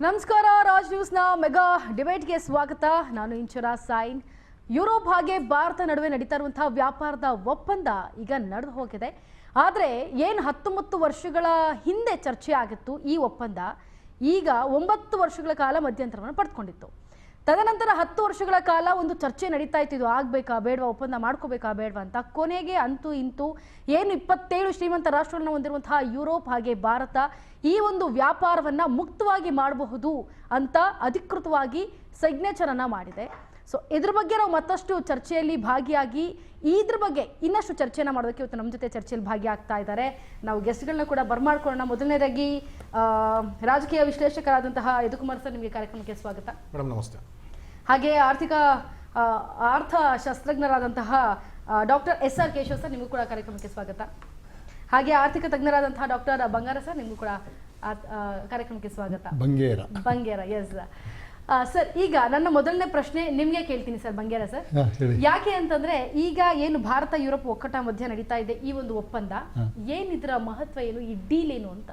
ನಮಸ್ಕಾರ ರಾಜ್ ನ್ಯೂಸ್ನ ಮೆಗಾ ಡಿಬೇಟ್ಗೆ ಸ್ವಾಗತ. ನಾನು ಇಂಚರ ಸೈನ್. ಯುರೋಪ್ ಹಾಗೆ ಭಾರತ ನಡುವೆ ನಡೀತಾ ಇರುವಂತಹ ವ್ಯಾಪಾರದ ಒಪ್ಪಂದ ಈಗ ನಡೆದು ಹೋಗಿದೆ. ಆದರೆ ಏನು 19 ವರ್ಷಗಳ ಹಿಂದೆ ಚರ್ಚೆ ಆಗಿತ್ತು ಈ ಒಪ್ಪಂದ, ಈಗ 9 ವರ್ಷಗಳ ಕಾಲ ಮಧ್ಯಂತರವನ್ನು ಪಡೆದುಕೊಂಡಿತ್ತು. ತದನಂತರ 10 ವರ್ಷಗಳ ಕಾಲ ಒಂದು ಚರ್ಚೆ ನಡೀತಾ ಇತ್ತು, ಇದು ಆಗಬೇಕಾ ಬೇಡವಾ, ಒಪ್ಪಂದ ಮಾಡ್ಕೋಬೇಕಾ ಬೇಡವಾ ಅಂತ. ಕೊನೆಗೆ ಅಂತೂ ಇಂತೂ ಏನು 27 ಶ್ರೀಮಂತ ರಾಷ್ಟ್ರಗಳನ್ನು ಹೊಂದಿರುವಂತಹ ಯುರೋಪ್ ಹಾಗೆ ಭಾರತ ಈ ಒಂದು ವ್ಯಾಪಾರವನ್ನು ಮುಕ್ತವಾಗಿ ಮಾಡಬಹುದು ಅಂತ ಅಧಿಕೃತವಾಗಿ ಸಿಗ್ನೇಚರ್ ಅನ್ನ ಮಾಡಿದೆ. ಸೊ ಇದ್ರ ಬಗ್ಗೆ ನಾವು ಮತ್ತಷ್ಟು ಚರ್ಚೆಯಲ್ಲಿ ಭಾಗಿಯಾಗಿ ಇದ್ರ ಬಗ್ಗೆ ಇನ್ನಷ್ಟು ಚರ್ಚೆನ ಮಾಡೋದಕ್ಕೆ ಇವತ್ತು ನಮ್ಮ ಜೊತೆ ಚರ್ಚೆಯಲ್ಲಿ ಭಾಗಿಯಾಗ್ತಾ ಇದ್ದಾರೆ. ನಾವು ಗೆಸ್ಟ್ಗಳನ್ನ ಕೂಡ ಬರ್ಮಾಡ್ಕೊಳ್ಳೋಣ. ಮೊದಲನೇದಾಗಿ ರಾಜಕೀಯ ವಿಶ್ಲೇಷಕರಾದಂತಹ ಯದುಕುಮಾರ್ ಸರ್, ನಿಮಗೆ ಕಾರ್ಯಕ್ರಮಕ್ಕೆ ಸ್ವಾಗತ. ಮೇಡಮ್ ನಮಸ್ತೆ. ಹಾಗೆ ಅರ್ಥಶಾಸ್ತ್ರಜ್ಞರಾದಂತಹ ಡಾಕ್ಟರ್ SR ಕೇಶವ್ ಸರ್, ನಿಮಗೂ ಕೂಡ ಕಾರ್ಯಕ್ರಮಕ್ಕೆ ಸ್ವಾಗತ. ಹಾಗೆ ಆರ್ಥಿಕ ತಜ್ಞರಾದಂತಹ ಡಾಕ್ಟರ್ ಬಂಗಾರ ಸರ್, ನಿಮಗೂ ಕೂಡ ಕಾರ್ಯಕ್ರಮಕ್ಕೆ ಸ್ವಾಗತ. Bangera yes sir. ಈಗ ನನ್ನ ಮೊದಲನೇ ಪ್ರಶ್ನೆ ನಿಮ್ಗೆ ಕೇಳ್ತೀನಿ ಸರ್, ಬಂಗೇರ ಸರ್. ಯಾಕೆ ಅಂತಂದ್ರೆ ಈಗ ಏನು ಭಾರತ ಯುರೋಪ್ ಒಕ್ಕೂಟ ಮಧ್ಯೆ ನಡೀತಾ ಇದೆ ಈ ಒಂದು ಒಪ್ಪಂದ, ಏನಿದ್ರ ಮಹತ್ವ ಏನು, ಈ ಡೀಲ್ ಏನು ಅಂತ?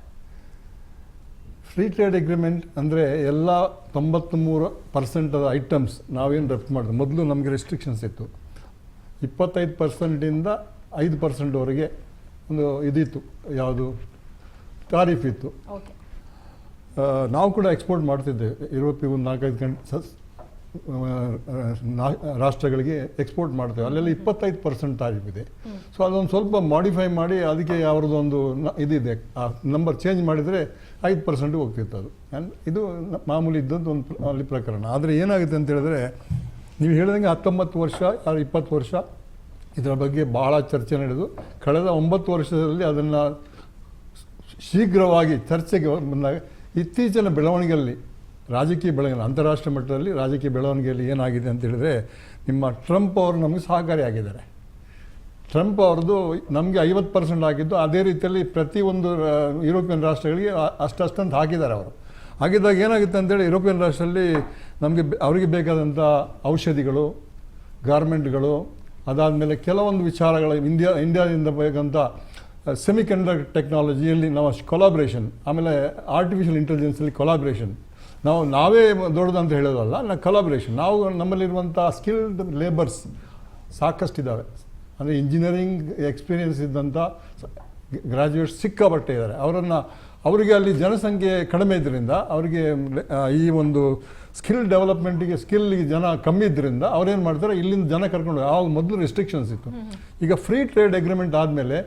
ಫ್ರೀ ಟ್ರೇಡ್ ಅಗ್ರಿಮೆಂಟ್ ಅಂದರೆ ಎಲ್ಲ 93% ಐಟಮ್ಸ್ ನಾವೇನು ರಫ್ತು ಮಾಡಿದ್ವಿ. ಮೊದಲು ನಮಗೆ ರೆಸ್ಟ್ರಿಕ್ಷನ್ಸ್ ಇತ್ತು, 25%ಇಂದ 5%ವರೆಗೆ ಒಂದು ಇದಿತ್ತು, ಯಾವುದು ತಾರೀಫ್ ಇತ್ತು. ನಾವು ಕೂಡ ಎಕ್ಸ್ಪೋರ್ಟ್ ಮಾಡ್ತಿದ್ದೇವೆ ಯುರೋಪಿಗೆ, ಒಂದು 4-5 ರಾಷ್ಟ್ರಗಳಿಗೆ ಎಕ್ಸ್ಪೋರ್ಟ್ ಮಾಡ್ತೇವೆ. ಅಲ್ಲೆಲ್ಲ 25% ತಾರೀಫ್ ಇದೆ. ಸೊ ಅದೊಂದು ಸ್ವಲ್ಪ ಮಾಡಿಫೈ ಮಾಡಿ ಅದಕ್ಕೆ ಅವ್ರದ್ದೊಂದು ಇದಿದೆ, ಆ ನಂಬರ್ ಚೇಂಜ್ ಮಾಡಿದರೆ 5% ಹೋಗ್ತಿತ್ತು ಅದು. ಇದು ಮಾಮೂಲಿ ಇದ್ದದ್ದು ಒಂದು ಅಲ್ಲಿ ಪ್ರಕರಣ. ಆದರೆ ಏನಾಗುತ್ತೆ ಅಂತ ಹೇಳಿದ್ರೆ, ನೀವು ಹೇಳಿದಂಗೆ 19 ವರ್ಷ 20 ವರ್ಷ ಇದರ ಬಗ್ಗೆ ಭಾಳ ಚರ್ಚೆ ನಡೆದು ಕಳೆದ 9 ವರ್ಷದಲ್ಲಿ ಅದನ್ನು ಶೀಘ್ರವಾಗಿ ಚರ್ಚೆಗೆ ಬಂದಾಗ ಇತ್ತೀಚಿನ ಬೆಳವಣಿಗೆಯಲ್ಲಿ ರಾಜಕೀಯ ಬೆಳವಣಿಗೆ, ಅಂತಾರಾಷ್ಟ್ರೀಯ ಮಟ್ಟದಲ್ಲಿ ರಾಜಕೀಯ ಬೆಳವಣಿಗೆಯಲ್ಲಿ ಏನಾಗಿದೆ ಅಂತ ಹೇಳಿದ್ರೆ, ನಿಮ್ಮ ಟ್ರಂಪ್ ಅವರು ನಮಗೆ ಸಹಕಾರಿಯಾಗಿದ್ದಾರೆ. ಟ್ರಂಪ್ ಅವ್ರದ್ದು ನಮಗೆ 50% ಆಗಿದ್ದು, ಅದೇ ರೀತಿಯಲ್ಲಿ ಪ್ರತಿಯೊಂದು ಯುರೋಪಿಯನ್ ರಾಷ್ಟ್ರಗಳಿಗೆ ಅಷ್ಟಂತ ಹಾಕಿದ್ದಾರೆ ಅವರು. ಹಾಗಿದ್ದಾಗ ಏನಾಗುತ್ತೆ ಅಂತೇಳಿ, ಯುರೋಪಿಯನ್ ರಾಷ್ಟ್ರದಲ್ಲಿ ನಮಗೆ ಅವರಿಗೆ ಬೇಕಾದಂಥ ಔಷಧಿಗಳು, ಗಾರ್ಮೆಂಟ್ಗಳು, ಅದಾದಮೇಲೆ ಕೆಲವೊಂದು ವಿಚಾರಗಳು, ಇಂಡಿಯಾದಿಂದ ಬೇಕಂತ ಸೆಮಿಕಂಡಕ್ಟರ್ ಟೆಕ್ನಾಲಜಿಯಲ್ಲಿ ನಾವು ಕೊಲಾಬ್ರೇಷನ್, ಆಮೇಲೆ ಆರ್ಟಿಫಿಷಿಯಲ್ ಇಂಟೆಲಿಜೆನ್ಸಲ್ಲಿ ಕೊಲಾಬ್ರೇಷನ್, ನಾವೇ ದೊಡ್ಡದಂತ ಹೇಳೋದಲ್ಲ, ಕೊಲಾಬ್ರೇಷನ್. ನಾವು ನಮ್ಮಲ್ಲಿರುವಂಥ ಸ್ಕಿಲ್ಡ್ ಲೇಬರ್ಸ್ ಸಾಕಷ್ಟಿದ್ದಾವೆ. ಅಂದರೆ ಇಂಜಿನಿಯರಿಂಗ್ ಎಕ್ಸ್ಪೀರಿಯನ್ಸ್ ಇದ್ದಂಥ ಗ್ರ್ಯಾಜುಯೇಟ್ಸ್ ಸಿಕ್ಕಾಪಟ್ಟೆ ಇದ್ದಾರೆ. ಅವರಿಗೆ ಅಲ್ಲಿ ಜನಸಂಖ್ಯೆ ಕಡಿಮೆ ಇದ್ದರಿಂದ, ಅವರಿಗೆ ಈ ಒಂದು ಸ್ಕಿಲ್ ಡೆವಲಪ್ಮೆಂಟಿಗೆ ಸ್ಕಿಲ್ಗೆ ಜನ ಕಮ್ಮಿ ಇದ್ದರಿಂದ ಅವ್ರೇನು ಮಾಡ್ತಾರೆ, ಇಲ್ಲಿಂದ ಜನ ಕರ್ಕೊಂಡು, ಆವಾಗ ಮೊದಲು ರೆಸ್ಟ್ರಿಕ್ಷನ್ಸ್ ಇತ್ತು. ಈಗ ಫ್ರೀ ಟ್ರೇಡ್ ಅಗ್ರಿಮೆಂಟ್ ಆದಮೇಲೆ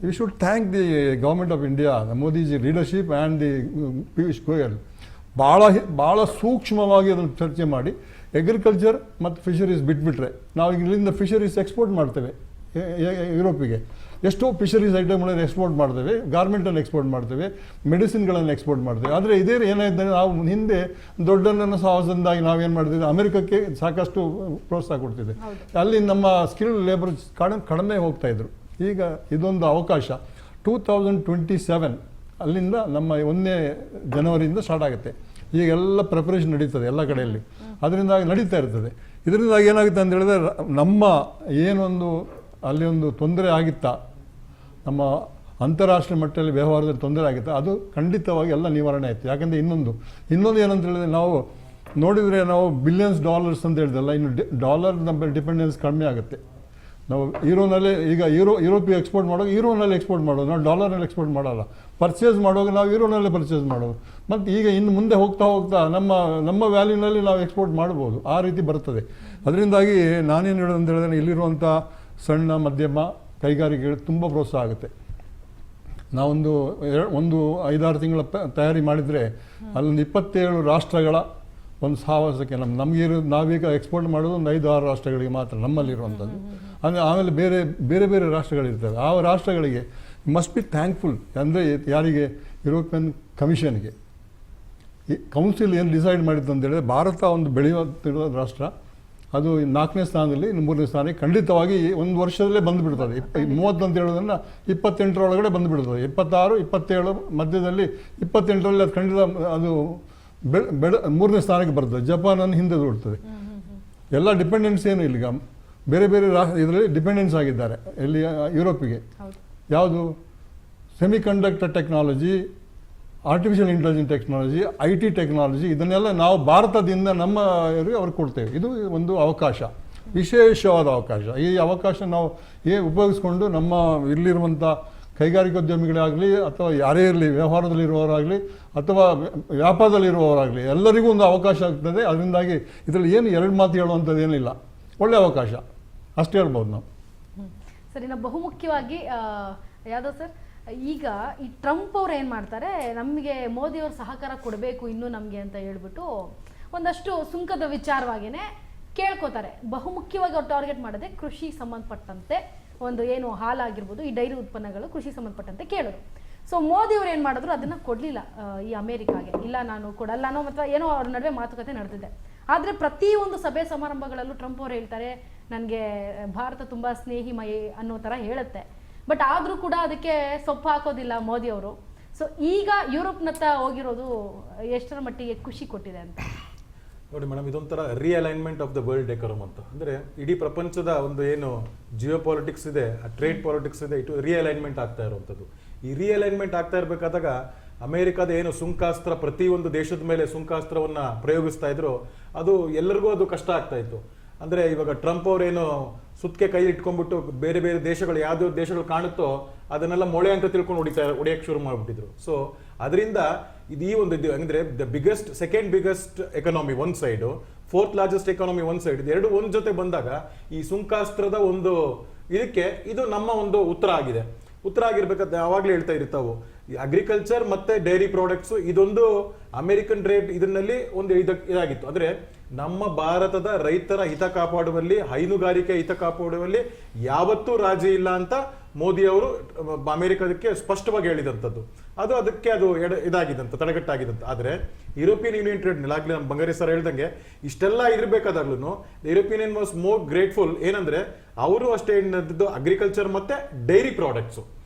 we should thank the government of India, Modiji leadership and the Piyush Goyal ಭಾಳ ಸೂಕ್ಷ್ಮವಾಗಿ ಅದನ್ನು ಚರ್ಚೆ ಮಾಡಿ ಅಗ್ರಿಕಲ್ಚರ್ ಮತ್ತು ಫಿಶರೀಸ್ ಬಿಟ್ಬಿಟ್ರೆ, ನಾವು ಇಲ್ಲಿಂದ ಫಿಶರೀಸ್ ಎಕ್ಸ್ಪೋರ್ಟ್ ಮಾಡ್ತೇವೆ ಯುರೋಪಿಗೆ. ಎಷ್ಟೋ ಫಿಶರೀಸ್ ಐಟಮ್ಗಳನ್ನು ಎಕ್ಸ್ಪೋರ್ಟ್ ಮಾಡ್ತೇವೆ, ಗಾರ್ಮೆಂಟನ್ನು ಎಕ್ಸ್ಪೋರ್ಟ್ ಮಾಡ್ತೇವೆ, ಮೆಡಿಸಿನ್ಗಳನ್ನು ಎಕ್ಸ್ಪೋರ್ಟ್ ಮಾಡ್ತೇವೆ. ಆದರೆ ಇದೇ ಏನಾಯ್ತು, ನಾವು ಹಿಂದೆ ದೊಡ್ಡಣ್ಣನ ಸಾಹಸದಿಂದಾಗಿ ನಾವೇನು ಮಾಡ್ತಿದ್ದೆ, ಅಮೆರಿಕಕ್ಕೆ ಸಾಕಷ್ಟು ಪ್ರೋತ್ಸಾಹ ಕೊಡ್ತಿದ್ದೆ. ಅಲ್ಲಿ ನಮ್ಮ ಸ್ಕಿಲ್ ಲೇಬರ್ ಕಡಿಮೆ ಹೋಗ್ತಾಯಿದ್ರು. ಈಗ ಇದೊಂದು ಅವಕಾಶ. 2027 ಅಲ್ಲಿಂದ ನಮ್ಮ 1ನೇ ಜನವರಿಯಿಂದ ಸ್ಟಾರ್ಟ್ ಆಗುತ್ತೆ. ಈಗೆಲ್ಲ ಪ್ರಿಪರೇಷನ್ ನಡೀತದೆ ಎಲ್ಲ ಕಡೆಯಲ್ಲಿ, ಅದರಿಂದಾಗಿ ನಡೀತಾ ಇರ್ತದೆ. ಇದರಿಂದಾಗಿ ಏನಾಗುತ್ತೆ ಅಂತ ಹೇಳಿದ್ರೆ, ನಮ್ಮ ಏನೊಂದು ಅಲ್ಲಿ ಒಂದು ತೊಂದರೆ ಆಗಿತ್ತಾ, ನಮ್ಮ ಅಂತಾರಾಷ್ಟ್ರೀಯ ಮಟ್ಟದಲ್ಲಿ ವ್ಯವಹಾರದಲ್ಲಿ ತೊಂದರೆ ಆಗಿತ್ತಾ, ಅದು ಖಂಡಿತವಾಗಿ ಎಲ್ಲ ನಿವಾರಣೆ ಆಯಿತು. ಯಾಕಂದರೆ ಇನ್ನೊಂದು ಏನಂತ ಹೇಳಿದ್ರೆ, ನಾವು ನೋಡಿದರೆ ನಾವು ಬಿಲಿಯನ್ಸ್ ಡಾಲರ್ಸ್ ಅಂತ ಹೇಳಿದಲ್ಲ, ಇನ್ನು ಡಾಲರ್ ನಮ್ಮ ಡಿಪೆಂಡೆನ್ಸ್ ಕಡಿಮೆ ಆಗುತ್ತೆ. ನಾವು ಯೂರೋನಲ್ಲೇ ಈಗ ಯುರೋಪಿಗೆ ಎಕ್ಸ್ಪೋರ್ಟ್ ಮಾಡೋದು, ಯೂರೋನಲ್ಲಿ ಎಕ್ಸ್ಪೋರ್ಟ್ ಮಾಡೋದು, ನಾವು ಡಾಲರ್ನಲ್ಲಿ ಎಕ್ಸ್ಪೋರ್ಟ್ ಮಾಡೋಲ್ಲ. ಪರ್ಚೇಸ್ ಮಾಡುವಾಗ ನಾವು ಯೂರೋನಲ್ಲೇ ಪರ್ಚೇಸ್ ಮಾಡೋದು. ಮತ್ತು ಈಗ ಇನ್ನು ಮುಂದೆ ಹೋಗ್ತಾ ನಮ್ಮ ವ್ಯಾಲ್ಯೂನಲ್ಲಿ ನಾವು ಎಕ್ಸ್ಪೋರ್ಟ್ ಮಾಡ್ಬೋದು, ಆ ರೀತಿ ಬರ್ತದೆ. ಅದರಿಂದಾಗಿ ನಾನೇನು ಹೇಳೋದು ಅಂತ ಹೇಳಿದ್ರೆ, ಇಲ್ಲಿರುವಂಥ ಸಣ್ಣ ಮಧ್ಯಮ ಕೈಗಾರಿಕೆಗಳು ತುಂಬ ಪ್ರೋತ್ಸಾಹ ಆಗುತ್ತೆ. ನಾವೊಂದು 5-6 ತಿಂಗಳ ತಯಾರಿ ಮಾಡಿದರೆ ಅಲ್ಲೊಂದು 27 ರಾಷ್ಟ್ರಗಳ ಒಂದು ಸಾಹಸಕ್ಕೆ ನಾವೀಗ ಎಕ್ಸ್ಪೋರ್ಟ್ ಮಾಡೋದು ಒಂದು 5-6 ರಾಷ್ಟ್ರಗಳಿಗೆ ಮಾತ್ರ ನಮ್ಮಲ್ಲಿರುವಂಥದ್ದು. ಅಂದರೆ ಆಮೇಲೆ ಬೇರೆ ರಾಷ್ಟ್ರಗಳಿರ್ತವೆ. ಆ ರಾಷ್ಟ್ರಗಳಿಗೆ ಮಸ್ಟ್ ಬಿ ಥ್ಯಾಂಕ್ಫುಲ್. ಅಂದರೆ ಯಾರಿಗೆ? ಯುರೋಪಿಯನ್ ಕಮಿಷನ್ಗೆ. ಈ ಕೌನ್ಸಿಲ್ ಏನು ಡಿಸೈಡ್ ಮಾಡಿತ್ತು ಅಂತ ಹೇಳಿದ್ರೆ, ಭಾರತ ಒಂದು ಬೆಳೆಯುತ್ತಿರುವ ರಾಷ್ಟ್ರ, ಅದು 4ನೇ ಸ್ಥಾನದಲ್ಲಿ, ಇನ್ನು 3ನೇ ಸ್ಥಾನಕ್ಕೆ ಖಂಡಿತವಾಗಿ 1 ವರ್ಷದಲ್ಲೇ ಬಂದುಬಿಡ್ತದೆ. 30 ಅಂತ ಹೇಳೋದನ್ನು 28ರೊಳಗಡೆ ಬಂದುಬಿಡ್ತದೆ. 26, 27 ಮಧ್ಯದಲ್ಲಿ 28ರಲ್ಲಿ ಅದು ಖಂಡಿತ ಅದು 3ನೇ ಸ್ಥಾನಕ್ಕೆ ಬರ್ತದೆ. ಜಪಾನನ್ನು ಹಿಂದೆ ದೂಡ್ತದೆ. ಎಲ್ಲ ಡಿಪೆಂಡೆನ್ಸ್ ಏನು ಇಲ್ಲಿಗ ಬೇರೆ ಇದರಲ್ಲಿ ಡಿಪೆಂಡೆನ್ಸ್ ಆಗಿದ್ದಾರೆ. ಎಲ್ಲಿ? ಯುರೋಪಿಗೆ. ಯಾವುದು? Semiconductor technology, artificial intelligence technology, IT technology, ಇದನ್ನೆಲ್ಲ ನಾವು ಭಾರತದಿಂದ ನಮ್ಮ ಅವ್ರಿಗೆ ಕೊಡ್ತೇವೆ. ಇದು ಒಂದು ಅವಕಾಶ, ವಿಶೇಷವಾದ ಅವಕಾಶ. ಈ ಅವಕಾಶ ನಾವು ಉಪಯೋಗಿಸ್ಕೊಂಡು ನಮ್ಮ ಇಲ್ಲಿರುವಂಥ ಕೈಗಾರಿಕೋದ್ಯಮಿಗಳಾಗಲಿ ಅಥವಾ ಯಾರೇ ಇರಲಿ, ವ್ಯವಹಾರದಲ್ಲಿರುವವರಾಗಲಿ ಅಥವಾ ವ್ಯಾಪಾರದಲ್ಲಿರುವವರಾಗಲಿ, ಎಲ್ಲರಿಗೂ ಒಂದು ಅವಕಾಶ ಆಗ್ತದೆ. ಅದರಿಂದಾಗಿ ಇದರಲ್ಲಿ ಏನು ಎರಡು ಮಾತು ಹೇಳುವಂಥದ್ದು ಏನಿಲ್ಲ, ಒಳ್ಳೆಯ ಅವಕಾಶ ಅಷ್ಟೇ ಹೇಳ್ಬೋದು ನಾವು. ಸರಿ, ನಾವು ಬಹುಮುಖ್ಯವಾಗಿ ಯಾದವ್ ಸರ್, ಈಗ ಈ ಟ್ರಂಪ್ ಅವ್ರು ಏನು ಮಾಡ್ತಾರೆ, ನಮಗೆ ಮೋದಿಯವ್ರ ಸಹಕಾರ ಕೊಡಬೇಕು ಇನ್ನೂ ನಮಗೆ ಅಂತ ಹೇಳ್ಬಿಟ್ಟು ಒಂದಷ್ಟು ಸುಂಕದ ವಿಚಾರವಾಗಿಯೇ ಕೇಳ್ಕೊತಾರೆ. ಬಹುಮುಖ್ಯವಾಗಿ ಅವ್ರು ಟಾರ್ಗೆಟ್ ಮಾಡೋದೇ ಕೃಷಿ ಸಂಬಂಧಪಟ್ಟಂತೆ, ಒಂದು ಏನು ಹಾಲಾಗಿರ್ಬೋದು, ಈ ಡೈರಿ ಉತ್ಪನ್ನಗಳು ಕೃಷಿ ಸಂಬಂಧಪಟ್ಟಂತೆ ಕೇಳಿದ್ರು. ಸೊ ಮೋದಿಯವ್ರು ಏನು ಮಾಡಿದ್ರು, ಅದನ್ನು ಕೊಡಲಿಲ್ಲ ಈ ಅಮೇರಿಕಾಗೆ. ಇಲ್ಲ ನಾನು ಕೊಡಲ್ಲ ಅನ್ನೋ ಅಥವಾ ಏನೋ ಅವ್ರ ನಡುವೆ ಮಾತುಕತೆ ನಡೆದಿದೆ. ಆದರೆ ಪ್ರತಿಯೊಂದು ಸಭೆ ಸಮಾರಂಭಗಳಲ್ಲೂ ಟ್ರಂಪ್ ಅವ್ರು ಹೇಳ್ತಾರೆ, ನನಗೆ ಭಾರತ ತುಂಬ ಸ್ನೇಹಿಮಯಿ ಅನ್ನೋ ಥರ ಹೇಳುತ್ತೆ. ಬಟ್ ಆದರೂ ಕೂಡ ಅದಕ್ಕೆ ಸೊಪ್ಪು ಹಾಕೋದಿಲ್ಲ ಮೋದಿಯವರು. ಸೊ ಈಗ ಯುರೋಪ್ನತ್ತ ಹೋಗಿರೋದು ಎಷ್ಟರ ಮಟ್ಟಿಗೆ ಖುಷಿ ಕೊಟ್ಟಿದೆ ಅಂತ ನೋಡಿ ಮೇಡಮ್, ಇದೊಂಥರ ರಿಅಲೈನ್ಮೆಂಟ್ ಆಫ್ ದ ವರ್ಲ್ಡ್ ಎಕಾನಮ್ ಅಂತ. ಅಂದರೆ ಇಡೀ ಪ್ರಪಂಚದ ಒಂದು ಏನು ಜಿಯೋ ಪಾಲಿಟಿಕ್ಸ್ ಇದೆ, ಟ್ರೇಡ್ ಪಾಲಿಟಿಕ್ಸ್ ಇದೆ, ಇಟ್ಟು ರಿಅಲೈನ್ಮೆಂಟ್ ಆಗ್ತಾ ಇರುವಂಥದ್ದು. ಈ ರಿಅಲೈನ್ಮೆಂಟ್ ಆಗ್ತಾ ಇರಬೇಕಾದಾಗ ಅಮೆರಿಕದ ಏನು ಸುಂಕಾಸ್ತ್ರ, ಪ್ರತಿಯೊಂದು ದೇಶದ ಮೇಲೆ ಸುಂಕಾಸ್ತ್ರವನ್ನು ಪ್ರಯೋಗಿಸ್ತಾ ಇದ್ರು, ಅದು ಎಲ್ಲರಿಗೂ ಅದು ಕಷ್ಟ ಆಗ್ತಾ ಇತ್ತು. ಅಂದರೆ ಇವಾಗ ಟ್ರಂಪ್ ಅವರೇನು ಸುತ್ತಿಗೆ ಕೈ ಇಟ್ಕೊಂಡ್ಬಿಟ್ಟು ಬೇರೆ ಬೇರೆ ದೇಶಗಳು ಯಾವ್ದು ದೇಶಗಳು ಕಾಣುತ್ತೋ ಅದನ್ನೆಲ್ಲ ಮೊಳೆ ಅಂತ ತಿಳ್ಕೊಂಡು ಹೊಡೆಯಕ್ಕೆ ಶುರು ಮಾಡಿಬಿಟ್ಟಿದ್ರು. ಸೊ ಅದರಿಂದ ಇದು ಈ ಒಂದು ಅಂದರೆ the biggest, second biggest economy one side, fourth largest economy one side, ಇದೆರಡು ಒಂದು ಜೊತೆ ಬಂದಾಗ ಈ ಸುಂಕಾಸ್ತ್ರದ ಒಂದು ಇದಕ್ಕೆ ಇದು ನಮ್ಮ ಒಂದು ಉತ್ತರ ಆಗಿದೆ. ಉತ್ತರ ಆಗಿರ್ಬೇಕಾದ್ರೆ ಯಾವಾಗಲೂ ಹೇಳ್ತಾ ಇರ್ತಾವು, ಈ ಅಗ್ರಿಕಲ್ಚರ್ ಮತ್ತೆ ಡೈರಿ ಪ್ರಾಡಕ್ಟ್ಸ್ ಇದೊಂದು ಅಮೆರಿಕನ್ ಟ್ರೇಡ್ ಇದರಲ್ಲಿ ಒಂದು ಇದಾಗಿತ್ತು. ಅಂದ್ರೆ ನಮ್ಮ ಭಾರತದ ರೈತರ ಹಿತ ಕಾಪಾಡುವಲ್ಲಿ, ಹೈನುಗಾರಿಕೆ ಹಿತ ಕಾಪಾಡುವಲ್ಲಿ ಯಾವತ್ತೂ ರಾಜಿ ಇಲ್ಲ ಅಂತ ಮೋದಿ ಅವರು ಅಮೆರಿಕದಕ್ಕೆ ಸ್ಪಷ್ಟವಾಗಿ ಹೇಳಿದಂಥದ್ದು. ಅದು ಇದಾಗಿದಂತ, ತಡೆಗಟ್ಟಾಗಿದಂತ. ಆದ್ರೆ ಯುರೋಪಿಯನ್ ಯೂನಿಯನ್ ಟ್ರೇಡ್ ಆಗ್ಲಿ ನಮ್ಮ ಬಂಗಾರಿ ಸರ್ ಹೇಳ್ದಂಗೆ ಇಷ್ಟೆಲ್ಲ ಇರಬೇಕಾದಾಗ್ಲೂ European Union was more grateful. ಏನಂದ್ರೆ ಅವರು ಅಷ್ಟೇ ಏನದ್ದು ಅಗ್ರಿಕಲ್ಚರ್ ಮತ್ತೆ ಡೈರಿ ಪ್ರಾಡಕ್ಟ್ಸ್,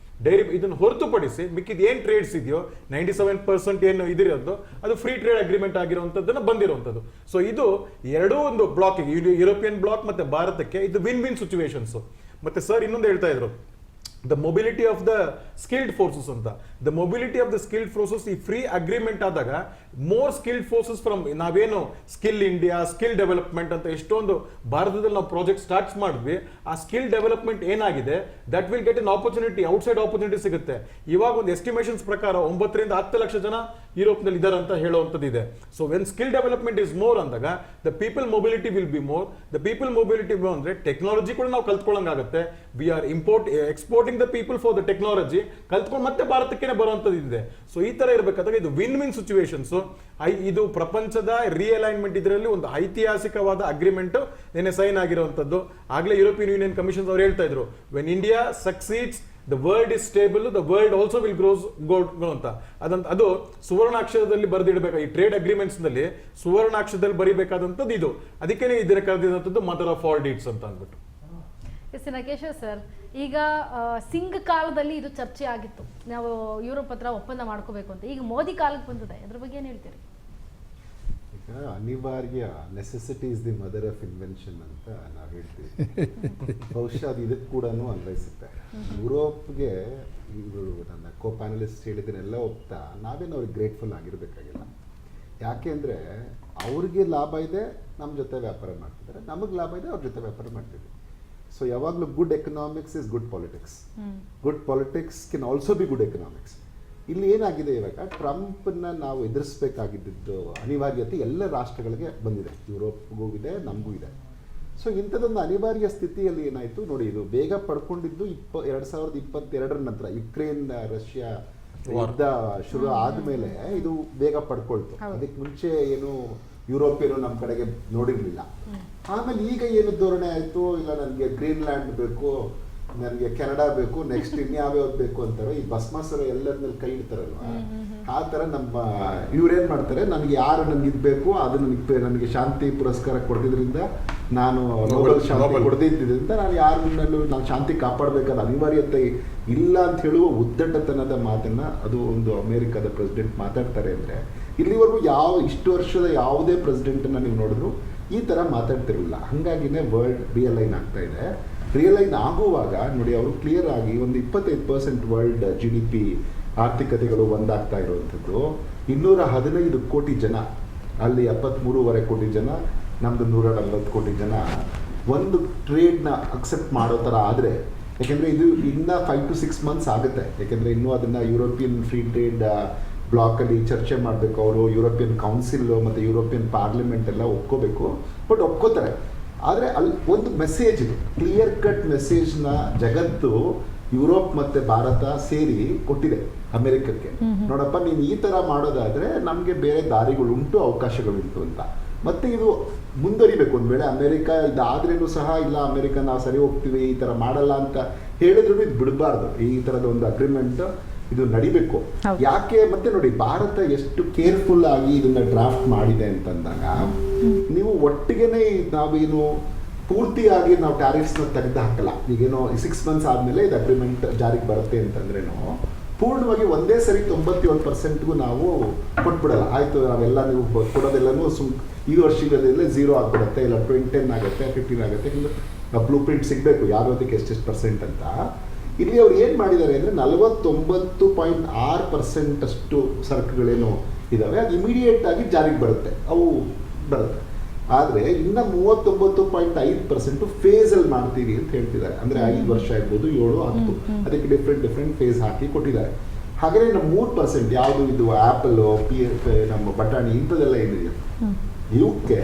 ಡೈರಿ ಇದನ್ನು ಹೊರತುಪಡಿಸಿ ಮಿಕ್ಕಿದ ಏನ್ ಟ್ರೇಡ್ಸ್ ಇದೆಯೋ 97% ಏನು ಇದಿರೋದು ಅದು ಫ್ರೀ ಟ್ರೇಡ್ ಅಗ್ರಿಮೆಂಟ್ ಆಗಿರುವಂತದ್ದನ್ನ ಬಂದಿರುವಂತದ್ದು. ಸೊ ಇದು ಎರಡೂ ಒಂದು ಬ್ಲಾಕ್, ಯುರೋಪಿಯನ್ ಬ್ಲಾಕ್ ಮತ್ತೆ ಭಾರತಕ್ಕೆ ಇದು ವಿನ್ ವಿನ್ ಸಿಚುವೇಶನ್ಸ್. ಮತ್ತೆ ಸರ್ ಇನ್ನೊಂದು ಹೇಳ್ತಾ ಇದ್ರು, the mobility of the skilled forces ಅಂತ. The mobility of the skilled forces ಈ ಫ್ರೀ ಅಗ್ರಿಮೆಂಟ್ ಆದಾಗ ಮೋರ್ ಸ್ಕಿಲ್ಡ್ ಫೋರ್ಸಸ್ ಫ್ರಮ್, ನಾವೇನು ಸ್ಕಿಲ್ ಇಂಡಿಯಾ, ಸ್ಕಿಲ್ ಡೆವಲಪ್ಮೆಂಟ್ ಅಂತ ಎಷ್ಟೊಂದು ಭಾರತದಲ್ಲಿ ನಾವು ಪ್ರಾಜೆಕ್ಟ್ ಸ್ಟಾರ್ಟ್ ಮಾಡಿದ್ವಿ. ಆ ಸ್ಕಿಲ್ ಡೆವಲಪ್ಮೆಂಟ್ ಏನಾಗಿದೆ, that will get an opportunity, outside opportunity ಸಿಗುತ್ತೆ. ಇವಾಗ ಒಂದು ಎಸ್ಟಿಮೇಷನ್ಸ್ ಪ್ರಕಾರ 9 ರಿಂದ 10 ಲಕ್ಷ ಜನ ಯುರೋಪ್ನಲ್ಲಿ ಇದ್ದಾರೆ ಅಂತ ಹೇಳುವಂಥದ್ದು ಇದೆ. So when skill development is more ಅಂದಾಗ the people mobility will be more. The people mobility ಅಂದ್ರೆ ಟೆಕ್ನಾಲಜಿ ಕೂಡ ನಾವು ಕಲ್ತ್ಕೊಳ್ಳಂಗಾಗುತ್ತೆ. We are exporting the people for the technology, ಕಲ್ತ್ಕೊಂಡು ಮತ್ತೆ ಭಾರತಕ್ಕೆ ಬರುವಂತದ್ದು ಇದೆ. ಸೊ ಈ ತರ ಇರಬೇಕಾದಾಗ ಇದು ವಿನ್ ವಿನ್ ಸಿಚುವೇಶನ್ಸ್. ಇದು ಪ್ರಪಂಚದ ರಿಅಲೈನ್ಮೆಂಟ್, ಇದರಲ್ಲಿ ಒಂದು ಐತಿಹಾಸಿಕವಾದ ಅಗ್ರಿಮೆಂಟ್ ಏನೇ ಸೈನ್ ಆಗಿರುವಂತದ್ದು. ಆಗ್ಲೇ ಯುರೋಪಿಯನ್ ಯೂನಿಯನ್ ಕಮಿಷನ್ ಅವರು ಹೇಳ್ತಾ ಇದ್ರು, when India succeeds the world is stable, the world also will grows ಅಂತ. ಅದು ಸುವರ್ಣಾಕ್ಷರದಲ್ಲಿ ಬರೆದಿಡಬೇಕು. ಈ ಟ್ರೇಡ್ ಅಗ್ರಿಮೆಂಟ್ಸ್ ನಲ್ಲಿ ಸುವರ್ಣಾಕ್ಷರದಲ್ಲಿ ಬರೀಬೇಕಾದಂಥದ್ದು ಇದು. ಅದಕ್ಕೇನೆ ಇದರ ಕರೆದಿರುವಂಥದ್ದು ಮದರ್ ಆಫ್ ಆಲ್ ಡೀಡ್ಸ್ ಅಂತ ಅಂದ್ಬಿಟ್ಟು. ಕೇಶವ್ ಸರ್, ಈಗ ಸಿಂಗ್ ಕಾಲದಲ್ಲಿ ಇದು ಚರ್ಚೆ ಆಗಿತ್ತು, ನಾವು ಯುರೋಪ್ ಹತ್ರ ಒಪ್ಪಂದ ಮಾಡ್ಕೋಬೇಕು ಅಂತ. ಈಗ ಮೋದಿ ಕಾಲಕ್ಕೆ ಬಂದಿದೆ, ಅದ್ರ ಬಗ್ಗೆ ಏನು ಹೇಳ್ತೀರಿ? ಈಗ ಅನಿವಾರ್ಯ, necessity is the mother of invention ಅಂತ ನಾವು ಹೇಳ್ತೀವಿ. ಬಹುಶಃ ಅದು ಇದಕ್ಕೆ ಕೂಡ ಅನ್ವಯಿಸುತ್ತೆ. ಯುರೋಪ್ಗೆ ಇವರು ನನ್ನ ಕೋ ಪ್ಯಾನಲಿಸ್ಟ್ ಹೇಳಿದ್ದನ್ನೆಲ್ಲ ಒಪ್ತಾ ನಾವೇನು ಅವ್ರಿಗೆ ಗ್ರೇಟ್ಫುಲ್ ಆಗಿರಬೇಕಾಗಿಲ್ಲ. ಯಾಕೆ ಅಂದರೆ ಅವ್ರಿಗೆ ಲಾಭ ಇದೆ, ನಮ್ಮ ಜೊತೆ ವ್ಯಾಪಾರ ಮಾಡ್ತಿದ್ದಾರೆ, ನಮಗೆ ಲಾಭ ಇದೆ, ಅವ್ರ ಜೊತೆ ವ್ಯಾಪಾರ ಮಾಡ್ತಿದ್ದೀವಿ. ಸೊ ಯಾವಾಗಲೂ good economics is good politics. Good politics can also be good economics. ಇಲ್ಲಿ ಏನಾಗಿದೆ, ಇವಾಗ ಟ್ರಂಪ್ನ ನಾವು ಎದುರಿಸಬೇಕಾಗಿದ್ದು ಅನಿವಾರ್ಯತೆ ಎಲ್ಲ ರಾಷ್ಟ್ರಗಳಿಗೆ ಬಂದಿದೆ, ಯುರೋಪ್ಗೂ ಇದೆ, ನಮಗೂ ಇದೆ. ಸೊ ಇಂಥದ್ದೊಂದು ಅನಿವಾರ್ಯ ಸ್ಥಿತಿಯಲ್ಲಿ ಏನಾಯಿತು ನೋಡಿ, ಇದು ಬೇಗ ಪಡ್ಕೊಂಡಿದ್ದು 2022 ನಂತರ ಯುಕ್ರೇನ್ ರಷ್ಯಾ ಯುದ್ಧ ಶುರು ಆದಮೇಲೆ ಇದು ಬೇಗ ಪಡ್ಕೊಳ್ತು. ಅದಕ್ಕೆ ಮುಂಚೆ ಏನು ಯುರೋಪಿಯನು ನಮ್ಮ ಕಡೆಗೆ ನೋಡಿರಲಿಲ್ಲ. ಆಮೇಲೆ ಈಗ ಏನು ಧೋರಣೆ ಆಯಿತು, ಇಲ್ಲ ನನಗೆ ಗ್ರೀನ್ಲ್ಯಾಂಡ್ ಬೇಕು, ನನಗೆ ಕೆನಡಾ ಬೇಕು, ನೆಕ್ಸ್ಟ್ ಇನ್ಯಾವ್ಯಾವ್ದು ಬೇಕು ಅಂತಾರೋ ಈ ಭಸ್ಮಾಸುರ ಎಲ್ಲರ ಮೇಲೆ ಕೈ ಇಡ್ತಾರಲ್ವ, ಆ ಥರ ನಮ್ಮ ಇವ್ರೇನು ಮಾಡ್ತಾರೆ, ನನಗೆ ಯಾರು ನನಗೆ ಇದು ಬೇಕು ಅದು ನನಗೆ ಶಾಂತಿ ಪುರಸ್ಕಾರ ಕೊಡ್ತಿದ್ರಿಂದ, ನಾನು ನೋಬೆಲ್ ಶಾಂತಿ ಕೊಡದಿದ್ದರಿಂದ ನಾನು ಯಾರನ್ನೂ ನಾನು ಶಾಂತಿ ಕಾಪಾಡಬೇಕಾದ ಅನಿವಾರ್ಯತೆ ಇಲ್ಲ ಅಂತ ಹೇಳುವ ಉದ್ದಟತನದ ಮಾತನ್ನು ಅದು ಒಂದು ಅಮೇರಿಕಾದ ಪ್ರೆಸಿಡೆಂಟ್ ಮಾತಾಡ್ತಾರೆ. ಅಂದರೆ ಇಲ್ಲಿವರೆಗೂ ಇಷ್ಟು ವರ್ಷದ ಯಾವುದೇ ಪ್ರೆಸಿಡೆಂಟನ್ನು ನೀವು ನೋಡಿದ್ರು ಈ ಥರ ಮಾತಾಡ್ತಿರಲಿಲ್ಲ. ಹಾಗಾಗಿನೇ ವರ್ಲ್ಡ್ ರಿಯಲೈನ್ ಆಗ್ತಾ ಇದೆ. ರಿಯಲೈನ್ ಆಗುವಾಗ ನೋಡಿ, ಅವರು ಕ್ಲಿಯರ್ ಆಗಿ ಒಂದು 25% ವರ್ಲ್ಡ್ GDP ಆರ್ಥಿಕತೆಗಳು ಒಂದಾಗ್ತಾ ಇರುವಂಥದ್ದು. 215 ಕೋಟಿ ಜನ, ಅಲ್ಲಿ 73.5 ಕೋಟಿ ಜನ, ನಮ್ಮದು 140 ಕೋಟಿ ಜನ ಒಂದು ಟ್ರೇಡ್ನ ಅಕ್ಸೆಪ್ಟ್ ಮಾಡೋ ಥರ ಆದರೆ, ಯಾಕೆಂದರೆ ಇದು ಇನ್ನು 5 to 6 months ಆಗುತ್ತೆ. ಯಾಕೆಂದರೆ ಇನ್ನೂ ಅದನ್ನು ಯುರೋಪಿಯನ್ ಫ್ರೀ ಟ್ರೇಡ್ ಬ್ಲಾಕಲ್ಲಿ ಚರ್ಚೆ ಮಾಡಬೇಕು. ಅವರು ಯುರೋಪಿಯನ್ ಕೌನ್ಸಿಲ್ ಮತ್ತು ಯುರೋಪಿಯನ್ ಪಾರ್ಲಿಮೆಂಟ್ ಎಲ್ಲ ಒಪ್ಕೋಬೇಕು. ಬಟ್ ಒಪ್ಕೋತಾರೆ. ಆದರೆ ಅಲ್ಲಿ ಒಂದು ಮೆಸೇಜ್ ಇದೆ, ಕ್ಲಿಯರ್ ಕಟ್ ಮೆಸೇಜ್ನ ಜಗತ್ತು ಯುರೋಪ್ ಮತ್ತು ಭಾರತ ಸೇರಿ ಕೊಟ್ಟಿದೆ ಅಮೆರಿಕಕ್ಕೆ. ನೋಡಪ್ಪ, ನೀನು ಈ ಥರ ಮಾಡೋದಾದರೆ ನಮಗೆ ಬೇರೆ ದಾರಿಗಳುಂಟು, ಅವಕಾಶಗಳುಂಟು ಅಂತ. ಮತ್ತು ಇದು ಮುಂದುವರಿಬೇಕು. ಒಂದು ವೇಳೆ ಅಮೆರಿಕ ಇದಾದ್ರೂ ಸಹ, ಇಲ್ಲ ಅಮೆರಿಕ ನಾವು ಸರಿ ಹೋಗ್ತೀವಿ, ಈ ಥರ ಮಾಡಲ್ಲ ಅಂತ ಹೇಳಿದ್ರು ಇದು ಬಿಡಬಾರ್ದು. ಈ ಥರದ ಒಂದು ಅಗ್ರಿಮೆಂಟ್ ಇದು ನಡಿಬೇಕು. ಯಾಕೆ ಮತ್ತೆ ನೋಡಿ, ಭಾರತ ಎಷ್ಟು ಕೇರ್ಫುಲ್ ಆಗಿ ಇದನ್ನ ಡ್ರಾಫ್ಟ್ ಮಾಡಿದೆ ಅಂತಂದಾಗ, ನೀವು ಒಟ್ಟಿಗೆನೆ ನಾವೇನು ಪೂರ್ತಿಯಾಗಿ ನಾವು ಟ್ಯಾರಿಫ್ಸ್ನ ತೆಗೆದು ಹಾಕಲ್ಲ. ಈಗೇನೋ 6 months ಆದಮೇಲೆ ಇದು ಅಗ್ರಿಮೆಂಟ್ ಜಾರಿಗೆ ಬರುತ್ತೆ ಅಂತಂದ್ರೇನು ಪೂರ್ಣವಾಗಿ ಒಂದೇ ಸರಿ 97%ಗೂ ನಾವು ಕೊಟ್ಬಿಡಲ್ಲ. ಆಯಿತು, ನಾವೆಲ್ಲ ನೀವು ಕೊಡೋದೆಲ್ಲನೂ ಈ ವರ್ಷದಲ್ಲೇ 0 ಆಗಿಬಿಡುತ್ತೆ, ಇಲ್ಲ 10 ಆಗುತ್ತೆ, 15 ಆಗುತ್ತೆ. ಬ್ಲೂ ಪ್ರಿಂಟ್ ಸಿಗಬೇಕು ಯಾವ್ದಕ್ಕೆ ಎಷ್ಟೆಷ್ಟು % ಅಂತ. ಇಲ್ಲಿ ಅವ್ರು ಏನು ಮಾಡಿದ್ದಾರೆ ಅಂದರೆ 49.6% ಅಷ್ಟು ಸರಕುಗಳೇನು ಇದ್ದಾವೆ ಅದು ಇಮಿಡಿಯೇಟ್ ಆಗಿ ಜಾರಿಗೆ ಬರುತ್ತೆ, ಅವು ಬರುತ್ತೆ. ಆದರೆ ಇನ್ನು 39.5% ಫೇಸಲ್ಲಿ ಮಾಡ್ತೀವಿ ಅಂತ ಹೇಳ್ತಿದ್ದಾರೆ. ಅಂದರೆ 5 ವರ್ಷ ಇರ್ಬೋದು, 7, 10, ಅದಕ್ಕೆ ಡಿಫ್ರೆಂಟ್ ಫೇಸ್ ಹಾಕಿ ಕೊಟ್ಟಿದ್ದಾರೆ. ಹಾಗೆಯೇ ನಮ್ಮ 3% ಯಾವುದು ಇದು ಆ್ಯಪಲ್, ನಮ್ಮ ಬಟಾಣಿ ಇಂಥದ್ದೆಲ್ಲ ಏನಿದೆ ಇವಕ್ಕೆ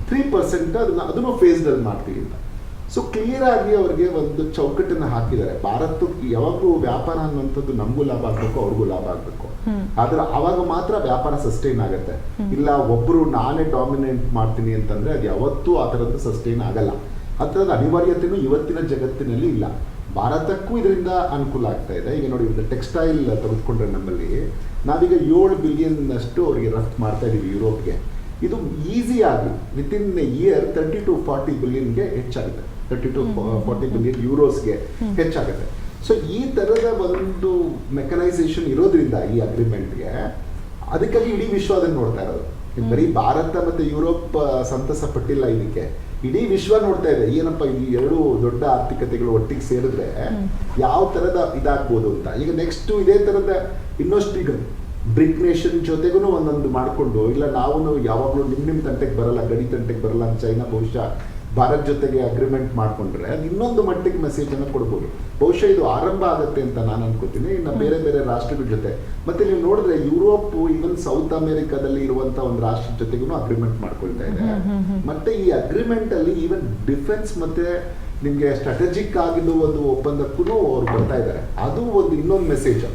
3% ಅದನ್ನು ಫೇಸ್ನಲ್ಲಿ ಮಾಡ್ತೀವಿ ಅಂತ. ಸೊ ಕ್ಲಿಯರ್ ಆಗಿ ಅವ್ರಿಗೆ ಒಂದು ಚೌಕಟ್ಟನ್ನು ಹಾಕಿದ್ದಾರೆ. ಭಾರತಕ್ಕೆ ಯಾವಾಗಲೂ ವ್ಯಾಪಾರ ಅನ್ನುವಂಥದ್ದು ನಮಗೂ ಲಾಭ ಆಗಬೇಕು, ಅವ್ರಿಗೂ ಲಾಭ ಆಗಬೇಕು. ಆದ್ರೆ ಅವಾಗ ಮಾತ್ರ ವ್ಯಾಪಾರ ಸಸ್ಟೈನ್ ಆಗುತ್ತೆ. ಇಲ್ಲ ಒಬ್ಬರು ನಾನೇ ಡಾಮಿನೆಂಟ್ ಮಾಡ್ತೀನಿ ಅಂತಂದ್ರೆ ಅದು ಯಾವತ್ತೂ ಆ ಥರದ್ದು ಸಸ್ಟೈನ್ ಆಗಲ್ಲ. ಆ ಥರದ ಅನಿವಾರ್ಯತೆಯೂ ಇವತ್ತಿನ ಜಗತ್ತಿನಲ್ಲಿ ಇಲ್ಲ. ಭಾರತಕ್ಕೂ ಇದರಿಂದ ಅನುಕೂಲ ಆಗ್ತಾ ಇದೆ. ಈಗ ನೋಡಿ, ಟೆಕ್ಸ್ಟೈಲ್ ತೆಗೆದುಕೊಂಡ್ರೆ ನಮ್ಮಲ್ಲಿ ನಾವೀಗ 7 ಬಿಲಿಯನ್ ಅಷ್ಟು ಅವರಿಗೆ ರಫ್ತು ಮಾಡ್ತಾ ಇದ್ದೀವಿ ಯುರೋಪ್ಗೆ. ಇದು ಈಸಿಯಾಗಿ ವಿತಿನ್ ಎ ಇಯರ್ 30 to 40 ಬಿಲಿಯನ್ಗೆ ಹೆಚ್ಚಾಗುತ್ತೆ, 30 to 40 ಬಿಲಿಯನ್ ಯೂರೋಸ್ಗೆ ಹೆಚ್ಚಾಗುತ್ತೆ. ಸೊ ಈ ಥರದ ಒಂದು ಮೆಕನೈಸೇಷನ್ ಇರೋದ್ರಿಂದ ಈ ಅಗ್ರಿಮೆಂಟ್ಗೆ, ಅದಕ್ಕಾಗಿ ಇಡೀ ವಿಶ್ವ ಅದನ್ನು ನೋಡ್ತಾ ಇರೋದು. ಬರೀ ಭಾರತ ಮತ್ತು ಯುರೋಪ್ ಸಂತಸ ಪಟ್ಟಿಲ್ಲ ಇದಕ್ಕೆ, ಇಡೀ ವಿಶ್ವ ನೋಡ್ತಾ ಇದೆ. ಏನಪ್ಪ ಈ 2 ದೊಡ್ಡ ಆರ್ಥಿಕತೆಗಳು ಒಟ್ಟಿಗೆ ಸೇರಿದ್ರೆ ಯಾವ ಥರದ ಇದಾಗ್ಬೋದು ಅಂತ. ಈಗ ನೆಕ್ಸ್ಟ್ ಇದೇ ಥರದ ಇನ್ನಷ್ಟು ಈಗ ಬ್ರಿಕ್ ನೇಷನ್ ಜೊತೆಗೂ ಒಂದೊಂದು ಮಾಡಿಕೊಂಡು, ಇಲ್ಲ ನಾವು ಯಾವಾಗಲೂ ನಿಮ್ಮ ತಂಟೆಗೆ ಬರಲ್ಲ, ಗಡಿ ತಂಟೆಗೆ ಬರಲ್ಲ ಅಂತ ಚೈನಾ ಬಹುಶಃ ಭಾರತ್ ಜೊತೆಗೆ ಅಗ್ರಿಮೆಂಟ್ ಮಾಡಿಕೊಂಡ್ರೆ ಅದು ಇನ್ನೊಂದು ಮಟ್ಟಿಗೆ ಮೆಸೇಜನ್ನು ಕೊಡ್ಬೋದು. ಬಹುಶಃ ಇದು ಆರಂಭ ಆಗುತ್ತೆ ಅಂತ ನಾನು ಅನ್ಕೋತೀನಿ. ಇನ್ನು ಬೇರೆ ಬೇರೆ ರಾಷ್ಟ್ರಗಳ ಜೊತೆ ಮತ್ತೆ ನೀವು ನೋಡಿದ್ರೆ ಯುರೋಪ್, ಈವನ್ ಸೌತ್ ಅಮೆರಿಕಾದಲ್ಲಿ ಇರುವಂಥ ಒಂದು ರಾಷ್ಟ್ರದ ಜೊತೆಗೂ ಅಗ್ರಿಮೆಂಟ್ ಮಾಡ್ಕೊಳ್ತಾ ಇದೆ. ಮತ್ತೆ ಈ ಅಗ್ರಿಮೆಂಟ್ ಅಲ್ಲಿ ಈವನ್ ಡಿಫೆನ್ಸ್ ಮತ್ತೆ ನಿಮಗೆ ಸ್ಟ್ರಾಟಜಿಕ್ ಆಗಿದ್ದು ಒಂದು ಒಪ್ಪಂದಕ್ಕೂ ಅವ್ರು ಬರ್ತಾ ಇದ್ದಾರೆ. ಅದು ಒಂದು ಇನ್ನೊಂದು ಮೆಸೇಜ್.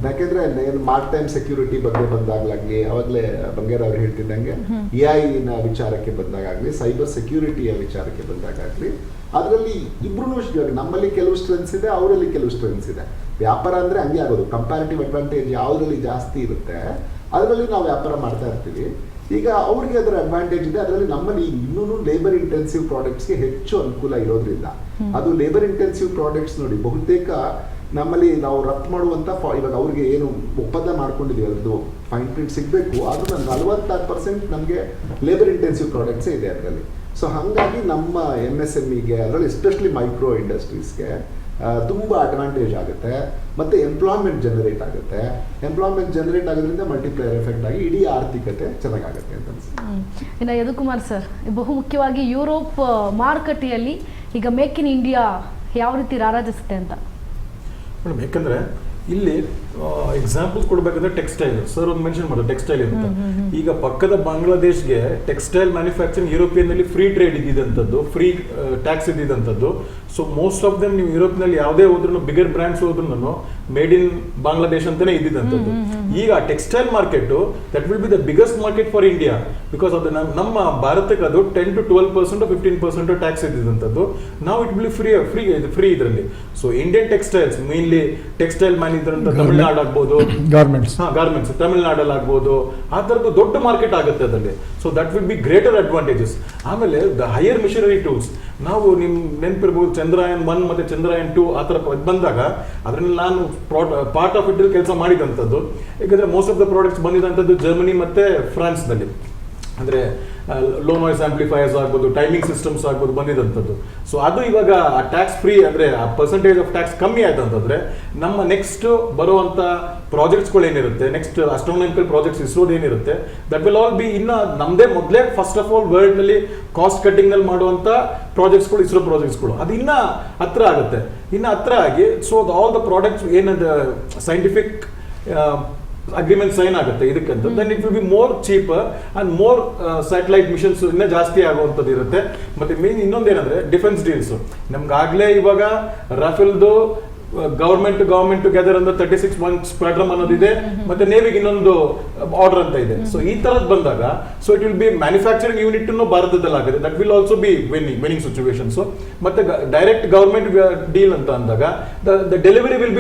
ಯಾಕೆಂದ್ರೆ ಮಾರ್ಟೈಮ್ ಸೆಕ್ಯೂರಿಟಿ ಬಗ್ಗೆ ಬಂದಾಗ್ಲಾಗ್ಲಿ, ಅವಾಗಲೇ ಬಂಗೇರ ಅವ್ರು ಹೇಳ್ತಿದ್ದಂಗೆ AI-ನ ವಿಚಾರಕ್ಕೆ ಬಂದಾಗಲಿ, ಸೈಬರ್ ಸೆಕ್ಯೂರಿಟಿಯ ವಿಚಾರಕ್ಕೆ ಬಂದಾಗಲಿ, ಅದರಲ್ಲಿ ಇಬ್ರು ನಮ್ಮಲ್ಲಿ ಕೆಲವು ಸ್ಟ್ರೆಂತ್ಸ್ ಇದೆ, ಅವರಲ್ಲಿ ಕೆಲವು ಸ್ಟ್ರೆಂತ್ಸ್ ಇದೆ. ವ್ಯಾಪಾರ ಅಂದರೆ ಹಂಗೆ ಆಗೋದು, ಕಂಪ್ಯಾರಿಟಿವ್ ಅಡ್ವಾಂಟೇಜ್ ಯಾವುದರಲ್ಲಿ ಜಾಸ್ತಿ ಇರುತ್ತೆ ಅದರಲ್ಲಿ ನಾವು ವ್ಯಾಪಾರ ಮಾಡ್ತಾ ಇರ್ತೀವಿ. ಈಗ ಅವ್ರಿಗೆ ಅದರ ಅಡ್ವಾಂಟೇಜ್ ಇದೆ, ಅದರಲ್ಲಿ ನಮ್ಮಲ್ಲಿ ಇನ್ನೂ ಲೇಬರ್ ಇಂಟೆನ್ಸಿವ್ ಪ್ರಾಡಕ್ಟ್ಸ್ಗೆ ಹೆಚ್ಚು ಅನುಕೂಲ ಇರೋದ್ರಿಂದ. ಅದು ಲೇಬರ್ ಇಂಟೆನ್ಸಿವ್ ಪ್ರಾಡಕ್ಟ್ಸ್ ನೋಡಿ, ಬಹುತೇಕ ನಮ್ಮಲ್ಲಿ ನಾವು ರಫ್ತು ಮಾಡುವಂಥ ಇವಾಗ ಅವ್ರಿಗೆ ಏನು ಒಪ್ಪಂದ ಮಾಡ್ಕೊಂಡಿದ್ದೀವಿ ಅದು ಫೈನ್ ಪ್ರಿಂಟ್ ಸಿಗಬೇಕು, ಅದು 46% ನಮಗೆ ಲೇಬರ್ ಇಂಟೆನ್ಸಿವ್ ಪ್ರಾಡಕ್ಟ್ಸೇ ಇದೆ ಅದರಲ್ಲಿ. ಸೊ ಹಾಗಾಗಿ ನಮ್ಮ MSMEಗೆ, ಅದರಲ್ಲಿ ಎಸ್ಪೆಷಲಿ ಮೈಕ್ರೋ ಇಂಡಸ್ಟ್ರೀಸ್ಗೆ ತುಂಬ ಅಡ್ವಾಂಟೇಜ್ ಆಗುತ್ತೆ. ಮತ್ತು ಎಂಪ್ಲಾಯ್ಮೆಂಟ್ ಜನರೇಟ್ ಆಗುತ್ತೆ. ಎಂಪ್ಲಾಯ್ಮೆಂಟ್ ಜನರೇಟ್ ಆಗೋದ್ರಿಂದ ಮಲ್ಟಿಪ್ಲೇಯರ್ ಎಫೆಕ್ಟ್ ಆಗಿ ಇಡೀ ಆರ್ಥಿಕತೆ ಚೆನ್ನಾಗಾಗುತ್ತೆ ಅಂತ ಅನ್ಸುತ್ತೆ. ಇನ್ನು ಯದುಕುಮಾರ್ ಸರ್, ಬಹು ಮುಖ್ಯವಾಗಿ ಯುರೋಪ್ ಮಾರುಕಟ್ಟೆಯಲ್ಲಿ ಈಗ ಮೇಕ್ ಇನ್ ಇಂಡಿಯಾ ಯಾವ ರೀತಿ ರಾರಾಜಿಸುತ್ತೆ ಅಂತ ಮೇಡಮ್, ಯಾಕಂದ್ರೆ ಇಲ್ಲಿ ಎಕ್ಸಾಂಪಲ್ಸ್ ಕೊಡ್ಬೇಕಂದ್ರೆ ಟೆಕ್ಸ್ಟೈಲ್ ಸರ್ ಒಂದು ಮೆನ್ಷನ್ ಮಾಡೋದು ಟೆಕ್ಸ್ಟೈಲ್ ಅಂತ. ಈಗ ಪಕ್ಕದ ಬಾಂಗ್ಲಾದೇಶ್ಗೆ ಟೆಕ್ಸ್ಟೈಲ್ ಮ್ಯಾನುಫ್ಯಾಕ್ಚರಿಂಗ್ ಯುರೋಪಿಯನ್ ನಲ್ಲಿ ಫ್ರೀ ಟ್ರೇಡ್ ಇದ್ದಿದ್ದಂಥದ್ದು, ಫ್ರೀ ಟ್ಯಾಕ್ಸ್ ಇದ್ದಿದ್ದಂಥದ್ದು. ಸೊ ಮೋಸ್ಟ್ ಆಫ್ ದಮ್ ನೀವು ಯುರೋಪ್ನಲ್ಲಿ ಯಾವುದೇ ಹೋದ್ರೂ, ಬಿಗರ್ ಬ್ರ್ಯಾಂಡ್ಸ್ ಹೋದ್ರೂ ಮೇಡ್ ಇನ್ ಬಾಂಗ್ಲಾದೇಶ್ ಅಂತಾನೆ ಇದ್ದಿದ್ದಂಥದ್ದು. ಈಗ textile market that will be the biggest market for India, because ಅದು ನಮ್ಮ ಭಾರತಕ್ಕೆ ಅದು 10 to 12% 15% ಟ್ಯಾಕ್ಸ್ ಇದ್ದಿದ್ದಂಥದ್ದು. ನಾವು ಇಟ್ ವಿಲ್ ಫ್ರೀ ಇದರಲ್ಲಿ. So Indian textiles, mainly textile manufacture Tamil Nadu ಆಗ್ಬೋದು, ಗಾರ್ಮೆಂಟ್ಸ್ ತಮಿಳ್ನಾಡಲ್ಲಿ ಆಗ್ಬೋದು, ಆ ಥರದ್ದು ದೊಡ್ಡ ಮಾರ್ಕೆಟ್ ಆಗುತ್ತೆ ಅದರಲ್ಲಿ. So that will B greater advantages. ಆಮೇಲೆ ದ ಹೈಯರ್ ಮಿಷನರಿ ಟೂಲ್ಸ್, ನಾವು ನಿಮ್ ನೆನಪಿರ್ಬೋದು ಚಂದ್ರಯಾನ್ 1 ಮತ್ತೆ ಚಂದ್ರಯಾನ್ 2 ಆ ಥರ ಬಂದಾಗ ಅದರಲ್ಲಿ ನಾನು ಪಾರ್ಟ್ ಆಫ್ ಇಟ್ ಕೆಲಸ ಮಾಡಿದಂಥದ್ದು. ಯಾಕಂದ್ರೆ ಮೋಸ್ಟ್ ಆಫ್ ದ ಪ್ರಾಡಕ್ಟ್ಸ್ ಬಂದಿದಂಥದ್ದು ಜರ್ಮನಿ ಮತ್ತೆ ಫ್ರಾನ್ಸ್ನಲ್ಲಿ. ಅಂದರೆ ಲೋ ನಾಯ್ಸ್ ಆಂಪ್ಲಿಫೈಯರ್ಸ್ ಆಗ್ಬೋದು, ಟೈಮಿಂಗ್ ಸಿಸ್ಟಮ್ಸ್ ಆಗ್ಬೋದು ಬಂದಿದಂಥದ್ದು. ಸೊ ಅದು ಇವಾಗ ಆ ಟ್ಯಾಕ್ಸ್ ಫ್ರೀ ಅಂದರೆ ಆ ಪರ್ಸೆಂಟೇಜ್ ಆಫ್ ಟ್ಯಾಕ್ಸ್ ಕಮ್ಮಿ ಆಯ್ತು ಅಂತಂದರೆ ನಮ್ಮ ನೆಕ್ಸ್ಟ್ ಬರುವಂಥ ಪ್ರಾಜೆಕ್ಟ್ಸ್ಗಳು ಏನಿರುತ್ತೆ, ನೆಕ್ಸ್ಟ್ ಅಸ್ಟ್ರಾನಮಿಕಲ್ ಪ್ರಾಜೆಕ್ಟ್ಸ್ ಇಸ್ರೋದು ಏನಿರುತ್ತೆ, ದಟ್ ವಿಲ್ ಆಲ್ ಬಿ ಇನ್ನು ನಮ್ಮದೇ ಮೊದಲೇ ಫಸ್ಟ್ ಆಫ್ ಆಲ್ ವರ್ಲ್ಡ್ನಲ್ಲಿ ಕಾಸ್ಟ್ ಕಟ್ಟಿಂಗ್ನಲ್ಲಿ ಮಾಡುವಂಥ ಪ್ರಾಜೆಕ್ಟ್ಸ್ಗಳು, ಇಸ್ರೋ ಪ್ರಾಜೆಕ್ಟ್ಸ್ಗಳು ಅದು ಇನ್ನೂ ಹತ್ರ ಆಗುತ್ತೆ. ಇನ್ನು ಹತ್ರ ಆಗಿ ಸೊ ಆಲ್ ದ ಪ್ರಾಡಕ್ಟ್ಸ್ ಏನದು ಸೈಂಟಿಫಿಕ್ ಅಗ್ರಿಮೆಂಟ್ ಸೈನ್ ಆಗುತ್ತೆ ಇದಕ್ಕಂತ, then it will be more cheaper and more satellite missions ಇನ್ನೂ ಜಾಸ್ತಿ ಆಗುವಂಥದ್ದು ಇರುತ್ತೆ. ಮತ್ತೆ ಮೇನ್ ಇನ್ನೊಂದೇನಂದ್ರೆ ಡಿಫೆನ್ಸ್ ಡೀಲ್ಸ್. ನಮ್ಗಾಗ್ಲೇ ಇವಾಗ ರಾಫೆಲ್ದು ಗವರ್ಮೆಂಟ್ ಟುಗೆದರ್ ಅಂದ್ರೆ 36 ಸ್ಕ್ವಾಡ್ರನ್ ಅನ್ನೋದಿದೆ, ಮತ್ತೆ ನೇವಿಗೆ ಇನ್ನೊಂದು ಆರ್ಡರ್ ಅಂತ ಇದೆ. ಸೊ ಈ ತರದ್ ಬಂದಾಗ so it will B manufacturing unit ಭಾರತದಲ್ಲಿ ಆಗುತ್ತೆ. That will also be winning situations. ಮತ್ತೆ ಡೈರೆಕ್ಟ್ ಗವರ್ಮೆಂಟ್ ಡೀಲ್ ಅಂತ ಅಂದಾಗ the delivery will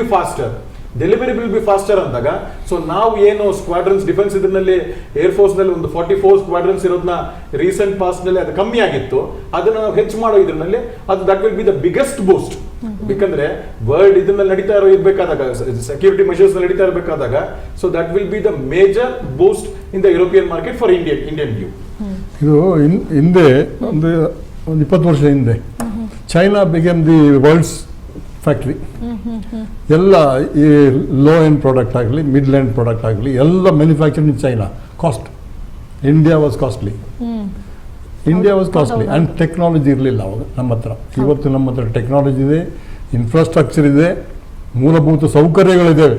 be faster ಅಂದಾಗ ಸೊ ನಾವು ಏನು ಸ್ಕ್ವಾಡ್ರನ್ಸ್ ಡಿಫೆನ್ಸ್ ಇದರಲ್ಲಿ ಏರ್ಫೋರ್ಸ್ ನಲ್ಲಿ ಒಂದು 44 ಸ್ಕ್ವಾಡ್ರನ್ಸ್ ಇರೋದನ್ನ ರೀಸೆಂಟ್ ಪಾಸ್ಟ್ ನಲ್ಲಿ ಅದು ಕಮ್ಮಿ ಆಗಿತ್ತು, ಅದನ್ನ ನಾವು ಹೆಚ್ಚು ಮಾಡೋ ಇದರಲ್ಲಿ ಅದು that will be the biggest boost. ಯಾಕಂದ್ರೆ ವರ್ಲ್ಡ್ ಇದನ್ನ ನಡೀತಾ ಇರಬೇಕಾದಾಗ, ಸೆಕ್ಯೂರಿಟಿ ಮೆಷರ್ಸ್ ನಡೀತಾ ಇರಬೇಕಾದಾಗ, so that will be the major boost in the European market for Indian view. ಇದು ಹಿಂದೆ ಒಂದು 20 ವರ್ಷ ಹಿಂದೆ China became the world's factory. ಎಲ್ಲ ಈ ಲೋ ಎಂಡ್ ಪ್ರಾಡಕ್ಟ್ ಆಗಲಿ, ಮಿಡ್ಲ್ ಎಂಡ್ ಪ್ರಾಡಕ್ಟ್ ಆಗಲಿ, ಎಲ್ಲ manufacturing in China. Cost India was costly and technology ಇರಲಿಲ್ಲ ಅವಾಗ ನಮ್ಮ ಹತ್ರ. ಇವತ್ತು ನಮ್ಮ ಹತ್ರ ಟೆಕ್ನಾಲಜಿ ಇದೆ, ಇನ್ಫ್ರಾಸ್ಟ್ರಕ್ಚರ್ ಇದೆ, ಮೂಲಭೂತ ಸೌಕರ್ಯಗಳಿದ್ದಾವೆ.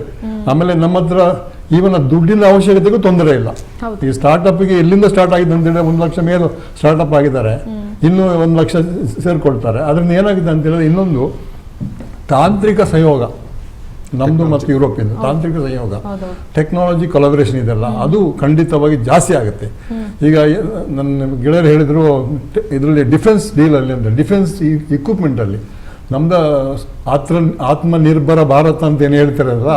ಆಮೇಲೆ ನಮ್ಮ ಹತ್ರ ಈವನ್ ದುಡ್ಡಿನ ಅವಶ್ಯಕತೆಗೂ ತೊಂದರೆ ಇಲ್ಲ. ಈ ಸ್ಟಾರ್ಟಪ್ಗೆ ಎಲ್ಲಿಂದ ಸ್ಟಾರ್ಟ್ ಆಗಿದೆ ಅಂತೇಳಿದ್ರೆ 1 ಲಕ್ಷ ಮೇಲೆ ಸ್ಟಾರ್ಟಪ್ ಆಗಿದ್ದಾರೆ, ಇನ್ನೂ 1 ಲಕ್ಷ ಸೇರ್ಕೊಳ್ತಾರೆ. ಅದರಿಂದ ಏನಾಗಿದೆ ಅಂತ ಹೇಳಿದ್ರೆ ಇನ್ನೊಂದು ತಾಂತ್ರಿಕ ಸಹಯೋಗ, ನಮ್ಮದು ಮತ್ತು ಯುರೋಪಿಯನ್ ತಾಂತ್ರಿಕ ಸಹಯೋಗ, ಟೆಕ್ನಾಲಜಿ ಕೊಲಾಬರೇಷನ್ ಇದೆಲ್ಲ ಅದು ಖಂಡಿತವಾಗಿ ಜಾಸ್ತಿ ಆಗುತ್ತೆ. ಈಗ ನನ್ನ ಗೆಳೆಯರು ಹೇಳಿದ್ರು ಇದರಲ್ಲಿ ಡಿಫೆನ್ಸ್ ಡೀಲಲ್ಲಿ ಅಂದರೆ ಡಿಫೆನ್ಸ್ ಇಕ್ವಿಪ್ಮೆಂಟಲ್ಲಿ ನಮ್ದು ಆತ್ಮನಿರ್ಭರ ಭಾರತ ಅಂತ ಏನು ಹೇಳ್ತಾರಲ್ಲ,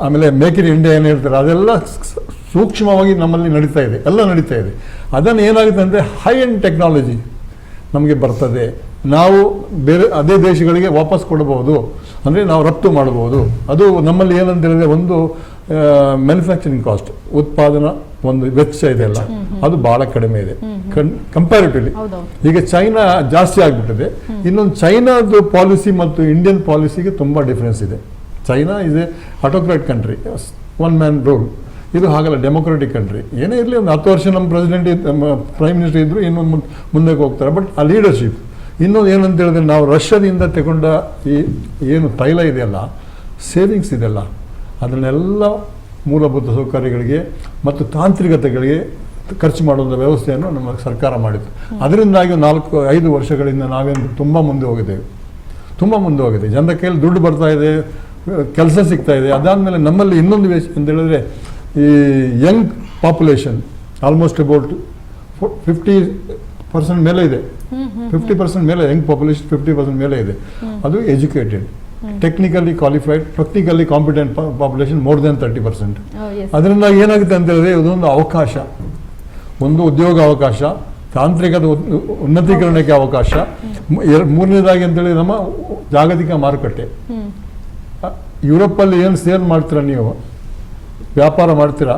ಆಮೇಲೆ ಮೇಕ್ ಇನ್ ಇಂಡಿಯಾ ಏನು ಹೇಳ್ತಾರೆ, ಅದೆಲ್ಲ ಸೂಕ್ಷ್ಮವಾಗಿ ನಮ್ಮಲ್ಲಿ ನಡೀತಾ ಇದೆ, ಎಲ್ಲ ನಡೀತಾ ಇದೆ. ಅದನ್ನು ಏನಾಗುತ್ತೆ ಅಂದರೆ ಹೈ ಎಂಡ್ ಟೆಕ್ನಾಲಜಿ ನಮಗೆ ಬರ್ತದೆ, ನಾವು ಬೇರೆ ಅದೇ ದೇಶಗಳಿಗೆ ವಾಪಸ್ ಕೊಡಬಹುದು, ಅಂದರೆ ನಾವು ರಫ್ತು ಮಾಡಬಹುದು. ಅದು ನಮ್ಮಲ್ಲಿ ಏನಂತ ಹೇಳಿದ್ರೆ ಒಂದು ಮ್ಯಾನುಫ್ಯಾಕ್ಚರಿಂಗ್ ಕಾಸ್ಟ್, ಉತ್ಪಾದನಾ ಒಂದು ವೆಚ್ಚ ಇದೆಯಲ್ಲ ಅದು ಬಹಳ ಕಡಿಮೆ ಇದೆ ಕಂಪ್ಯಾರಿಟಿವ್ಲಿ. ಈಗ ಚೈನಾ ಜಾಸ್ತಿ ಆಗಿಬಿಟ್ಟಿದೆ. ಇನ್ನೊಂದು ಚೈನಾದು ಪಾಲಿಸಿ ಮತ್ತು ಇಂಡಿಯನ್ ಪಾಲಿಸಿಗೆ ತುಂಬ ಡಿಫ್ರೆನ್ಸ್ ಇದೆ. China is a autocrat country, 1 man rule. ಇದು ಹಾಗಲ್ಲ, ಡೆಮೊಕ್ರೆಟಿಕ್ ಕಂಟ್ರಿ. ಏನೇ ಇರಲಿ ಒಂದು 10 ವರ್ಷ ನಮ್ಮ ಪ್ರೆಸಿಡೆಂಟ್ ಪ್ರೈಮ್ ಮಿನಿಸ್ಟರ್ ಇದ್ದರು, ಇನ್ನೊಂದು ಮುಂದಕ್ಕೆ ಹೋಗ್ತಾರೆ. ಬಟ್ ಆ ಲೀಡರ್ಶಿಪ್. ಇನ್ನೊಂದು ಏನಂತ ಹೇಳಿದ್ರೆ ನಾವು ರಷ್ಯಾದಿಂದ ತಗೊಂಡ ಈ ಏನು ತೈಲ ಇದೆಯಲ್ಲ, ಸೇವಿಂಗ್ಸ್ ಇದೆಯಲ್ಲ, ಅದನ್ನೆಲ್ಲ ಮೂಲಭೂತ ಸೌಕರ್ಯಗಳಿಗೆ ಮತ್ತು ತಾಂತ್ರಿಕತೆಗಳಿಗೆ ಖರ್ಚು ಮಾಡುವಂಥ ವ್ಯವಸ್ಥೆಯನ್ನು ನಮ್ಮ ಸರ್ಕಾರ ಮಾಡಿತ್ತು. ಅದರಿಂದಾಗಿ 4-5 ವರ್ಷಗಳಿಂದ ನಾವೇನು ತುಂಬ ಮುಂದೆ ಹೋಗಿದೆ. ಜನರ ಕೈಯಲ್ಲಿ ದುಡ್ಡು ಬರ್ತಾ ಇದೆ, ಕೆಲಸ ಸಿಗ್ತಾ ಇದೆ. ಅದಾದಮೇಲೆ ನಮ್ಮಲ್ಲಿ ಇನ್ನೊಂದು ವಿಷಯ ಅಂತ ಹೇಳಿದ್ರೆ ಈ ಯಂಗ್ ಪಾಪ್ಯುಲೇಷನ್ ಆಲ್ಮೋಸ್ಟ್ ಅಬೌಟ್ 50% ಮೇಲೆ ಇದೆ. 50% ಮೇಲೆ ಯಂಗ್ ಪಾಪ್ಯುಲೇಷನ್ 50% ಮೇಲೆ ಇದೆ. ಅದು educated, technically qualified, technically competent population more than 30%. ಅದರಿಂದ ಏನಾಗುತ್ತೆ ಅಂತ ಹೇಳಿದ್ರೆ ಇದೊಂದು ಅವಕಾಶ, ಒಂದು ಉದ್ಯೋಗ ಅವಕಾಶ, ತಾಂತ್ರಿಕದ ಉನ್ನತೀಕರಣಕ್ಕೆ ಅವಕಾಶ. ಮೂರನೇದಾಗಿ ಅಂತೇಳಿ ನಮ್ಮ ಜಾಗತಿಕ ಮಾರುಕಟ್ಟೆ. ಯುರೋಪಲ್ಲಿ ಏನು ಸೇಲ್ ಮಾಡ್ತೀರಾ, ನೀವು ವ್ಯಾಪಾರ ಮಾಡ್ತೀರಾ,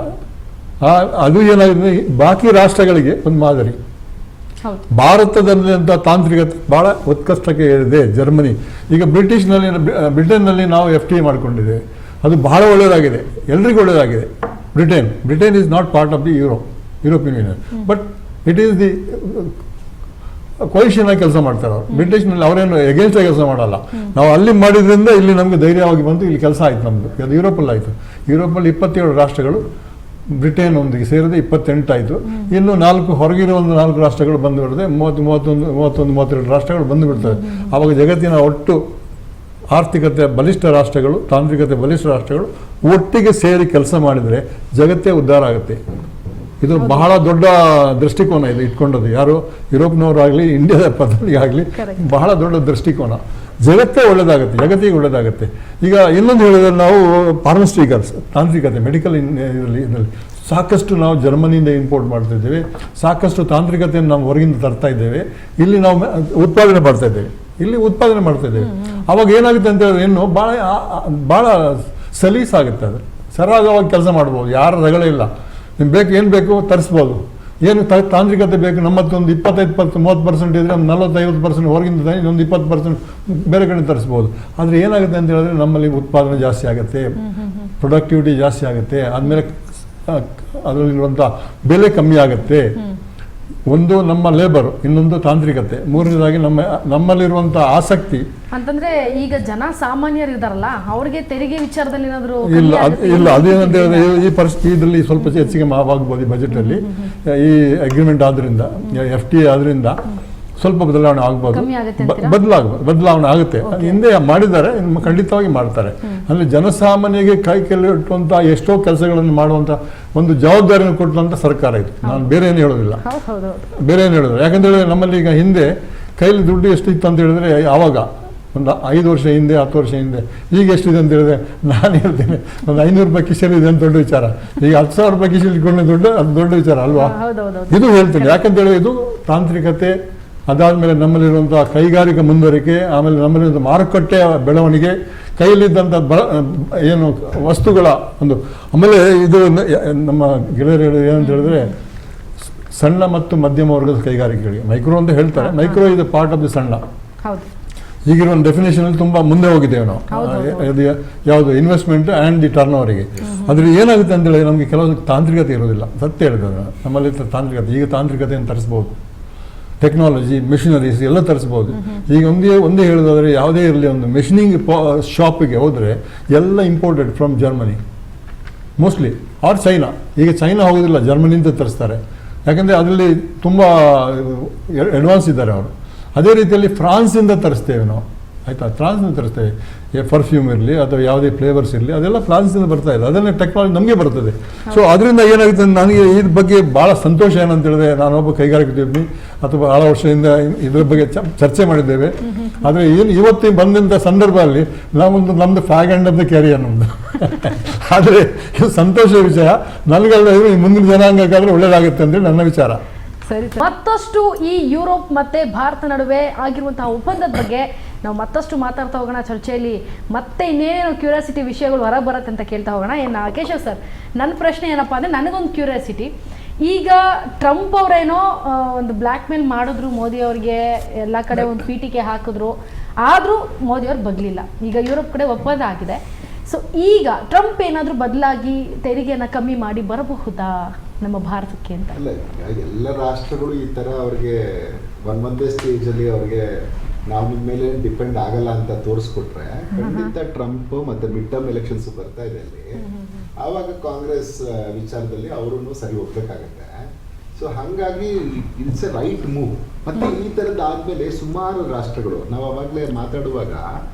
ಅದು ಏನಾಗಿದೆ ಬಾಕಿ ರಾಷ್ಟ್ರಗಳಿಗೆ ಒಂದು ಮಾದರಿ. ಭಾರತದಲ್ಲಿ ಅಂತ ತಾಂತ್ರಿಕತೆ ಬಹಳ ಉತ್ಕೃಷ್ಟಕ್ಕೆ ಇದೆ. ಜರ್ಮನಿ, ಈಗ ಬ್ರಿಟನ್ನಲ್ಲಿ ನಾವು FTA ಮಾಡ್ಕೊಂಡಿದ್ದೇವೆ, ಅದು ಬಹಳ ಒಳ್ಳೆಯದಾಗಿದೆ, ಎಲ್ರಿಗೂ ಒಳ್ಳೆಯದಾಗಿದೆ. Britain is not part of the European Union, but it is the cohesion ಆಗಿ ಕೆಲಸ ಮಾಡ್ತಾರೆ ಅವರು. ಬ್ರಿಟಿಷ್ನಲ್ಲಿ ಅವರೇನು ಎಗೇನ್ಸ್ಟ್ ಆಗಿ ಕೆಲಸ ಮಾಡಲ್ಲ. ನಾವು ಅಲ್ಲಿ ಮಾಡಿದ್ರಿಂದ ಇಲ್ಲಿ ನಮಗೆ ಧೈರ್ಯವಾಗಿ ಬಂತು, ಇಲ್ಲಿ ಕೆಲಸ ಆಯ್ತು ನಮ್ಮದು. ಅದು ಯುರೋಪಲ್ಲಿ ಆಯಿತು. ಯುರೋಪಲ್ಲಿ 27 ರಾಷ್ಟ್ರಗಳು, ಬ್ರಿಟನ್ ಒಂದಿಗೆ ಸೇರಿದೆ 28 ಆಯಿತು. ಇನ್ನು 4 ಹೊರಗಿರೋ ಒಂದು 4 ರಾಷ್ಟ್ರಗಳು ಬಂದು ಬಿಡ್ತದೆ, 32 ರಾಷ್ಟ್ರಗಳು ಬಂದು ಬಿಡ್ತವೆ. ಆವಾಗ ಜಗತ್ತಿನ ಒಟ್ಟು ಆರ್ಥಿಕತೆ ಬಲಿಷ್ಠ ರಾಷ್ಟ್ರಗಳು, ತಾಂತ್ರಿಕತೆ ಬಲಿಷ್ಠ ರಾಷ್ಟ್ರಗಳು ಒಟ್ಟಿಗೆ ಸೇರಿ ಕೆಲಸ ಮಾಡಿದರೆ ಜಗತ್ತೇ ಉದ್ಧಾರ ಆಗುತ್ತೆ. ಇದು ಬಹಳ ದೊಡ್ಡ ದೃಷ್ಟಿಕೋನ ಇದು ಇಟ್ಕೊಂಡದ್ದು. ಯಾರು ಯುರೋಪ್ನವರಾಗಲಿ, ಇಂಡಿಯಾದ ಪ್ರಧಾನಿಗಾಗಲಿ ಬಹಳ ದೊಡ್ಡ ದೃಷ್ಟಿಕೋನ. ಜಗತ್ತೇ ಒಳ್ಳೆಯದಾಗುತ್ತೆ, ಜಗತ್ತಿಗೆ ಒಳ್ಳೆಯದಾಗುತ್ತೆ. ಈಗ ಇನ್ನೊಂದು ಹೇಳಿದ್ರೆ ನಾವು ಫಾರ್ಮಸ್ಯೂಟಿಕಲ್ಸ್, ತಾಂತ್ರಿಕತೆ, ಮೆಡಿಕಲ್ ಇದರಲ್ಲಿ ಸಾಕಷ್ಟು ನಾವು ಜರ್ಮನಿಯಿಂದ ಇಂಪೋರ್ಟ್ ಮಾಡ್ತಿದ್ದೇವೆ. ಸಾಕಷ್ಟು ತಾಂತ್ರಿಕತೆಯನ್ನು ನಾವು ಹೊರಗಿಂದ ತರ್ತಾ ಇದ್ದೇವೆ. ಇಲ್ಲಿ ನಾವು ಉತ್ಪಾದನೆ ಮಾಡ್ತಾ ಇದ್ದೇವೆ. ಅವಾಗ ಏನಾಗುತ್ತೆ ಅಂತ ಹೇಳಿದ್ರೆ ಇನ್ನು ಭಾಳ ಸಲೀಸಾಗುತ್ತೆ. ಅದು ಸರಾಗವಾಗಿ ಕೆಲಸ ಮಾಡ್ಬೋದು, ಯಾರ ರಗಳೇ ಇಲ್ಲ. ನಿಮ್ಗೆ ಏನು ಬೇಕು ತರಿಸ್ಬೋದು. ಏನು ತಾಂತ್ರಿಕತೆ ಬೇಕು. ನಮ್ಮತ್ತೊಂದು 25-30% ಇದ್ರೆ ಒಂದು 40-50% ಹೊರಗಿಂದ ತಂದು ಇನ್ನೊಂದು 20% ಬೇರೆ ಕಡೆ ತರಿಸ್ಬೋದು. ಆದರೆ ಏನಾಗುತ್ತೆ ಅಂತ ಹೇಳಿದ್ರೆ ನಮ್ಮಲ್ಲಿ ಉತ್ಪಾದನೆ ಜಾಸ್ತಿ ಆಗುತ್ತೆ, ಪ್ರೊಡಕ್ಟಿವಿಟಿ ಜಾಸ್ತಿ ಆಗುತ್ತೆ, ಆದಮೇಲೆ ಅದರಲ್ಲಿರುವಂಥ ಬೆಲೆ ಕಮ್ಮಿ ಆಗುತ್ತೆ. ಒಂದು ನಮ್ಮ ಲೇಬರ್, ಇನ್ನೊಂದು ತಾಂತ್ರಿಕತೆ, ಮೂರನೇದಾಗಿ ನಮ್ಮಲ್ಲಿರುವಂಥ ಆಸಕ್ತಿ. ಅಂತಂದ್ರೆ ಈಗ ಜನ ಸಾಮಾನ್ಯರು ಇದಾರಲ್ಲ ಅವ್ರಿಗೆ ತೆರಿಗೆ ವಿಚಾರದಲ್ಲಿ ಏನಾದ್ರು ಇಲ್ಲ ಅದೇನಂತ ಹೇಳಿದ್ರೆ ಈ ಪರಿಸ್ಥಿತಿ ಇದರಲ್ಲಿ ಸ್ವಲ್ಪ ಹೆಚ್ಚಿಗೆ ಆಗ್ಬೋದು. ಈ ಬಜೆಟಲ್ಲಿ ಈ ಅಗ್ರಿಮೆಂಟ್ ಆದ್ರಿಂದ, FTA ಆದ್ರಿಂದ ಸ್ವಲ್ಪ ಬದಲಾವಣೆ ಆಗ್ಬೋದು, ಬದಲಾವಣೆ ಆಗುತ್ತೆ. ಹಿಂದೆ ಮಾಡಿದ್ದಾರೆ, ಖಂಡಿತವಾಗಿ ಮಾಡ್ತಾರೆ. ಅಂದರೆ ಜನಸಾಮಾನ್ಯರಿಗೆ ಕೈ ಕೆಲ್ಲಿಟ್ಟುವಂಥ ಎಷ್ಟೋ ಕೆಲಸಗಳನ್ನು ಮಾಡುವಂಥ ಒಂದು ಜವಾಬ್ದಾರಿಯನ್ನು ಕೊಟ್ಟಂಥ ಸರ್ಕಾರ ಇದು. ನಾನು ಬೇರೆ ಏನು ಹೇಳೋದಿಲ್ಲ, ಬೇರೆ ಏನು ಹೇಳೋದಿಲ್ಲ. ಯಾಕಂತ ಹೇಳಿದ್ರೆ ನಮ್ಮಲ್ಲಿ ಈಗ ಹಿಂದೆ ಕೈಲಿ ದುಡ್ಡು ಎಷ್ಟು ಇತ್ತು ಅಂತ ಹೇಳಿದ್ರೆ ಆವಾಗ ಒಂದು 5 ವರ್ಷ ಹಿಂದೆ 10 ವರ್ಷ ಹಿಂದೆ, ಈಗ ಎಷ್ಟಿದೆ ಅಂತ ಹೇಳಿದ್ರೆ ನಾನು ಹೇಳ್ತೇನೆ ಒಂದು 500 ರೂಪಾಯಿ ಕಿಶೆಲಿ ಇದೆ ಅಂತ ದೊಡ್ಡ ವಿಚಾರ. ಈಗ 10,000 ರೂಪಾಯಿ ಕಿಶೆಲಿ ಇಟ್ಕೊಂಡೆ ದುಡ್ಡು, ಅದು ದೊಡ್ಡ ವಿಚಾರ ಅಲ್ವಾ? ಇದು ಹೇಳ್ತೇನೆ. ಯಾಕಂತ ಹೇಳಿದ್ರೆ ಇದು ತಾಂತ್ರಿಕತೆ, ಅದಾದಮೇಲೆ ನಮ್ಮಲ್ಲಿರುವಂಥ ಕೈಗಾರಿಕಾ ಮುಂದುವರಿಕೆ, ಆಮೇಲೆ ನಮ್ಮಲ್ಲಿರುವಂಥ ಮಾರುಕಟ್ಟೆಯ ಬೆಳವಣಿಗೆ, ಕೈಯಲ್ಲಿದ್ದಂಥ ಏನು ವಸ್ತುಗಳ ಒಂದು, ಆಮೇಲೆ ಇದು ನಮ್ಮ ಗೆಳೆಯರು ಹೇಳೋದು ಏನಂತ ಹೇಳಿದ್ರೆ ಸಣ್ಣ ಮತ್ತು ಮಧ್ಯಮ ವರ್ಗದ ಕೈಗಾರಿಕೆಗಳಿಗೆ ಮೈಕ್ರೋ ಅಂತ ಹೇಳ್ತಾರೆ. ಮೈಕ್ರೋ ಇದು ಪಾರ್ಟ್ ಆಫ್ ದಿ ಸಣ್ಣ. ಈಗಿರೋ ಒಂದು ಡೆಫಿನೇಷನಲ್ಲಿ ತುಂಬ ಮುಂದೆ ಹೋಗಿದ್ದೇವೆ ನಾವು. ಯಾವುದು ಇನ್ವೆಸ್ಟ್ಮೆಂಟ್ ಆ್ಯಂಡ್ ದಿ ಟರ್ನ್ ಓವರಿಗೆ. ಅದ್ರಲ್ಲಿ ಏನಾಗುತ್ತೆ ಅಂತ ಹೇಳಿದ್ರೆ ನಮಗೆ ಕೆಲವೊಂದು ತಾಂತ್ರಿಕತೆ ಇರೋದಿಲ್ಲ. ಸತ್ಯ ಹೇಳಿದ್ರೆ ನಮ್ಮಲ್ಲಿ ತಾಂತ್ರಿಕತೆ, ಈಗ ತಾಂತ್ರಿಕತೆಯನ್ನು ತರಿಸ್ಬೋದು, ಟೆಕ್ನಾಲಜಿ, ಮಿಷಿನರೀಸ್ ಎಲ್ಲ ತರಿಸ್ಬೋದು. ಈಗ ಒಂದೇ ಹೇಳೋದಾದರೆ ಯಾವುದೇ ಇರಲಿ ಒಂದು ಮೆಷಿನಿಂಗ್ ಶಾಪಿಗೆ ಹೋದರೆ ಎಲ್ಲ imported from Germany mostly, or China. ಈಗ ಚೈನಾ ಹೋಗೋದಿಲ್ಲ, ಜರ್ಮನಿಯಿಂದ ತರಿಸ್ತಾರೆ. ಯಾಕಂದರೆ ಅದರಲ್ಲಿ ತುಂಬ ಅಡ್ವಾನ್ಸ್ ಇದ್ದಾರೆ ಅವರು. ಅದೇ ರೀತಿಯಲ್ಲಿ ಫ್ರಾನ್ಸಿಂದ ತರಿಸ್ತೇವೆ ನಾವು, ಆಯಿತಾ? ಫ್ರಾನ್ಸಿಂದ ತರಿಸ್ತೇವೆ. ಪರ್ಫ್ಯೂಮ್ ಇರಲಿ ಅಥವಾ ಯಾವುದೇ ಫ್ಲೇವರ್ಸ್ ಇರಲಿ, ಅದೆಲ್ಲ ಫ್ರಾನ್ಸಿಂದ ಬರ್ತಾ ಇದೆ. ಅದನ್ನೇ ಟೆಕ್ನಾಲಜಿ ನಮಗೆ ಬರ್ತದೆ. ಸೊ ಅದರಿಂದ ಏನಾಗುತ್ತೆ, ನನಗೆ ಇದ್ರ ಬಗ್ಗೆ ಭಾಳ ಸಂತೋಷ ಏನಂತ ಹೇಳಿದ್ರೆ, ನಾನೊಬ್ಬ ಕೈಗಾರಿಕೋದ್ಯಮಿ ಅಥವಾ ಭಾಳ ವರ್ಷದಿಂದ ಇದ್ರ ಬಗ್ಗೆ ಚರ್ಚೆ ಮಾಡಿದ್ದೇವೆ. ಆದರೆ ಏನು ಇವತ್ತು ಬಂದಂಥ ಸಂದರ್ಭದಲ್ಲಿ ನಮ್ಮದು ಫ್ಯಾಗ್ ಆ್ಯಂಡ್ ಆಫ್ ದ ಕ್ಯಾರಿಯರ್ ನಮ್ಮದು. ಆದರೆ ಇದು ಸಂತೋಷದ ವಿಷಯ. ನನಗೆಲ್ಲ ಈ ಮುಂದಿನ ಜನಾಂಗಕ್ಕಾದರೆ ಒಳ್ಳೆಯದಾಗುತ್ತೆ ಅಂತೇಳಿ ನನ್ನ ವಿಚಾರ. ಸರಿ. ಮತ್ತಷ್ಟು ಈ ಯುರೋಪ್ ಮತ್ತೆ ಭಾರತ ನಡುವೆ ಆಗಿರುವಂತಹ ಒಪ್ಪಂದದ ಬಗ್ಗೆ ನಾವು ಮತ್ತಷ್ಟು ಮಾತಾಡ್ತಾ ಹೋಗೋಣ ಚರ್ಚೆಯಲ್ಲಿ. ಮತ್ತೆ ಇನ್ನೇನೇನು ಕ್ಯೂರಿಯಾಸಿಟಿ ವಿಷಯಗಳು ಹೊರಗೆ ಬರುತ್ತೆ ಅಂತ ಕೇಳ್ತಾ ಹೋಗೋಣ. ಏನು ಕೇಶವ್ ಸರ್, ನನ್ನ ಪ್ರಶ್ನೆ ಏನಪ್ಪ ಅಂದರೆ, ನನಗೊಂದು ಕ್ಯೂರಿಯಾಸಿಟಿ. ಈಗ ಟ್ರಂಪ್ ಅವರೇನೋ ಒಂದು ಬ್ಲ್ಯಾಕ್ ಮೇಲ್ ಮಾಡಿದ್ರು ಮೋದಿ ಅವ್ರಿಗೆ, ಎಲ್ಲ ಕಡೆ ಒಂದು ಪೀಠಿಕೆ ಹಾಕಿದ್ರು, ಆದರೂ ಮೋದಿಯವ್ರು ಬಗ್ಲಿಲ್ಲ. ಈಗ ಯುರೋಪ್ ಕಡೆ ಒಪ್ಪಂದ ಆಗಿದೆ. ಸೊ ಈಗ ಟ್ರಂಪ್ ಏನಾದರೂ ಬದಲಾಗಿ ತೆರಿಗೆಯನ್ನು ಕಮ್ಮಿ ಮಾಡಿ ಬರಬಹುದಾ ನಮ್ಮ ಭಾರತಕ್ಕೆ ಅಂತ? ಅಲ್ಲ, ಎಲ್ಲ ರಾಷ್ಟ್ರಗಳು ಈ ಥರ ಅವ್ರಿಗೆ ಒಂದೇ ಸ್ಟೇಜಲ್ಲಿ ಅವ್ರಿಗೆ ನಾವು ನಿಮ್ಮ ಮೇಲೆ ಡಿಪೆಂಡ್ ಆಗಲ್ಲ ಅಂತ ತೋರಿಸ್ಕೊಟ್ರೆ, ಖಂಡಿತ ಟ್ರಂಪ್ ಮತ್ತೆ ಮಿಡ್ ಟರ್ಮ್ ಎಲೆಕ್ಷನ್ಸ್ ಬರ್ತಾ ಇದೆ ಅಲ್ಲಿ, ಆವಾಗ ಕಾಂಗ್ರೆಸ್ ವಿಚಾರದಲ್ಲಿ ಅವರು ಸರಿ ಹೋಗ್ಬೇಕಾಗತ್ತೆ. ಸೊ ಹಾಗಾಗಿ ಇಟ್ಸ್ ಎ ರೈಟ್ ಮೂವ್. ಮತ್ತೆ ಈ ಥರದ್ದು ಆದಮೇಲೆ ಸುಮಾರು ರಾಷ್ಟ್ರಗಳು, ನಾವು ಅವಾಗಲೇ ಮಾತಾಡುವಾಗ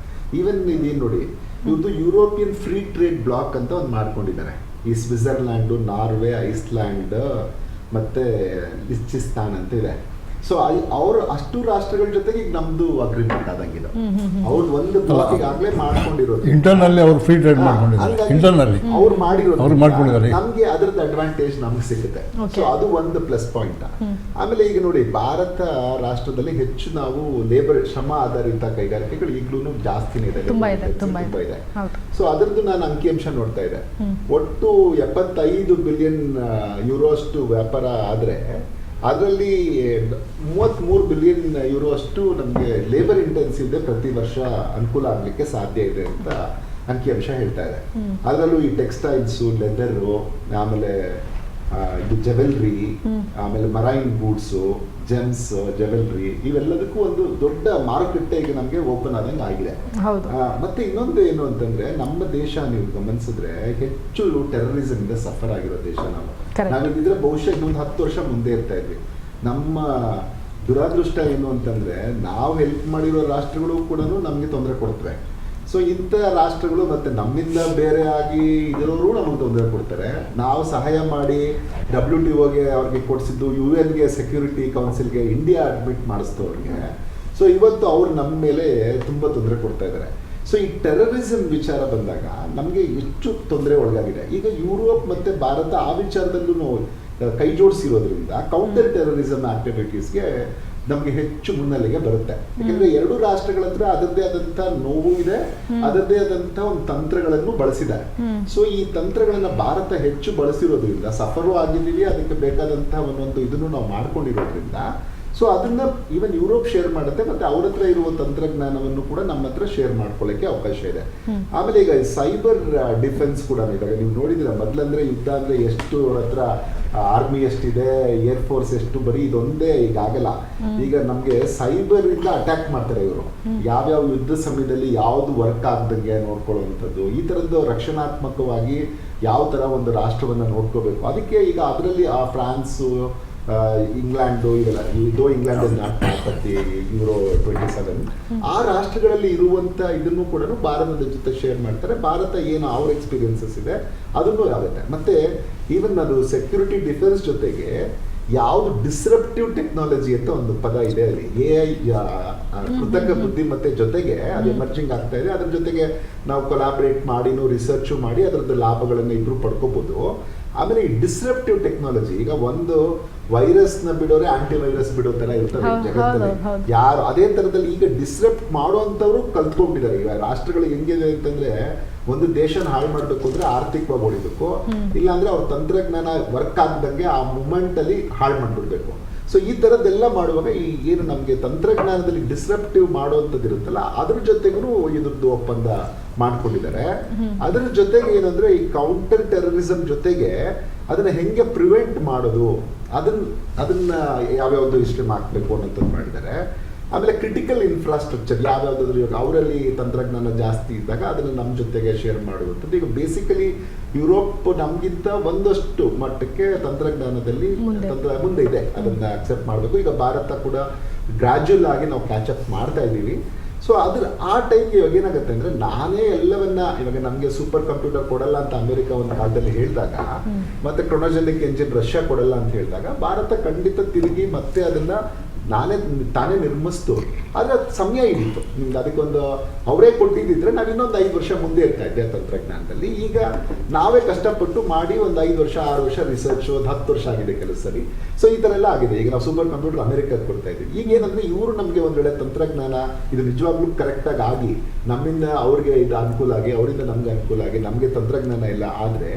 ಈವನ್ ಇದೇನು ನೋಡಿ, ಇವತ್ತು ಯುರೋಪಿಯನ್ ಫ್ರೀ ಟ್ರೇಡ್ ಬ್ಲಾಕ್ ಅಂತ ಒಂದು ಮಾಡ್ಕೊಂಡಿದ್ದಾರೆ. ಈ ಸ್ವಿಟ್ಜರ್ಲ್ಯಾಂಡು, ನಾರ್ವೆ, ಐಸ್ಲ್ಯಾಂಡ್ ಮತ್ತು ಲಿಚ್ಚಿಸ್ತಾನ್ ಅಂತ ಇದೆ. ಸೊ ಅವರು ಅಷ್ಟು ರಾಷ್ಟ್ರಗಳ ಜೊತೆಗೆ ಈಗ ನಮ್ದು ಅಗ್ರಿಮೆಂಟ್ ಆದಂಗಿದೆ. ಅವ್ರು ಒಂದು ಬ್ಲಾಕ್ ಈಗಾಗಲೇ ಮಾಡ್ಕೊಂಡಿರೋದು, ಇಂಟರ್ನಲ್ಲಿ ಅವರು ಫ್ರೀ ಟ್ರೇಡ್ ಮಾಡ್ಕೊಂಡಿದ್ದಾರೆ. ಇಂಟರ್ನಲ್ಲಿ ಅವ್ರು ಮಾಡಿರೋದು, ಅವ್ರು ಮಾಡ್ಕೊಂಡಿದ್ದಾರೆ. ನಮ್ಗೆ ಅದ್ರದ್ದು ಅಡ್ವಾಂಟೇಜ್ ನಮ್ಗೆ ಸಿಗುತ್ತೆ. ಸೊ ಅದು ಒಂದು ಪ್ಲಸ್ ಪಾಯಿಂಟ್. ಆಮೇಲೆ ಈಗ ನೋಡಿ, ಭಾರತ ರಾಷ್ಟ್ರದಲ್ಲಿ ಹೆಚ್ಚು ನಾವು ಲೇಬರ್ ಶ್ರಮ ಆಧಾರಿತ ಕೈಗಾರಿಕೆಗಳು ಈಗಲೂ ಜಾಸ್ತಿನೇ ಇದೆ, ತುಂಬಾ ಇದೆ. ಸೊ ಅದರದ್ದು ನಾನು ಅಂಕಿಅಂಶ ನೋಡ್ತಾ ಇದ್ದೆ. ಒಟ್ಟು 75 ಬಿಲಿಯನ್ ಯೂರೋಷ್ಟು ವ್ಯಾಪಾರ ಆದರೆ ಅದರಲ್ಲಿ 33 ಬಿಲಿಯನ್ ಯೂರೋ ಅಷ್ಟು ನಮಗೆ ಲೇಬರ್ ಇಂಟೆನ್ಸಿವ್ ಪ್ರತಿ ವರ್ಷ ಅನುಕೂಲ ಆಗಲಿಕ್ಕೆ ಸಾಧ್ಯ ಇದೆ ಅಂತ ಅಂಕಿಅಂಶ ಹೇಳ್ತಾ ಇದೆ. ಅದರಲ್ಲೂ ಈ ಟೆಕ್ಸ್ಟೈಲ್ಸು, ಲೆದರು, ಆಮೇಲೆ ಇದು ಜವೆಲ್ರಿ, ಆಮೇಲೆ ಮರೈನ್ ಬೂಟ್ಸು, ಜೆಮ್ಸ್, ಜವೆಲ್ರಿ, ಇವೆಲ್ಲದಕ್ಕೂ ಒಂದು ದೊಡ್ಡ ಮಾರುಕಟ್ಟೆ ಈಗ ನಮಗೆ ಓಪನ್ ಆದಂಗೆ ಆಗಿದೆ. ಮತ್ತೆ ಇನ್ನೊಂದು ಏನು ಅಂತಂದ್ರೆ, ನಮ್ಮ ದೇಶ ನೀವು ಗಮನಿಸಿದ್ರೆ ಹೆಚ್ಚು ಟೆರರಿಸಮ್ ಇಂದ ಸಫರ್ ಆಗಿರೋ ದೇಶ. ನಾವಿದ್ರೆ ಬಹುಶಃ ಇನ್ನೊಂದು 10 ವರ್ಷ ಮುಂದೆ ಇರ್ತಾ ಇದ್ವಿ. ನಮ್ಮ ದುರಾದೃಷ್ಟ ಏನು ಅಂತಂದ್ರೆ, ನಾವು ಹೆಲ್ಪ್ ಮಾಡಿರೋ ರಾಷ್ಟ್ರಗಳು ಕೂಡ ನಮಗೆ ತೊಂದರೆ ಕೊಡ್ತವೆ. ಸೊ ಇಂಥ ರಾಷ್ಟ್ರಗಳು ಮತ್ತೆ ನಮ್ಮಿಂದ ಬೇರೆ ಆಗಿ ಇರೋರು ನಮಗೆ ತೊಂದರೆ ಕೊಡ್ತಾರೆ. ನಾವು ಸಹಾಯ ಮಾಡಿ WTOಗೆ ಅವ್ರಿಗೆ ಕೊಡಿಸಿದ್ದು, UN ಸೆಕ್ಯೂರಿಟಿ ಕೌನ್ಸಿಲ್ಗೆ ಇಂಡಿಯಾ ಅಡ್ಮಿಟ್ ಮಾಡಿಸ್ತು ಅವ್ರಿಗೆ. ಸೊ ಇವತ್ತು ಅವ್ರು ನಮ್ಮ ಮೇಲೆ ತುಂಬ ತೊಂದರೆ ಕೊಡ್ತಾ ಇದ್ದಾರೆ. ಸೊ ಈ ಟೆರರಿಸಮ್ ವಿಚಾರ ಬಂದಾಗ ನಮಗೆ ಹೆಚ್ಚು ತೊಂದರೆ ಒಳಗಾಗಿದೆ. ಈಗ ಯುರೋಪ್ ಮತ್ತು ಭಾರತ ಆ ವಿಚಾರದಲ್ಲೂ ಕೈ ಜೋಡಿಸಿರೋದ್ರಿಂದ ಕೌಂಟರ್ ಟೆರರಿಸಮ್ ಆಕ್ಟಿವಿಟೀಸ್ಗೆ ನಮ್ಗೆ ಹೆಚ್ಚು ಮುನ್ನೆಲೆಗೆ ಬರುತ್ತೆ. ಯಾಕಂದ್ರೆ ಎರಡು ರಾಷ್ಟ್ರಗಳ ಹತ್ರ ಅದರದ್ದೇ ಆದಂತ ನೋವು ಇದೆ, ಅದರದ್ದೇ ಆದಂತ ಒಂದು ತಂತ್ರಗಳನ್ನು ಬಳಸಿದ್ದಾರೆ. ಸೊ ಈ ತಂತ್ರಗಳನ್ನ ಭಾರತ ಹೆಚ್ಚು ಬಳಸಿರೋದ್ರಿಂದ ಸಫರು ಆಗಿದ್ದೀವಿ, ಅದಕ್ಕೆ ಬೇಕಾದಂತಹ ಒಂದೊಂದು ಇದನ್ನು ನಾವು ಮಾಡ್ಕೊಂಡಿರೋದ್ರಿಂದ ಸೊ ಅದನ್ನ ಈವನ್ ಯುರೋಪ್ ಶೇರ್ ಮಾಡುತ್ತೆ, ಮತ್ತೆ ಅವ್ರ ಹತ್ರ ಇರುವ ತಂತ್ರಜ್ಞಾನವನ್ನು ಕೂಡ ನಮ್ಮ ಹತ್ರ ಶೇರ್ ಮಾಡ್ಕೊಳ್ಳಿಕ್ಕೆ ಅವಕಾಶ ಇದೆ. ಆಮೇಲೆ ಈಗ ಸೈಬರ್ ಡಿಫೆನ್ಸ್ ಕೂಡ ಇವಾಗ ನೀವು ನೋಡಿದಿರ, ಮೊದ್ಲಂದ್ರೆ ಯುದ್ಧ ಅಂದ್ರೆ ಎಷ್ಟು ಅವ್ರ ಹತ್ರ ಆರ್ಮಿ ಎಷ್ಟಿದೆ, ಏರ್ ಫೋರ್ಸ್ ಎಷ್ಟು, ಬರೀ ಇದೊಂದೇ ಈಗ ಆಗಲ್ಲ. ಈಗ ನಮ್ಗೆ ಸೈಬರ್ ಇಂದ ಅಟ್ಯಾಕ್ ಮಾಡ್ತಾರೆ ಇವರು, ಯಾವ್ಯಾವ ಯುದ್ಧ ಸಮಯದಲ್ಲಿ ಯಾವ್ದು ವರ್ಕ್ ಆಗ್ದಂಗೆ ನೋಡ್ಕೊಳ್ಳುವಂಥದ್ದು, ಈ ತರದ್ದು ರಕ್ಷಣಾತ್ಮಕವಾಗಿ ಯಾವ ತರ ಒಂದು ರಾಷ್ಟ್ರವನ್ನ ನೋಡ್ಕೋಬೇಕು. ಅದಕ್ಕೆ ಈಗ ಅದರಲ್ಲಿ ಆ ಫ್ರಾನ್ಸು, ಇಂಗ್ಲೆಂಡು, ಇವೆಲ್ಲ ಇಂಗ್ಲೆಂಡ್ ಯೂರೋ 27 ಆ ರಾಷ್ಟ್ರಗಳಲ್ಲಿ ಇರುವಂತ ಇದನ್ನು ಕೂಡ ಭಾರತದ ಜೊತೆ ಶೇರ್ ಮಾಡ್ತಾರೆ. ಭಾರತ ಏನು ಅವ್ರ ಎಕ್ಸ್ಪೀರಿಯನ್ಸಸ್ ಇದೆ ಅದನ್ನು ಆಗುತ್ತೆ. ಮತ್ತೆ ಈವನ್ ಅದು ಸೆಕ್ಯೂರಿಟಿ ಡಿಫೆನ್ಸ್ ಜೊತೆಗೆ ಯಾವ್ದು ಡಿಸ್ರಪ್ಟಿವ್ ಟೆಕ್ನಾಲಜಿ ಅಂತ ಒಂದು ಪದ ಇದೆ ಅಲ್ಲಿ, AI ಕೃತಕ ಬುದ್ಧಿಮತ್ತೆ ಜೊತೆಗೆ ಅದು ಎಮರ್ಜಿಂಗ್ ಆಗ್ತಾ ಇದೆ. ಅದ್ರ ಜೊತೆಗೆ ನಾವು ಕೊಲಾಬರೇಟ್ ಮಾಡಿನೂ ರಿಸರ್ಚ್ ಮಾಡಿ ಅದರದ್ದು ಲಾಭಗಳನ್ನ ಇಬ್ರು ಪಡ್ಕೋಬಹುದು. ಆಮೇಲೆ ಈ ಡಿಸ್ರಪ್ಟಿವ್ ಟೆಕ್ನಾಲಜಿ, ಈಗ ಒಂದು ವೈರಸ್ ನ ಬಿಡೋರೆ ಆಂಟಿ ವೈರಸ್ ಬಿಡೋ ತರ ಇರ್ತದೆ ಜಗತ್ತಲ್ಲಿ. ಯಾರು ಅದೇ ತರದಲ್ಲಿ ಈಗ ಡಿಸ್ರಪ್ಟ್ ಮಾಡುವಂತವ್ರು ಕಲ್ತ್ಕೊಂಡಿದ್ದಾರೆ. ಈಗ ರಾಷ್ಟ್ರಗಳು ಹೆಂಗಿದೆ ಅಂತಂದ್ರೆ, ಒಂದು ದೇಶನ ಹಾಳು ಮಾಡ್ಬೇಕು ಅಂದ್ರೆ ಆರ್ಥಿಕವಾಗಿ ಹೊಡಿಬೇಕು, ಇಲ್ಲಾಂದ್ರೆ ಅವ್ರ ತಂತ್ರಜ್ಞಾನ ವರ್ಕ್ ಆಗ್ದಂಗೆ ಆ ಮೂಮೆಂಟ್ ಅಲ್ಲಿ ಹಾಳು ಮಾಡ್ಬಿಡ್ಬೇಕು. ಸೊ ಈ ತರದ್ದೆಲ್ಲ ಮಾಡುವಾಗ ಈ ಏನು ನಮ್ಗೆ ತಂತ್ರಜ್ಞಾನದಲ್ಲಿ ಡಿಸ್ರಪ್ಟಿವ್ ಮಾಡುವಂಥದ್ದು ಇರುತ್ತಲ್ಲ, ಅದ್ರ ಜೊತೆಗೂ ಇದ್ರದ್ದು ಒಪ್ಪಂದ ಮಾಡ್ಕೊಂಡಿದ್ದಾರೆ. ಅದರ ಜೊತೆಗೆ ಏನಂದ್ರೆ ಈ ಕೌಂಟರ್ ಟೆರರಿಸಂ ಜೊತೆಗೆ ಅದನ್ನ ಹೆಂಗೆ ಪ್ರಿವೆಂಟ್ ಮಾಡೋದು, ಅದನ್ನ ಯಾವ್ಯಾವ್ದು ಸ್ಟ್ರೀಮ್ ಹಾಕ್ಬೇಕು ಅನ್ನೋದನ್ನ ಮಾಡಿದ್ದಾರೆ. ಆಮೇಲೆ ಕ್ರಿಟಿಕಲ್ ಇನ್ಫ್ರಾಸ್ಟ್ರಕ್ಚರ್ ಯಾವ್ದಾದ್ರು ಇವಾಗ ಅವರಲ್ಲಿ ತಂತ್ರಜ್ಞಾನ ಜಾಸ್ತಿ ಇದ್ದಾಗ ಅದನ್ನು ನಮ್ಮ ಜೊತೆಗೆ ಶೇರ್ ಮಾಡುವಂಥದ್ದು. ಈಗ ಬೇಸಿಕಲಿ ಯುರೋಪ್ ನಮ್ಗಿಂತ ಒಂದಷ್ಟು ಮಟ್ಟಕ್ಕೆ ತಂತ್ರಜ್ಞಾನದಲ್ಲಿ ಮುಂದೆ ಇದೆ, ಅದನ್ನ ಅಕ್ಸೆಪ್ಟ್ ಮಾಡಬೇಕು. ಈಗ ಭಾರತ ಕೂಡ ಗ್ರಾಜುವಲ್ ಆಗಿ ನಾವು ಕ್ಯಾಚಪ್ ಮಾಡ್ತಾ ಇದ್ದೀವಿ. ಸೊ ಆ ಟೈಮ್ಗೆ ಇವಾಗ ಏನಾಗುತ್ತೆ ಅಂದ್ರೆ, ನಾನೇ ಎಲ್ಲವನ್ನ ಇವಾಗ ನಮ್ಗೆ ಸೂಪರ್ ಕಂಪ್ಯೂಟರ್ ಕೊಡಲ್ಲ ಅಂತ ಅಮೆರಿಕ ಒಂದು ಕಾಲದಲ್ಲಿ ಹೇಳಿದಾಗ, ಮತ್ತೆ ಕ್ರೊನೋಜೆನಿಕ್ ಎಂಜಿನ್ ರಷ್ಯಾ ಕೊಡಲ್ಲ ಅಂತ ಹೇಳಿದಾಗ, ಭಾರತ ಖಂಡಿತ ತಿರುಗಿ ಮತ್ತೆ ಅದನ್ನ ತಾನೇ ನಿರ್ಮಿಸ್ತು. ಆದ್ರೆ ಅದು ಸಮಯ ಹಿಡಿತು. ನಿಮ್ಗೆ ಅದಕ್ಕೊಂದು ಅವರೇ ಕೊಟ್ಟಿದ್ದಿದ್ರೆ ನಾವು ಇನ್ನೊಂದು 5 ವರ್ಷ ಮುಂದೆ ಇರ್ತಾ ಇದ್ದೆ ತಂತ್ರಜ್ಞಾನದಲ್ಲಿ. ಈಗ ನಾವೇ ಕಷ್ಟಪಟ್ಟು ಮಾಡಿ ಒಂದು 5 ವರ್ಷ 6 ವರ್ಷ ರಿಸರ್ಚ್, 10 ವರ್ಷ ಆಗಿದೆ ಕೆಲವು ಸರಿ. ಸೊ ಈ ತರ ಎಲ್ಲ ಆಗಿದೆ. ಈಗ ನಾವು ಸೂಪರ್ ಕಂಪ್ಯೂಟರ್ ಅಮೆರಿಕಕ್ಕೆ ಕೊಡ್ತಾ ಇದ್ದೀವಿ. ಈಗ ಏನಂದ್ರೆ ಇವರು ನಮ್ಗೆ ಒಂದ್ ವೇಳೆ ತಂತ್ರಜ್ಞಾನ ಇದು ನಿಜವಾಗ್ಲೂ ಕರೆಕ್ಟ್ ಆಗಿ ನಮ್ಮಿಂದ ಅವ್ರಿಗೆ ಇದು ಅನುಕೂಲ ಆಗಿ, ಅವರಿಂದ ನಮ್ಗೆ ಅನುಕೂಲ ಆಗಿ, ನಮ್ಗೆ ತಂತ್ರಜ್ಞಾನ ಎಲ್ಲ ಆದ್ರೆ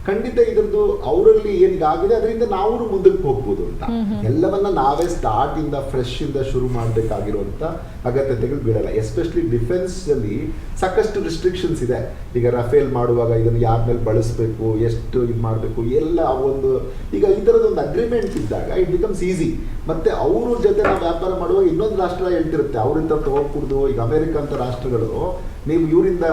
ಖಂಡಿತ ಇದ್ರದ್ದು ಅವರಲ್ಲಿ ಏನಿಗಾಗಿದೆ ಅದರಿಂದ ನಾವು ಮುಂದಕ್ಕೆ ಹೋಗ್ಬೋದು ಅಂತ. ಎಲ್ಲವನ್ನ ನಾವೇ ಸ್ಟಾರ್ಟ್ ಇಂದ ಫ್ರೆಶ್ ಇಂದ ಶುರು ಮಾಡಬೇಕಾಗಿರುವಂತ ಅಗತ್ಯತೆಗಳು ಬೀಳಲ್ಲ. ಎಸ್ಪೆಷಲಿ ಡಿಫೆನ್ಸ್ ಅಲ್ಲಿ ಸಾಕಷ್ಟು ರಿಸ್ಟ್ರಿಕ್ಷನ್ಸ್ ಇದೆ. ಈಗ ರಫೇಲ್ ಮಾಡುವಾಗ ಇದನ್ನು ಯಾರ ಮೇಲೆ ಬಳಸಬೇಕು, ಎಷ್ಟು ಇದು ಮಾಡಬೇಕು, ಎಲ್ಲ ಒಂದು ಈಗ ಈ ತರದೊಂದು ಅಗ್ರಿಮೆಂಟ್ ಇದ್ದಾಗ ಇಟ್ ಬಿಕಮ್ಸ್ ಈಸಿ. ಮತ್ತೆ ಅವ್ರ ಜೊತೆ ನಾವು ವ್ಯಾಪಾರ ಮಾಡುವಾಗ ಇನ್ನೊಂದು ರಾಷ್ಟ್ರ ಹೇಳ್ತಿರುತ್ತೆ ಅವರಿಂದ ತಗೋಕೂಡ್ದು. ಈಗ ಅಮೆರಿಕ ಅಂತ ರಾಷ್ಟ್ರಗಳು ನೀವು ಇವರಿಂದ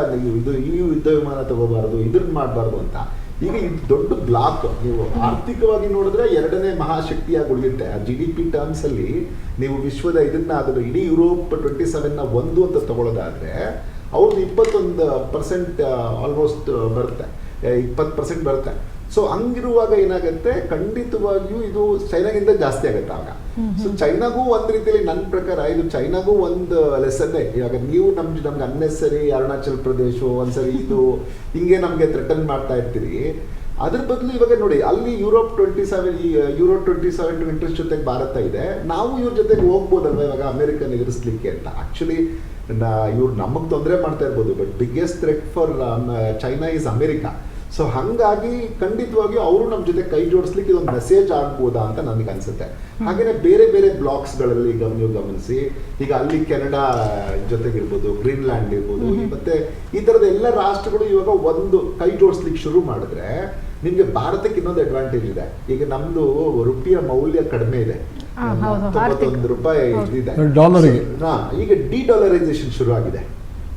ಈ ಯುದ್ಧ ವಿಮಾನ ತಗೋಬಾರ್ದು, ಇದನ್ನ ಮಾಡಬಾರ್ದು ಅಂತ. ಈಗ ಇದು ದೊಡ್ಡ ಬ್ಲಾಕ್. ನೀವು ಆರ್ಥಿಕವಾಗಿ ನೋಡಿದ್ರೆ 2ನೇ ಮಹಾಶಕ್ತಿಯಾಗಿ ಉಳಿಯುತ್ತೆ. ಆ GDP ಟರ್ಮ್ಸ್ ಅಲ್ಲಿ ನೀವು ವಿಶ್ವದ ಇದನ್ನ ಅದನ್ನು ಇಡೀ ಯುರೋಪ್ 27 ಒಂದು ಅಂತ ತಗೊಳ್ಳೋದಾದ್ರೆ ಅವ್ರದ್ದು 21% ಆಲ್ಮೋಸ್ಟ್ ಬರುತ್ತೆ, 20% ಬರುತ್ತೆ. ಸೊ ಹಂಗಿರುವಾಗ ಏನಾಗುತ್ತೆ, ಖಂಡಿತವಾಗಿಯೂ ಇದು ಚೈನಾಗಿಂತ ಜಾಸ್ತಿ ಆಗುತ್ತೆ ಆಗ. ಸೊ ಚೈನಾಗೂ ಒಂದ್ ರೀತಿಯಲ್ಲಿ ನನ್ನ ಪ್ರಕಾರ ಇದು ಚೈನಾಗೂ ಒಂದು ಲೆಸನ್ನೇ. ಇವಾಗ ನೀವು ನಮ್ಗೆ ಅನ್ನೆಸರಿ ಅರುಣಾಚಲ್ ಪ್ರದೇಶ ಒಂದ್ಸರಿ ಇದು ಹಿಂಗೆ ನಮ್ಗೆ ಥ್ರೆಟನ್ ಮಾಡ್ತಾ ಇರ್ತೀರಿ. ಅದ್ರ ಬದಲು ಇವಾಗ ನೋಡಿ, ಅಲ್ಲಿ ಯೂರೋ 27 ಇಂಟ್ರೆಸ್ಟ್ ಜೊತೆಗೆ ಭಾರತ ಇದೆ, ನಾವು ಇವ್ರ ಜೊತೆಗೆ ಹೋಗ್ಬೋದಲ್ವ ಇವಾಗ ಅಮೆರಿಕನ್ ಎದುರಿಸ್ಲಿಕ್ಕೆ ಅಂತ. ಆಕ್ಚುಲಿ ಇವ್ರು ನಮಗ್ ತೊಂದರೆ ಮಾಡ್ತಾ ಇರ್ಬೋದು, but biggest threat for China is America. So ಹಂಗಾಗಿ ಖಂಡಿತವಾಗಿಯೂ ಅವರು ನಮ್ಮ ಜೊತೆ ಕೈ ಜೋಡಿಸ್ಲಿಕ್ಕೆ ಇದೊಂದು ಮೆಸೇಜ್ ಆಗ್ಬೋದಾ ಅಂತ ನನಗೆ ಅನ್ಸುತ್ತೆ. ಹಾಗೇನೆ ಬೇರೆ ಬೇರೆ ಬ್ಲಾಕ್ಸ್ಗಳಲ್ಲಿ ಗಮನಿಸಿ, ಈಗ ಅಲ್ಲಿ ಕೆನಡಾ ಜೊತೆಗಿರ್ಬೋದು, ಗ್ರೀನ್ಲ್ಯಾಂಡ್ ಇರ್ಬೋದು, ಮತ್ತೆ ಈ ತರದ ಎಲ್ಲ ರಾಷ್ಟ್ರಗಳು ಇವಾಗ ಒಂದು ಕೈ ಜೋಡಿಸ್ಲಿಕ್ಕೆ ಶುರು ಮಾಡಿದ್ರೆ ನಿಮ್ಗೆ ಭಾರತಕ್ಕೆ ಇನ್ನೊಂದು ಅಡ್ವಾಂಟೇಜ್ ಇದೆ. ಈಗ ನಮ್ದು ರೂಪಾಯಿಯ ಮೌಲ್ಯ ಕಡಿಮೆ ಇದೆ, 91 ರೂಪಾಯಿ ಇದೆ ಡಾಲರ್ಗೆ. ಈಗ ಡಿಡಾಲರೈಸೇಷನ್ ಶುರು ಆಗಿದೆ.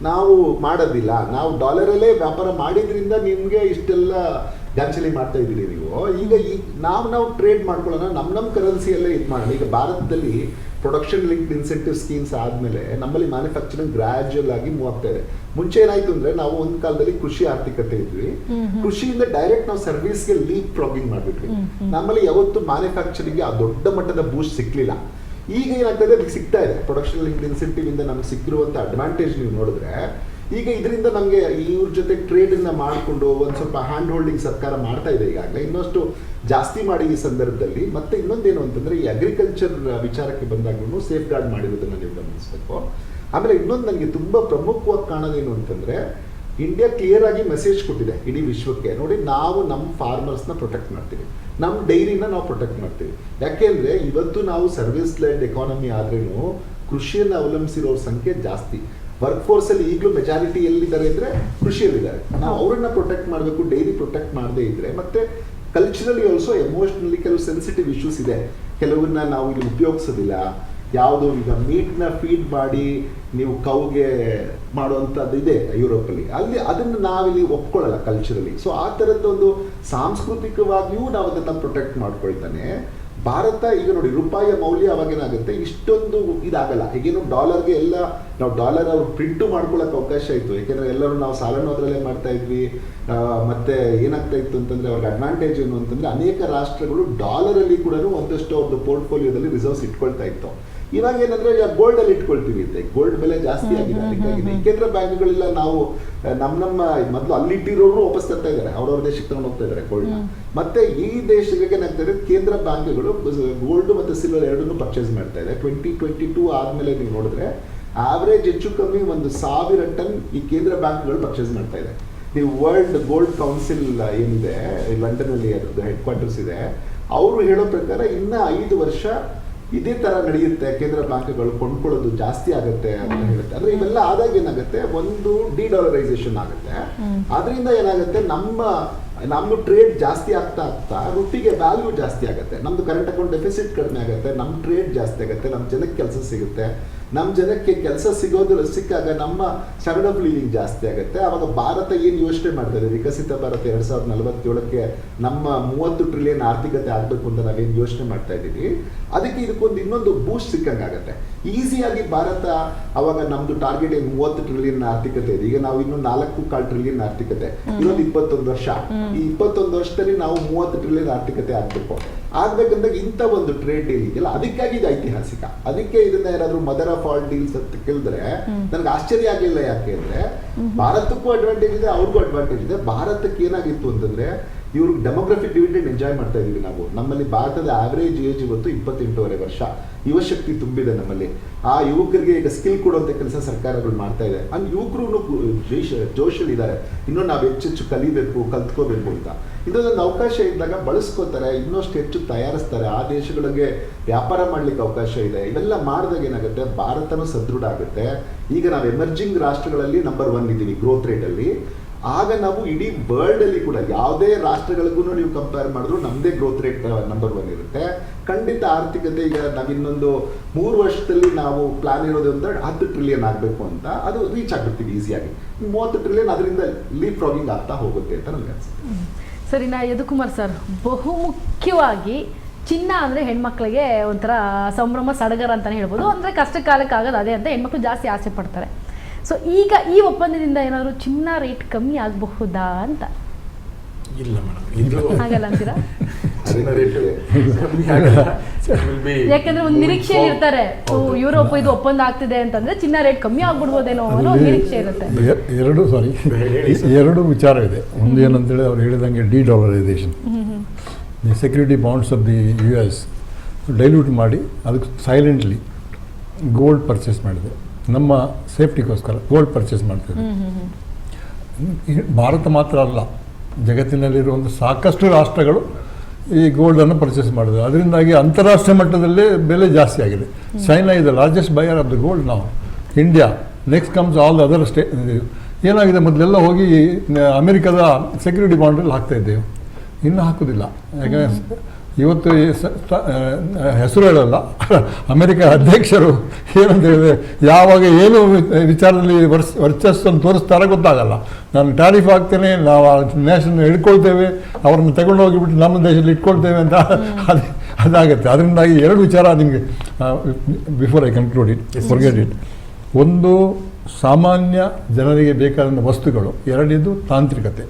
ನಾವು ಮಾಡೋದಿಲ್ಲ, ನಾವು ಡಾಲರಲ್ಲೇ ವ್ಯಾಪಾರ ಮಾಡಿದ್ರಿಂದ ನಿಮ್ಗೆ ಇಷ್ಟೆಲ್ಲ ಡ್ಯಾನ್ಸಲಿ ಮಾಡ್ತಾ ಇದ್ದೀರಿ ನೀವು. ಈಗ ನಾವು ಟ್ರೇಡ್ ಮಾಡ್ಕೊಳ್ಳೋಣ, ನಮ್ಮ ಕರೆನ್ಸಿಯಲ್ಲೇ ಇದು ಮಾಡೋಣ. ಈಗ ಭಾರತದಲ್ಲಿ ಪ್ರೊಡಕ್ಷನ್ ಲಿಂಕ್ಡ್ ಇನ್ಸೆಂಟಿವ್ ಸ್ಕೀಮ್ಸ್ ಆದಮೇಲೆ ನಮ್ಮಲ್ಲಿ ಮ್ಯಾನುಫ್ಯಾಕ್ಚರಿಂಗ್ ಗ್ರಾಜುವಲ್ ಆಗಿ ಮೂವ್ ಆಗ್ತಾ ಇದೆ. ಮುಂಚೆ ಏನಾಯ್ತು ಅಂದ್ರೆ, ನಾವು ಒಂದು ಕಾಲದಲ್ಲಿ ಕೃಷಿ ಆರ್ಥಿಕತೆ ಇದ್ವಿ, ಕೃಷಿಯಿಂದ ಡೈರೆಕ್ಟ್ ನಾವು ಸರ್ವಿಸ್ಗೆ ಲೀಪ್ ಫ್ರಾಗಿಂಗ್ ಮಾಡ್ಬಿಟ್ವಿ. ನಮ್ಮಲ್ಲಿ ಯಾವತ್ತು ಮ್ಯಾನುಫ್ಯಾಕ್ಚರಿಂಗ್ಗೆ ಆ ದೊಡ್ಡ ಮಟ್ಟದ ಬೂಸ್ಟ್ ಸಿಕ್ಲಿಲ್ಲ. ಈಗ ಏನಾಗ್ತದೆ, ಅದಕ್ಕೆ ಸಿಗ್ತಾ ಇದೆ. ಪ್ರೊಡಕ್ಷನ್ ಲಿಂಕ್ಡ್ ಇನ್ಸೆಂಟಿವ್ ಇಂದ ನಮ್ಗೆ ಸಿಕ್ಕಿರುವಂತ ಅಡ್ವಾಂಟೇಜ್ ನೀವು ನೋಡಿದ್ರೆ, ಈಗ ಇದರಿಂದ ನಮಗೆ ಇವ್ರ ಜೊತೆ ಟ್ರೇಡನ್ನು ಮಾಡಿಕೊಂಡು ಒಂದು ಸ್ವಲ್ಪ ಹ್ಯಾಂಡ್ ಹೋಲ್ಡಿಂಗ್ ಸರ್ಕಾರ ಮಾಡ್ತಾ ಇದೆ ಈಗಾಗಲೇ, ಇನ್ನಷ್ಟು ಜಾಸ್ತಿ ಮಾಡಿ ಈ ಸಂದರ್ಭದಲ್ಲಿ. ಮತ್ತೆ ಇನ್ನೊಂದೇನು ಅಂತಂದರೆ, ಈ ಅಗ್ರಿಕಲ್ಚರ್ ವಿಚಾರಕ್ಕೆ ಬಂದಾಗ್ಲೂ ಸೇಫ್ ಗಾರ್ಡ್ ಮಾಡಿರೋದನ್ನು ನೀವು ಗಮನಿಸಬೇಕು. ಆಮೇಲೆ ಇನ್ನೊಂದು ನನಗೆ ತುಂಬ ಪ್ರಮುಖವಾಗಿ ಕಾಣೋದೇನು ಅಂತಂದರೆ, ಇಂಡಿಯಾ ಕ್ಲಿಯರ್ ಆಗಿ ಮೆಸೇಜ್ ಕೊಟ್ಟಿದೆ ಇಡೀ ವಿಶ್ವಕ್ಕೆ, ನೋಡಿ ನಾವು ನಮ್ಮ ಫಾರ್ಮರ್ಸ್ನ ಪ್ರೊಟೆಕ್ಟ್ ಮಾಡ್ತೀವಿ, ನಮ್ಮ ಡೈರಿನ ನಾವು ಪ್ರೊಟೆಕ್ಟ್ ಮಾಡ್ತೀವಿ. ಯಾಕೆಂದರೆ ಇವತ್ತು ನಾವು ಸರ್ವಿಸ್ ಲೆಡ್ ಎಕಾನಮಿ ಆದ್ರೂ ಕೃಷಿಯನ್ನು ಅವಲಂಬಿಸಿರೋ ಸಂಖ್ಯೆ ಜಾಸ್ತಿ. ವರ್ಕ್ ಫೋರ್ಸಲ್ಲಿ ಈಗಲೂ ಮೆಜಾರಿಟಿ ಎಲ್ಲಿದ್ದಾರೆ ಅಂದರೆ ಕೃಷಿಯಲ್ಲಿದ್ದಾರೆ. ನಾವು ಅವರನ್ನು ಪ್ರೊಟೆಕ್ಟ್ ಮಾಡಬೇಕು, ಡೈರಿ ಪ್ರೊಟೆಕ್ಟ್ ಮಾಡದೇ ಇದ್ದರೆ. ಮತ್ತು ಕಲ್ಚರಲಿ ಆಲ್ಸೋ ಎಮೋಷ್ನಲಿ ಕೆಲವು ಸೆನ್ಸಿಟಿವ್ ಇಶ್ಯೂಸ್ ಇದೆ, ಕೆಲವನ್ನ ನಾವು ಇಲ್ಲಿ ಉಪಯೋಗಿಸೋದಿಲ್ಲ. ಯಾವುದು ಈಗ ಮೀಟ್ನ ಫೀಡ್ ಮಾಡಿ ನೀವು ಕೌಗೆ ಮಾಡುವಂಥದ್ದು ಇದೆ ಯುರೋಪಲ್ಲಿ, ಅಲ್ಲಿ ಅದನ್ನು ನಾವಿಲ್ಲಿ ಒಪ್ಕೊಳ್ಳಲ್ಲ ಕಲ್ಚರಲಿ. ಸೊ ಆ ಥರದ್ದೊಂದು ಸಾಂಸ್ಕೃತಿಕವಾಗಿಯೂ ನಾವು ಅದನ್ನು ಪ್ರೊಟೆಕ್ಟ್ ಮಾಡ್ಕೊಳ್ತಾನೆ. ಭಾರತ ಈಗ ನೋಡಿ, ರೂಪಾಯಿಯ ಮೌಲ್ಯ ಅವಾಗೇನಾಗುತ್ತೆ, ಇಷ್ಟೊಂದು ಇದಾಗಲ್ಲ. ಈಗೇನು ಡಾಲರ್ಗೆ ಎಲ್ಲ ನಾವು ಡಾಲರ್ ಅವ್ರು ಪ್ರಿಂಟು ಮಾಡ್ಕೊಳ್ಳೋಕೆ ಅವಕಾಶ ಇತ್ತು, ಯಾಕೆಂದರೆ ಎಲ್ಲರೂ ನಾವು ಸಾಲನೂ ಅದರಲ್ಲೇ ಮಾಡ್ತಾ ಇದ್ವಿ. ಮತ್ತು ಏನಾಗ್ತಾ ಇತ್ತು ಅಂತಂದರೆ, ಅವ್ರಿಗೆ ಅಡ್ವಾಂಟೇಜ್ ಏನು ಅಂತಂದರೆ, ಅನೇಕ ರಾಷ್ಟ್ರಗಳು ಡಾಲರಲ್ಲಿ ಕೂಡ ಒಂದಷ್ಟು ಅವ್ರದ್ದು ಪೋರ್ಟ್ಫೋಲಿಯೋದಲ್ಲಿ ರಿಸರ್ವ್ಸ್ ಇಟ್ಕೊಳ್ತಾ ಇತ್ತು. ಇವಾಗ ಏನಂದರೆ ಗೋಲ್ಡಲ್ಲಿ ಇಟ್ಕೊಳ್ತೀವಿ ಅಂತ, ಗೋಲ್ಡ್ ಬೆಲೆ ಜಾಸ್ತಿ ಆಗಿದೆ. ಅದಕ್ಕಾಗಿ ಕೇಂದ್ರ ಬ್ಯಾಂಕ್ಗಳೆಲ್ಲ ನಾವು ನಮ್ಮ ಮೊದಲು ಅಲ್ಲಿಟ್ಟಿರೋರು ವಾಪಸ್ ತರ್ತಾ ಇದ್ದಾರೆ, ಅವ್ರವ್ರ ದೇಶಕ್ಕೆ ತಗೊಂಡು ಹೋಗ್ತಾ ಇದ್ದಾರೆ ಗೋಲ್ಡ್ನ. ಮತ್ತೆ ಈ ದೇಶಕ್ಕೆ ಏನಾಗ್ತದೆ, ಕೇಂದ್ರ ಬ್ಯಾಂಕ್ಗಳು ಗೋಲ್ಡ್ ಮತ್ತು ಸಿಲ್ವರ್ ಎರಡನ್ನೂ ಪರ್ಚೇಸ್ ಮಾಡ್ತಾ ಇದೆ. 2022 ಆದಮೇಲೆ ನೀವು ನೋಡಿದ್ರೆ ಆವ್ರೇಜ್ ಹೆಚ್ಚು ಕಮ್ಮಿ 1,000 ಟನ್ ಈ ಕೇಂದ್ರ ಬ್ಯಾಂಕ್ಗಳು ಪರ್ಚೇಸ್ ಮಾಡ್ತಾ ಇದೆ. ನೀವು ವರ್ಲ್ಡ್ ಗೋಲ್ಡ್ ಕೌನ್ಸಿಲ್ ಏನಿದೆ ಲಂಡನ್ನಲ್ಲಿ, ಅದರದ್ದು ಹೆಡ್ ಕ್ವಾರ್ಟರ್ಸ್ ಇದೆ, ಅವರು ಹೇಳೋ ಪ್ರಕಾರ ಇನ್ನು 5 ವರ್ಷ ಇದೇ ಥರ ನಡೆಯುತ್ತೆ, ಕೇಂದ್ರ ಬ್ಯಾಂಕ್ಗಳು ಕೊಂಡ್ಕೊಳ್ಳೋದು ಜಾಸ್ತಿ ಆಗುತ್ತೆ ಅಂತ ಹೇಳುತ್ತೆ. ಅಂದರೆ ಇವೆಲ್ಲ ಆದಾಗ ಏನಾಗುತ್ತೆ, ಒಂದು ಡಿಡಾಲರೈಸೇಷನ್ ಆಗುತ್ತೆ. ಅದರಿಂದ ಏನಾಗುತ್ತೆ, ನಮ್ಮ ಟ್ರೇಡ್ ಜಾಸ್ತಿ ಆಗ್ತಾ ರುಪಿಗೆ ವ್ಯಾಲ್ಯೂ ಜಾಸ್ತಿ ಆಗುತ್ತೆ, ನಮ್ಮದು ಕರೆಂಟ್ ಅಕೌಂಟ್ ಡೆಫಿಸಿಟ್ ಕಡಿಮೆ ಆಗುತ್ತೆ, ನಮ್ಮ ಟ್ರೇಡ್ ಜಾಸ್ತಿ ಆಗುತ್ತೆ, ನಮ್ಮ ಜನಕ್ಕೆ ಕೆಲಸ ಸಿಗುತ್ತೆ. ನಮ್ಮ ಜನಕ್ಕೆ ಕೆಲಸ ಸಿಕ್ಕಾಗ ನಮ್ಮ ಸ್ಟ್ಯಾಂಡರ್ಡ್ ಆಫ್ ಲಿವಿಂಗ್ ಜಾಸ್ತಿ ಆಗುತ್ತೆ. ಆವಾಗ ಭಾರತ ಏನು ಯೋಚನೆ ಮಾಡ್ತಾ ಇದೆ, ವಿಕಸಿತ ಭಾರತ 2047ಕ್ಕೆ ನಮ್ಮ 30 ಟ್ರಿಲಿಯನ್ ಆರ್ಥಿಕತೆ ಆಗಬೇಕು ಅಂತ ನಾವೇನು ಯೋಚನೆ ಮಾಡ್ತಾ ಇದ್ದೀವಿ, ಅದಕ್ಕೆ ಇದಕ್ಕೊಂದು ಇನ್ನೊಂದು ಬೂಸ್ಟ್ ಸಿಕ್ಕಂಗಾಗತ್ತೆ. ಈಸಿಯಾಗಿ ಭಾರತ ಅವಾಗ ನಮ್ಮದು ಟಾರ್ಗೆಟ್ ಏನು 30 ಟ್ರಿಲಿಯನ್ ಆರ್ಥಿಕತೆ ಇದೆ, ಈಗ ನಾವು ಇನ್ನೂ 4.25 ಟ್ರಿಲಿಯನ್ ಆರ್ಥಿಕತೆ, ಇನ್ನೊಂದು 21 ವರ್ಷ. ಈ 21 ವರ್ಷದಲ್ಲಿ ನಾವು 30 ಟ್ರಿಲಿಯನ್ ಆರ್ಥಿಕತೆ ಆಗ್ಬೇಕಂದಾಗ ಇಂಥ ಒಂದು ಟ್ರೇಡ್ ಡೀಲ್ ಇದೆಯಲ್ಲ, ಅದಕ್ಕಾಗಿ ಇದು ಐತಿಹಾಸಿಕ. ಅದಕ್ಕೆ ಇದನ್ನ ಏನಾದ್ರು ಮದರ್ ಆಫ್ ಆಲ್ ಡೀಲ್ಸ್ ಅಂತ ಕೇಳಿದ್ರೆ ನನಗೆ ಆಶ್ಚರ್ಯ ಆಗಿಲ್ಲ. ಯಾಕೆ ಅಂದ್ರೆ ಭಾರತಕ್ಕೂ ಅಡ್ವಾಂಟೇಜ್ ಇದೆ, ಅವ್ರಿಗೂ ಅಡ್ವಾಂಟೇಜ್ ಇದೆ. ಭಾರತಕ್ಕೆ ಏನಾಗಿತ್ತು ಅಂತಂದ್ರೆ, ಇವ್ರಿಗೆ ಡೆಮೋಗ್ರಫಿಕ್ ಡಿವಿಡೆಂಡ್ ಎಂಜಾಯ್ ಮಾಡ್ತಾ ಇದೀವಿ ನಾವು. ನಮ್ಮಲ್ಲಿ ಭಾರತದ ಆವರೇಜ್ ಏಜ್ ಇವತ್ತು 28.5 ವರ್ಷ. ಯುವಶಕ್ತಿ ತುಂಬಿದೆ ನಮ್ಮಲ್ಲಿ. ಆ ಯುವಕರಿಗೆ ಈಗ ಸ್ಕಿಲ್ ಕೊಡುವಂಥ ಕೆಲಸ ಸರ್ಕಾರಗಳು ಮಾಡ್ತಾ ಇದೆ. ಅಲ್ಲಿ ಯುವಕರು ಜೋಶಲ್ಲಿದ್ದಾರೆ, ಇನ್ನೂ ನಾವು ಹೆಚ್ಚೆಚ್ಚು ಕಲಿಬೇಕು, ಕಲ್ತ್ಕೋಬೇಕು ಅಂತ. ಇದೊಂದು ಅವಕಾಶ ಇದ್ದಾಗ ಬಳಸ್ಕೋತಾರೆ, ಇನ್ನಷ್ಟು ಹೆಚ್ಚು ತಯಾರಿಸ್ತಾರೆ, ಆ ದೇಶಗಳಿಗೆ ವ್ಯಾಪಾರ ಮಾಡ್ಲಿಕ್ಕೆ ಅವಕಾಶ ಇದೆ. ಇವೆಲ್ಲ ಮಾಡಿದಾಗ ಏನಾಗುತ್ತೆ, ಭಾರತನೂ ಸದೃಢ ಆಗುತ್ತೆ. ಈಗ ನಾವು ಎಮರ್ಜಿಂಗ್ ರಾಷ್ಟ್ರಗಳಲ್ಲಿ ನಂಬರ್ 1 ಇದ್ದೀವಿ ಗ್ರೋತ್ ರೇಟಲ್ಲಿ. ಆಗ ನಾವು ಇಡೀ ವರ್ಲ್ಡಲ್ಲಿ ಕೂಡ ಯಾವುದೇ ರಾಷ್ಟ್ರಗಳಿಗೂ ನೀವು ಕಂಪೇರ್ ಮಾಡಿದ್ರು ನಮ್ಮದೇ ಗ್ರೋತ್ ರೇಟ್ ನಂಬರ್ 1 ಇರುತ್ತೆ. ಖಂಡಿತ ಆರ್ಥಿಕತೆ ಈಗ ನಾವು ಇನ್ನೊಂದು 3 ವರ್ಷದಲ್ಲಿ ನಾವು ಪ್ಲಾನ್ ಇರೋದು ಅಂತ 10 ಟ್ರಿಲಿಯನ್ ಆಗಬೇಕು ಅಂತ, ಅದು ರೀಚ್ ಆಗ್ಬಿಡ್ತೀವಿ ಈಸಿಯಾಗಿ. 30 ಟ್ರಿಲಿಯನ್ ಅದರಿಂದ ಲೀಪ್ ಫ್ರಾಗಿಂಗ್ ಆಗ್ತಾ ಹೋಗುತ್ತೆ ಅಂತ ನನಗೆ ಅನ್ಸುತ್ತೆ. ಸರಿ, ನಾ ಯದುಕುಮಾರ್ ಸರ್, ಬಹುಮುಖ್ಯವಾಗಿ ಚಿನ್ನ ಅಂದರೆ ಹೆಣ್ಮಕ್ಳಿಗೆ ಒಂಥರ ಸಂಭ್ರಮ ಸಡಗರ ಅಂತಲೇ ಹೇಳ್ಬೋದು. ಅಂದರೆ ಕಷ್ಟ ಕಾಲಕ್ಕೆ ಆಗೋದು ಅದೇ ಅಂತ ಹೆಣ್ಮಕ್ಳು ಜಾಸ್ತಿ ಆಸೆ ಪಡ್ತಾರೆ. ಸೊ ಈಗ ಈ ಒಪ್ಪಂದದಿಂದ ಏನಾದರೂ ಚಿನ್ನ ರೇಟ್ ಕಮ್ಮಿ ಆಗಬಹುದಾ ಅಂತ? ಇಲ್ಲ ಮೇಡಮ್, ಇದು ಆಗಲ್ಲ ಅಂತೀರಾ? ಯಾಕಂದ್ರೆ ಒಂದು ನಿರೀಕ್ಷೆ ಇರ್ತಾರೆ, ಯುರೋಪ್ ಇದು ಒಪ್ಪಂದ ಆಗ್ತಿದೆ ಅಂತಂದ್ರೆ ಚಿನ್ನ ರೇಟ್ ಕಮ್ಮಿ ಆಗ್ಬಿಡ್ಬೋದೇನೋ ಅನ್ನೋ ನಿರೀಕ್ಷೆ ಇರುತ್ತೆ. ಎರಡು ವಿಚಾರ ಇದೆ. ಒಂದು ಏನಂತೇಳಿ ಅವ್ರು ಹೇಳಿದಂಗೆ dedollarisation, security bonds of the US dilute ಮಾಡಿ ಅದಕ್ಕೆ ಸೈಲೆಂಟ್ಲಿ ಗೋಲ್ಡ್ ಪರ್ಚೇಸ್ ಮಾಡಿದೆ. ನಮ್ಮ ಸೇಫ್ಟಿಗೋಸ್ಕರ ಗೋಲ್ಡ್ ಪರ್ಚೇಸ್ ಮಾಡ್ತೀವಿ. ಭಾರತ ಮಾತ್ರ ಅಲ್ಲ, ಜಗತ್ತಿನಲ್ಲಿರುವಂಥ ಸಾಕಷ್ಟು ರಾಷ್ಟ್ರಗಳು ಈ ಗೋಲ್ಡನ್ನು ಪರ್ಚೇಸ್ ಮಾಡಿದೆ. ಅದರಿಂದಾಗಿ ಅಂತಾರಾಷ್ಟ್ರೀಯ ಮಟ್ಟದಲ್ಲೇ ಬೆಲೆ ಜಾಸ್ತಿ ಆಗಿದೆ. China is the largest buyer of the gold now. India, next comes all the other ಏನಾಗಿದೆ, ಮೊದಲೆಲ್ಲ ಹೋಗಿ ಅಮೆರಿಕದ ಸೆಕ್ಯೂರಿಟಿ ಬಾಂಡಲ್ಲಿ ಹಾಕ್ತಾ ಇದ್ದೇವೆ, ಇನ್ನೂ ಹಾಕೋದಿಲ್ಲ. ಯಾಕಂದರೆ ಇವತ್ತು ಹೆಸರು ಹೇಳಲ್ಲ, ಅಮೆರಿಕ ಅಧ್ಯಕ್ಷರು ಏನಂತ ಹೇಳಿದ್ರೆ ಯಾವಾಗ ಏನು ವಿಚಾರದಲ್ಲಿ ವರ್ಚಸ್ಸನ್ನು ತೋರಿಸ್ತಾರ ಗೊತ್ತಾಗಲ್ಲ. ನಾನು ಟ್ಯಾರಿಫ್ ಹಾಕ್ತೇನೆ, ನಾವು ನ್ಯಾಷನ್ ಹಿಡ್ಕೊಳ್ತೇವೆ, ಅವ್ರನ್ನ ತಗೊಂಡು ಹೋಗಿಬಿಟ್ಟು ನಮ್ಮ ದೇಶದಲ್ಲಿ ಇಟ್ಕೊಳ್ತೇವೆ ಅಂತ ಅದಾಗುತ್ತೆ. ಅದರಿಂದಾಗಿ ಎರಡು ವಿಚಾರ ನಿಮಗೆ before I conclude it, forget it. ಒಂದು ಸಾಮಾನ್ಯ ಜನರಿಗೆ ಬೇಕಾದ ವಸ್ತುಗಳು, ಎರಡನೇದು ತಾಂತ್ರಿಕತೆ.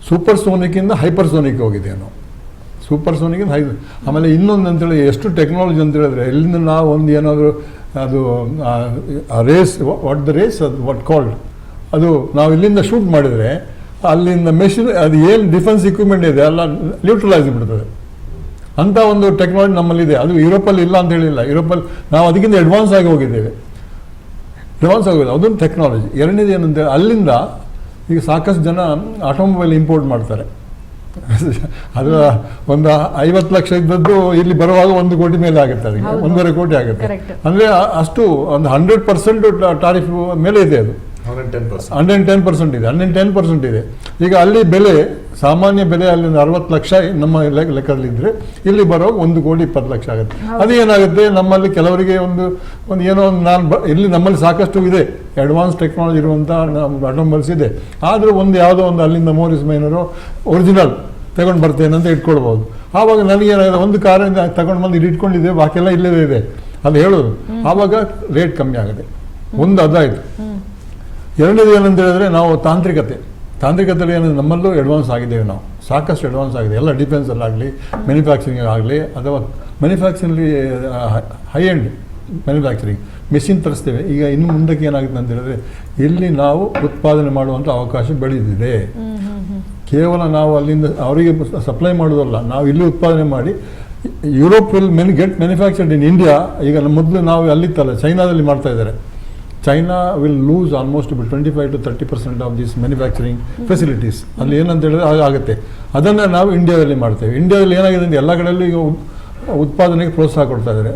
ಸೂಪರ್ ಸೋನಿಕ್ಕಿಂದ ಹೈಪರ್ ಸೋನಿಕ್ ಹೋಗಿದೆಯೇನೋ. Supersonic high. ಆಮೇಲೆ ಇನ್ನೊಂದು ಅಂತೇಳಿ ಎಷ್ಟು ಟೆಕ್ನಾಲಜಿ ಅಂತ ಹೇಳಿದ್ರೆ ಇಲ್ಲಿಂದ ನಾವು ಒಂದು ಏನಾದರೂ ಅದು ರೇಸ್ ವಾಟ್ ಕಾಲ್ಡ್ ಅದು ನಾವು ಇಲ್ಲಿಂದ ಶೂಟ್ ಮಾಡಿದರೆ ಅಲ್ಲಿಂದ ಮೆಷಿನ್ ಅದು ಏನು ಡಿಫೆನ್ಸ್ ಇಕ್ವಿಪ್ಮೆಂಟ್ ಇದೆ ಎಲ್ಲ ನ್ಯೂಟ್ರಲೈಸ್ ಬಿಡ್ತದೆ. ಅಂಥ ಒಂದು ಟೆಕ್ನಾಲಜಿ ನಮ್ಮಲ್ಲಿದೆ. ಅದು ಯುರೋಪಲ್ಲಿ ಇಲ್ಲ ಅಂತ ಹೇಳಿಲ್ಲ, ಯುರೋಪಲ್ಲಿ ನಾವು ಅದಕ್ಕಿಂತ ಅಡ್ವಾನ್ಸ್ ಆಗಿ ಹೋಗಿದ್ದೇವೆ. ಅದೊಂದು ಟೆಕ್ನಾಲಜಿ. ಎರಡನೇದು ಏನಂತೇಳಿ ಅಲ್ಲಿಂದ ಈಗ ಸಾಕಷ್ಟು ಜನ ಆಟೋಮೊಬೈಲ್ ಇಂಪೋರ್ಟ್ ಮಾಡ್ತಾರೆ. ಅದು ಒಂದು 50 ಲಕ್ಷ ಇದ್ದದ್ದು ಇಲ್ಲಿ ಬರುವಾಗ 1 ಕೋಟಿ ಮೇಲೆ ಆಗುತ್ತೆ, ಅದಕ್ಕೆ 1.5 ಕೋಟಿ ಆಗುತ್ತೆ. ಅಂದರೆ ಅಷ್ಟು ಒಂದು 100% ಟಾರಿಫ್ ಮೇಲೆ ಇದೆ. ಅದು 110% ಇದೆ, 110% ಇದೆ. ಈಗ ಅಲ್ಲಿ ಬೆಲೆ ಸಾಮಾನ್ಯ ಬೆಲೆ ಅಲ್ಲಿ 60 ಲಕ್ಷ ನಮ್ಮ ಲೆಕ್ಕದಲ್ಲಿದ್ದರೆ ಇಲ್ಲಿ ಬರೋವಾಗ 1 ಕೋಟಿ 20 ಲಕ್ಷ ಆಗುತ್ತೆ. ಅದೇನಾಗುತ್ತೆ ನಮ್ಮಲ್ಲಿ ಕೆಲವರಿಗೆ ಒಂದು ಏನೋ ಇಲ್ಲಿ ನಮ್ಮಲ್ಲಿ ಸಾಕಷ್ಟು ಇದೆ, ಅಡ್ವಾನ್ಸ್ ಟೆಕ್ನಾಲಜಿ ಇರುವಂಥ ಆಟೋಮೊಬೈಲ್ಸ್ ಇದೆ. ಆದರೂ ಯಾವುದೋ ಒಂದು ಅಲ್ಲಿಂದ ಮೋರಿಸ್ ಮೈನರು ಒರಿಜಿನಲ್ ತಗೊಂಡು ಬರ್ತೇನೆ ಅಂತ ಇಟ್ಕೊಳ್ಬೋದು. ಆವಾಗ ನನಗೇನಾಗಿದೆ, ಒಂದು ಕಾರಿಂದ ತಗೊಂಡು ಬಂದು ಇಲ್ಲಿ ಇಟ್ಕೊಂಡಿದ್ದೆ, ಬಾಕಿಯೆಲ್ಲ ಇಲ್ಲೇ ಇದೆ ಅದು ಹೇಳೋದು. ಆವಾಗ ರೇಟ್ ಕಮ್ಮಿ ಆಗುತ್ತೆ. ಒಂದು ಅದಾಯಿತು. ಎರಡನೇದು ಏನಂತ ಹೇಳಿದ್ರೆ ನಾವು ತಾಂತ್ರಿಕತೆಯಲ್ಲಿ ಏನಂದ್ರೆ ನಮ್ಮಲ್ಲೂ ಅಡ್ವಾನ್ಸ್ ಆಗಿದ್ದೇವೆ. ನಾವು ಸಾಕಷ್ಟು ಅಡ್ವಾನ್ಸ್ ಆಗಿದೆ. ಎಲ್ಲ ಡಿಫೆನ್ಸಲ್ಲಾಗಲಿ ಮ್ಯಾನುಫ್ಯಾಕ್ಚರಿಂಗ್ ಆಗಲಿ ಅಥವಾ ಮ್ಯಾನುಫ್ಯಾಕ್ಚರಿಂಗ್ಲಿ ಹೈ ಎಂಡ್ ಮ್ಯಾನುಫ್ಯಾಕ್ಚರಿಂಗ್ ಮೆಷಿನ್ ತರಿಸ್ತೇವೆ. ಈಗ ಇನ್ನು ಮುಂದಕ್ಕೆ ಏನಾಗುತ್ತೆ ಅಂತ ಹೇಳಿದ್ರೆ ಇಲ್ಲಿ ನಾವು ಉತ್ಪಾದನೆ ಮಾಡುವಂಥ ಅವಕಾಶ ಬೆಳೆದಿದೆ. ಕೇವಲ ನಾವು ಅಲ್ಲಿಂದ ಅವರಿಗೆ ಸಪ್ಲೈ ಮಾಡೋದಲ್ಲ, ನಾವು ಇಲ್ಲಿ ಉತ್ಪಾದನೆ ಮಾಡಿ Europe will get manufactured in India. ಈಗ ಮೊದಲು ನಾವು ಅಲ್ಲಿತ್ತಲ್ಲ ಚೈನಾದಲ್ಲಿ ಮಾಡ್ತಾ ಇದ್ದಾರೆ. China will lose almost 25 to 30% of this manufacturing facilities. ಅಲ್ಲಿ ಏನಂತ ಹೇಳಿದ್ರೆ ಆಗುತ್ತೆ. ಅದನ್ನು ನಾವು ಇಂಡಿಯಾದಲ್ಲಿ ಮಾಡ್ತೇವೆ. ಇಂಡಿಯಾದಲ್ಲಿ ಏನಾಗಿದೆ ಅಂದರೆ ಎಲ್ಲ ಕಡೆಯಲ್ಲೂ ಈಗ ಉತ್ಪಾದನೆಗೆ ಪ್ರೋತ್ಸಾಹ ಕೊಡ್ತಾ ಇದ್ದಾರೆ.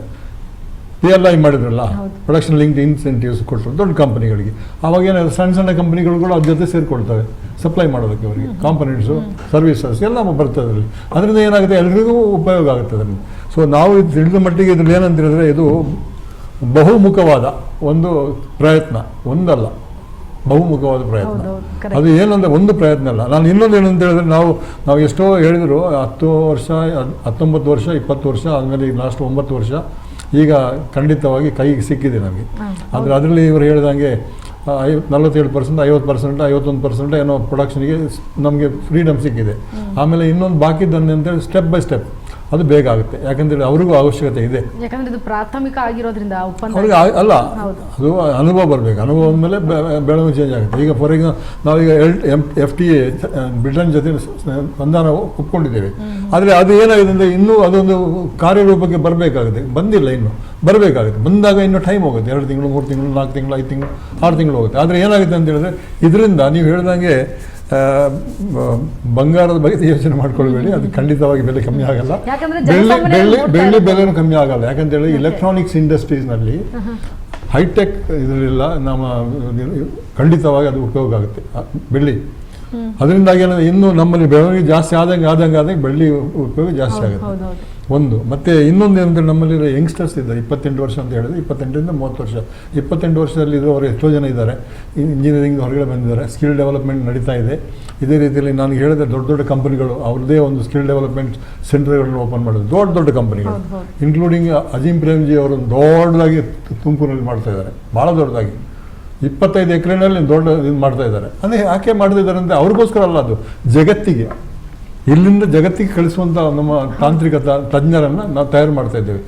PLI ಮಾಡಿದ್ರಲ್ಲ, ಪ್ರೊಡಕ್ಷನ್ ಲಿಂಕ್ಡ್ ಇನ್ಸೆಂಟಿವ್ಸ್ ಕೊಟ್ಟರು ದೊಡ್ಡ ಕಂಪನಿಗಳಿಗೆ. ಆವಾಗ ಏನಾದ್ರು ಸಣ್ಣ ಕಂಪನಿಗಳು ಅದ್ರ ಜೊತೆ ಸೇರಿಕೊಳ್ತವೆ ಸಪ್ಲೈ ಮಾಡೋದಕ್ಕೆ. ಅವರಿಗೆ ಕಾಂಪೊನೆಂಟ್ಸು ಸರ್ವಿಸಸ್ ಎಲ್ಲ ಬರ್ತದೆ ಅದರಲ್ಲಿ. ಅದರಿಂದ ಏನಾಗುತ್ತೆ, ಎಲ್ರಿಗೂ ಉಪಯೋಗ ಆಗುತ್ತೆ ಅದರಲ್ಲಿ. ಸೊ ನಾವು ತಿಳಿದ ಮಟ್ಟಿಗೆ ಇದ್ರಲ್ಲಿ ಏನಂತ ಹೇಳಿದ್ರೆ ಇದು ಬಹುಮುಖವಾದ ಒಂದು ಪ್ರಯತ್ನ, ಒಂದಲ್ಲ ಬಹುಮುಖವಾದ ಪ್ರಯತ್ನ. ಅದು ಏನಂದರೆ ಒಂದು ಪ್ರಯತ್ನ ಅಲ್ಲ. ನಾನು ಇನ್ನೊಂದು ಏನಂತ ಹೇಳಿದ್ರೆ ನಾವು ಎಷ್ಟೋ ಹೇಳಿದರು 10 ವರ್ಷ 19 ವರ್ಷ 20 ವರ್ಷ ಆದಮೇಲೆ ಈಗ ಲಾಸ್ಟ್ 9 ವರ್ಷ ಈಗ ಖಂಡಿತವಾಗಿ ಕೈಗೆ ಸಿಕ್ಕಿದೆ ನಮಗೆ. ಆದರೆ ಅದರಲ್ಲಿ ಇವರು ಹೇಳಿದಂಗೆ 47%, 50%, 51% ಏನೋ ಪ್ರೊಡಕ್ಷನ್ಗೆ ನಮಗೆ ಫ್ರೀಡಮ್ ಸಿಕ್ಕಿದೆ. ಆಮೇಲೆ ಇನ್ನೊಂದು ಬಾಕಿದ್ದನ್ನೇ ಅಂತೇಳಿ ಸ್ಟೆಪ್ ಬೈ ಸ್ಟೆಪ್ ಅದು ಬೇಗ ಆಗುತ್ತೆ. ಯಾಕಂತೇಳಿ ಅವ್ರಿಗೂ ಅವಶ್ಯಕತೆ ಇದೆ. ಯಾಕಂದ್ರೆ ಇದು ಪ್ರಾಥಮಿಕ ಆಗಿರೋದ್ರಿಂದ ಅವ್ರಿಗೆ ಅಲ್ಲ, ಅದು ಅನುಭವ ಬರಬೇಕು. ಅನುಭವ ಮೇಲೆ ಬೆಳವಣಿಗೆ ಚೇಂಜ್ ಆಗುತ್ತೆ. ಈಗ ಫಾರ್ ಎಕ್ಸಾಂಪಲ್ ನಾವೀಗ FTA ಬ್ರಿಟನ್ ಜೊತೆ ಸಂಧಾನ ಒಪ್ಕೊಂಡಿದ್ದೇವೆ. ಆದರೆ ಅದು ಏನಾಗಿದೆ ಅಂದರೆ ಇನ್ನೂ ಅದೊಂದು ಕಾರ್ಯರೂಪಕ್ಕೆ ಬರಬೇಕಾಗುತ್ತೆ. ಬಂದಿಲ್ಲ, ಇನ್ನೂ ಬರಬೇಕಾಗುತ್ತೆ. ಬಂದಾಗ ಇನ್ನೂ ಟೈಮ್ ಹೋಗುತ್ತೆ. 2 ತಿಂಗಳು 3 ತಿಂಗಳು 4 ತಿಂಗಳು 5 ತಿಂಗಳು 6 ತಿಂಗಳು ಹೋಗುತ್ತೆ. ಆದರೆ ಏನಾಗುತ್ತೆ ಅಂತ ಹೇಳಿದ್ರೆ ಇದರಿಂದ ನೀವು ಹೇಳಿದಂಗೆ ಬಂಗಾರದ ಬಗ್ಗೆ ಯೋಚನೆ ಮಾಡ್ಕೊಳ್ಬೇಡಿ, ಅದು ಖಂಡಿತವಾಗಿ ಬೆಲೆ ಕಮ್ಮಿ ಆಗಲ್ಲ. ಬೆಳ್ಳಿ ಬೆಲೆನೂ ಕಮ್ಮಿ ಆಗಲ್ಲ. ಯಾಕಂತೇಳಿ ಎಲೆಕ್ಟ್ರಾನಿಕ್ಸ್ ಇಂಡಸ್ಟ್ರೀಸ್ನಲ್ಲಿ ಹೈಟೆಕ್ ಇದರಲ್ಲ ನಮ್ಮ ಖಂಡಿತವಾಗಿ ಅದು ಉಪಯೋಗ ಆಗುತ್ತೆ ಬೆಳ್ಳಿ. ಅದರಿಂದಾಗಿ ಏನಂದರೆ ಇನ್ನೂ ನಮ್ಮಲ್ಲಿ ಬೆಳವಣಿಗೆ ಜಾಸ್ತಿ ಆದಂಗೆ ಬೆಳ್ಳಿ ಉಪಯೋಗ ಜಾಸ್ತಿ ಆಗುತ್ತೆ ಒಂದು. ಮತ್ತು ಇನ್ನೊಂದು ಏನಂದರೆ ನಮ್ಮಲ್ಲಿ ಯಂಗ್ಸ್ಟರ್ಸ್ ಇದ್ದಾರೆ, 28 ವರ್ಷ ಅಂತ ಹೇಳಿದ್ರೆ 28ರಿಂದ 30 ವರ್ಷ. 28 ವರ್ಷದಲ್ಲಿ ಇರೋರು ಎಷ್ಟೋ ಜನ ಇದ್ದಾರೆ, ಇಂಜಿನಿಯರಿಂಗ್ ಹೊರಗಡೆ ಬಂದಿದ್ದಾರೆ. ಸ್ಕಿಲ್ ಡೆವಲಪ್ಮೆಂಟ್ ನಡೀತಾ ಇದೆ. ಇದೇ ರೀತಿಯಲ್ಲಿ ನಾನು ಹೇಳಿದೆ ದೊಡ್ಡ ಕಂಪನಿಗಳು ಅವ್ರದ್ದೇ ಒಂದು ಸ್ಕಿಲ್ ಡೆವಲಪ್ಮೆಂಟ್ ಸೆಂಟರ್ಗಳನ್ನು ಓಪನ್ ಮಾಡೋದು. ದೊಡ್ಡ ಕಂಪನಿಗಳು ಇನ್ಕ್ಲೂಡಿಂಗ್ ಅಜೀಂ ಪ್ರೇಮ್ಜಿ ಅವರು ದೊಡ್ಡದಾಗಿ ತುಮಕೂರಲ್ಲಿ ಮಾಡ್ತಾ ಇದ್ದಾರೆ, ಭಾಳ ದೊಡ್ಡದಾಗಿ 25 ಎಕರೆನಲ್ಲಿ ದೊಡ್ಡ ಇದು ಮಾಡ್ತಾ ಇದ್ದಾರೆ. ಅಂದರೆ ಯಾಕೆ ಮಾಡ್ತಿದ್ದಾರೆ ಅಂದರೆ ಅವ್ರಿಗೋಸ್ಕರ ಅಲ್ಲ, ಅದು ಜಗತ್ತಿಗೆ ಇಲ್ಲಿಂದ ಜಗತ್ತಿಗೆ ಕಳಿಸುವಂಥ ನಮ್ಮ ತಾಂತ್ರಿಕ ತಜ್ಞರನ್ನು ನಾವು ತಯಾರು ಮಾಡ್ತಾ ಇದ್ದೇವೆ.